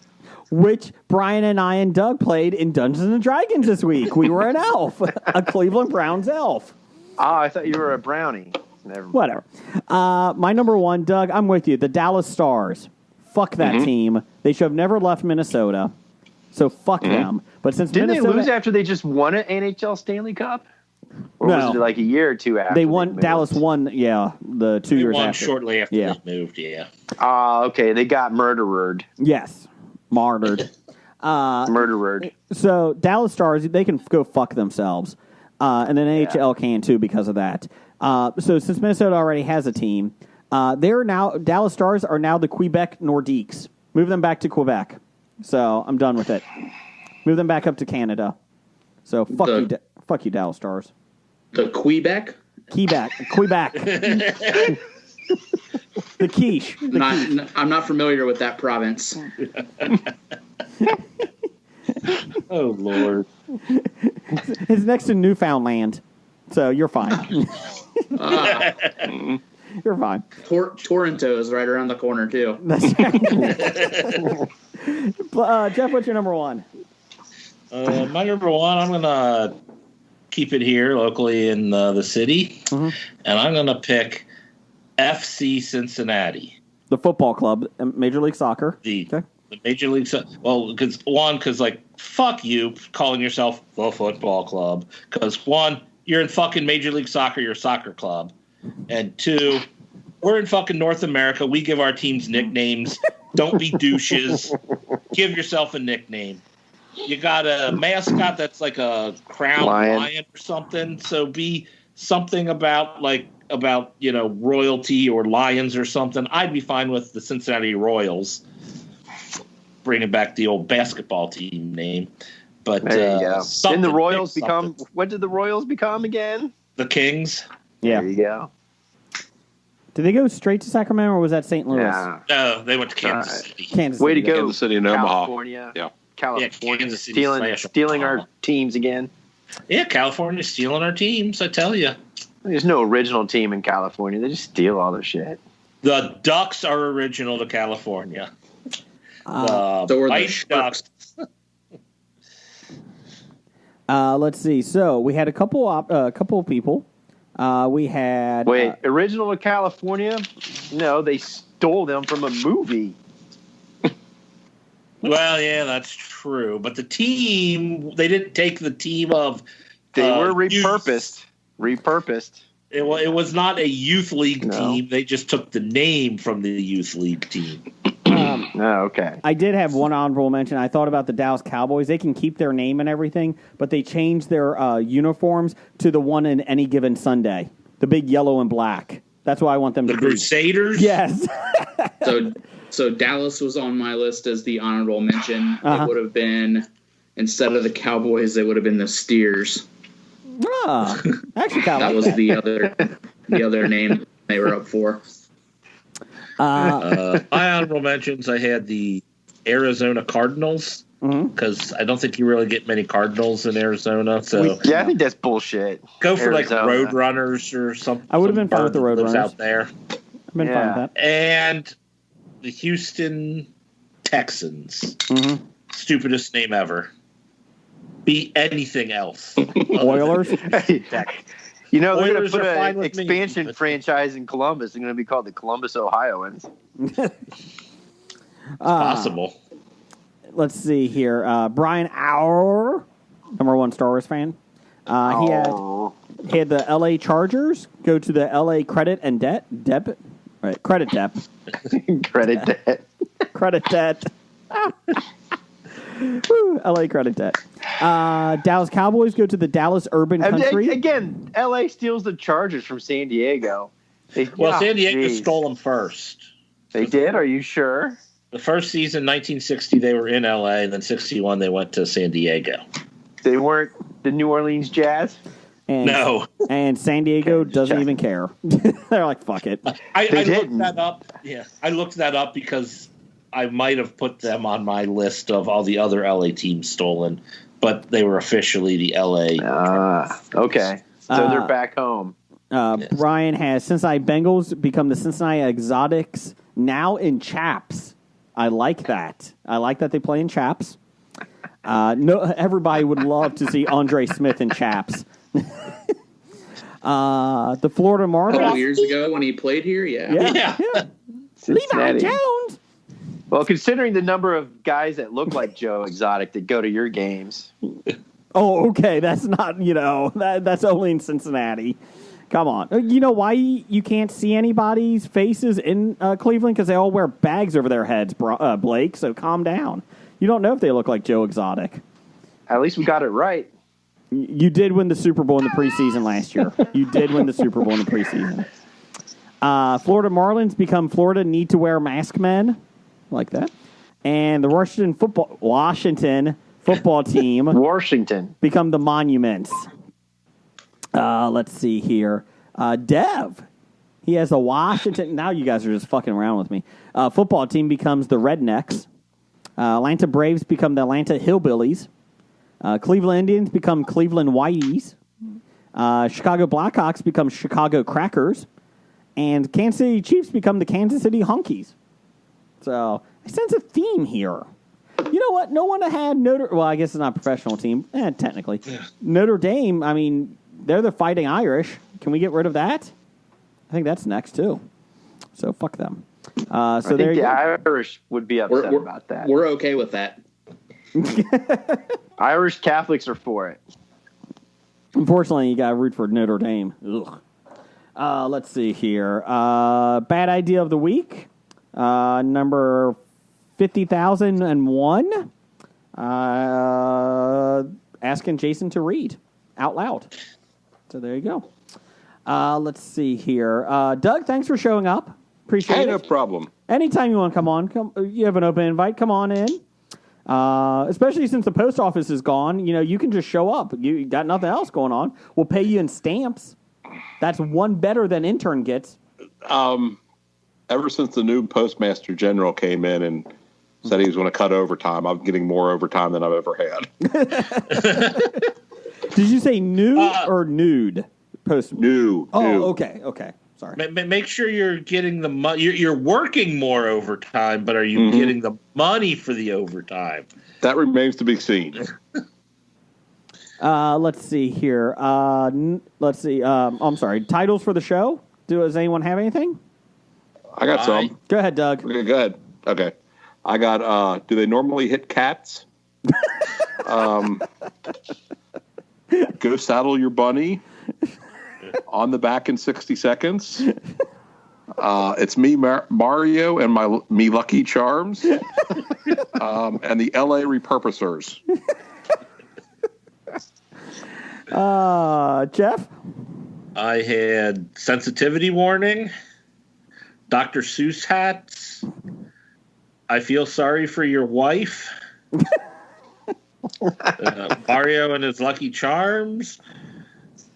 Which Brian and I and Doug played in Dungeons and Dragons this week. We were an elf, a Cleveland Browns elf.
Oh, I thought you were a brownie.
Whatever. My number one, Doug, I'm with you. The Dallas Stars. Fuck that team. They should have never left Minnesota. So fuck them. But since
Didn't
Minnesota,
they lose after they just won an NHL Stanley Cup? Or
No.
was it like a year or two after?
they won. Dallas won. Yeah, the 2 years
Won
after.
shortly after
Yeah.
they moved, yeah.
Okay. They got murdered.
Yes, martyred.
Murdered.
So Dallas Stars, they can go fuck themselves, and then NHL can too because of that. So since Minnesota already has a team, Dallas Stars are now the Quebec Nordiques. Move them back to Quebec. So I'm done with it. Move them back up to Canada. So fuck you, Dallas Stars.
The Quebec.
Quebec. The quiche.
I'm not familiar with that province.
Oh Lord.
It's next to Newfoundland, so you're fine. You're fine.
Toronto is right around the corner too.
That's right. Jeff, what's your number one?
My number one, I'm gonna keep it here locally in the city, and I'm gonna pick FC Cincinnati,
the football club, Major League Soccer.
The Major League because like fuck you calling yourself the football club, because one, you're in fucking Major League Soccer, you're a soccer club, and two, we're in fucking North America, we give our teams nicknames. Don't be douches. Give yourself a nickname. You got a mascot that's like a crown lion or something, so be something about royalty or lions or something. I'd be fine with the Cincinnati Royals, bringing back the old basketball team name. But
there you go. Didn't the Royals become? What did the Royals become again?
The Kings.
Yeah.
There you go.
Did they go straight to Sacramento, or was that St. Louis?
Yeah.
No, they went to Kansas City.
Kansas
Way
City.
to go,
Kansas City and Omaha.
California.
Yeah.
California,
Kansas City
stealing our teams again.
Yeah, California's stealing our teams, I tell you.
There's no original team in California. They just steal all their shit.
The Ducks are original to California.
So are the
White Ducks.
Let's see. So we had a couple of people. We had
original to California? No, they stole them from a movie.
Well, yeah, that's true. But the team, they didn't take the team of.
They were repurposed.
It was not a youth league team. They just took the name from the youth league team.
Okay.
I did have one honorable mention. I thought about the Dallas Cowboys. They can keep their name and everything, but they changed their uniforms to the one in Any Given Sunday, the big yellow and black. That's why I want them to
The
be.
Crusaders?
Yes.
So Dallas was on my list as the honorable mention. It would have been, instead of the Cowboys, they would have been the Steers.
Actually,
that was the other name they were up for.
My honorable mentions, I had the Arizona Cardinals, because I don't think you really get many Cardinals in Arizona. So
I think that's bullshit.
Go for
Arizona.
like Road Runners or something.
I would have been fine with the Road Runners
out there.
I've been fine with that.
And the Houston Texans. Stupidest name ever. Be anything else.
Oilers?
You know, they're going
Oilers
to put
are fine
an
with
expansion franchise in Columbus. They're going to be called the Columbus Ohioans.
Possible.
Let's see here. Brian Auer, number one Star Wars fan. He had the L.A. Chargers go to the L.A. Credit and Debit. Right, Credit Debt.
Credit debt.
Credit Debt. Woo, L.A. Credit Debt. Dallas Cowboys go to the Dallas Urban Country.
Again, L.A. steals the Chargers from San Diego.
San Diego stole them first.
They did? Are you sure?
The first season, 1960, they were in L.A., and then 61, they went to San Diego.
They weren't the New Orleans Jazz?
No.
And San Diego doesn't even care. They're like, fuck it.
I looked that up. Yeah, I looked that up because I might have put them on my list of all the other LA teams stolen, but they were officially the LA.
Okay. So they're back home.
Yes.
Brian has Cincinnati Bengals become the Cincinnati Exotics now in chaps. I like that. I like that they play in chaps. Everybody would love to see Andre Smith in chaps. The Florida Marlins.
A couple years ago when he played here,
Yeah. Levi Jones.
Well, considering the number of guys that look like Joe Exotic that go to your games.
Oh, okay. That's not, that's only in Cincinnati. Come on. You know why you can't see anybody's faces in Cleveland? Because they all wear bags over their heads, Blake, so calm down. You don't know if they look like Joe Exotic.
At least we got it right.
You did win the Super Bowl in the preseason last year. You did win the Super Bowl in the preseason. Florida Marlins become Florida need to wear mask men. Like that. And the Washington football team
Washington
become the Monuments. Let's see here. Dev. He has a Washington. Now you guys are just fucking around with me. Football team becomes the Rednecks. Atlanta Braves become the Atlanta Hillbillies. Cleveland Indians become Cleveland Whiteys. Chicago Blackhawks become Chicago Crackers. And Kansas City Chiefs become the Kansas City Hunkies. So I sense a theme here. You know what? No one had well, I guess it's not a professional team. Technically. Yeah. Notre Dame, I mean, they're the Fighting Irish. Can we get rid of that? I think that's next, too. So fuck them.
I think the Irish would be upset about that.
We're okay with that.
Irish Catholics are for it.
Unfortunately, you got to root for Notre Dame. Ugh. Let's see here. Bad idea of the week. Number 50,001. Asking Jason to read out loud. So there you go. Let's see here. Doug, thanks for showing up. Appreciate it.
No problem.
Anytime you want to come on, you have an open invite. Come on in. Especially since the post office is gone, you can just show up. You got nothing else going on. We'll pay you in stamps. That's one better than intern gets.
Ever since the new postmaster general came in and said he was going to cut overtime, I'm getting more overtime than I've ever had.
Did you say nude or nude?
New.
Oh, okay. Sorry.
Make sure you're getting the money. You're working more overtime, but are you getting the money for the overtime?
That remains to be seen.
Let's see here. Let's see. I'm sorry. Titles for the show? Does anyone have anything?
I got some.
Go ahead, Doug.
Okay, go ahead. Okay. I got, do they normally hit cats? Go saddle your bunny. On the back in 60 seconds. It's me, Mario, and me Lucky Charms, and the LA repurposers.
Jeff?
I had sensitivity warning, Dr. Seuss hats, I feel sorry for your wife, Mario and his Lucky Charms,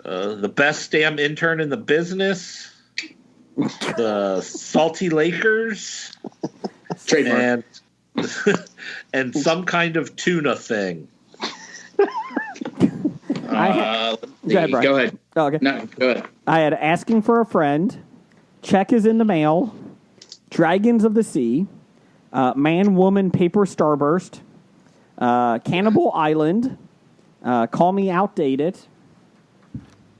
the best damn intern in the business, the salty Lakers,
Trademark.
and some kind of tuna thing.
Go ahead. Oh, okay.
No, go ahead.
I had asking for a friend, check is in the mail, dragons of the sea, man, woman, paper starburst, cannibal island, call me outdated,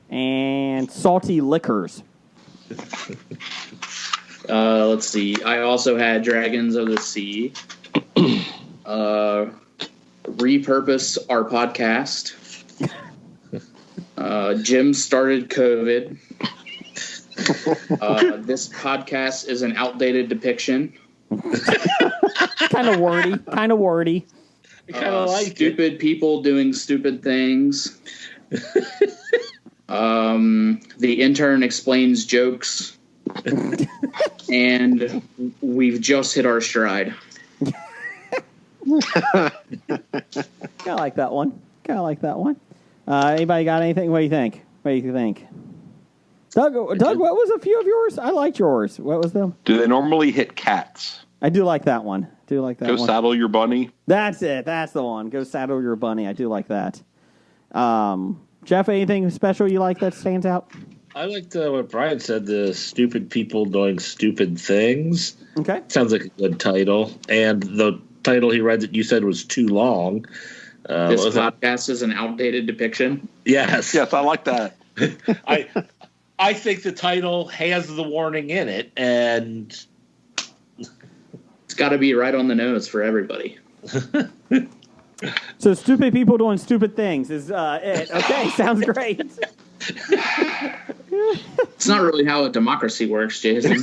and salty liquors.
Let's see. I also had Dragons of the Sea. Repurpose our podcast. Jim started COVID. This podcast is an outdated depiction.
Kind of wordy.
I kind of like
stupid people doing stupid things. The intern explains jokes. And we've just hit our stride.
Kind of like that one. Anybody got anything? What do you think? Doug, what was a few of yours? I liked yours. What was them?
Do they normally hit cats?
I do like that one.
Go saddle your bunny.
That's it. That's the one. Go saddle your bunny. I do like that. Jeff, anything special you like that stands out?
I liked what Brian said, the stupid people doing stupid things.
Okay.
Sounds like a good title. And the title he read that you said was too long.
This podcast is an outdated depiction.
Yes.
Yes, I like that.
I think the title has the warning in it, and
it's got to be right on the nose for everybody.
So stupid people doing stupid things is it. Okay, sounds great.
It's not really how a democracy works, Jason.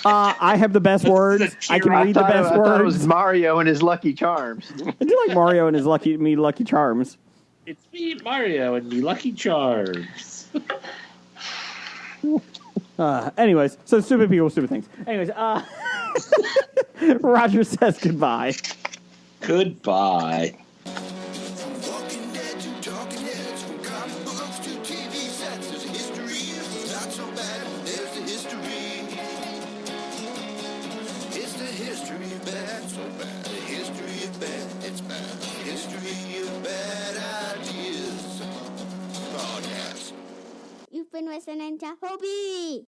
I have the best words. I can read the best
I thought it was
words.
Mario and his Lucky Charms.
I do like Mario and his Lucky Charms.
It's me, Mario, and me Lucky Charms.
Anyways, so stupid people, stupid things. Anyways, Roger says goodbye.
Goodbye.
Walking Dead to Talking Heads, from comic books to TV sets, there's a history. It's not so bad. There's the history. It's the history of bad, so bad. The history of bad, it's bad. The history of bad ideas. Podcast.
You've been listening to Hobie.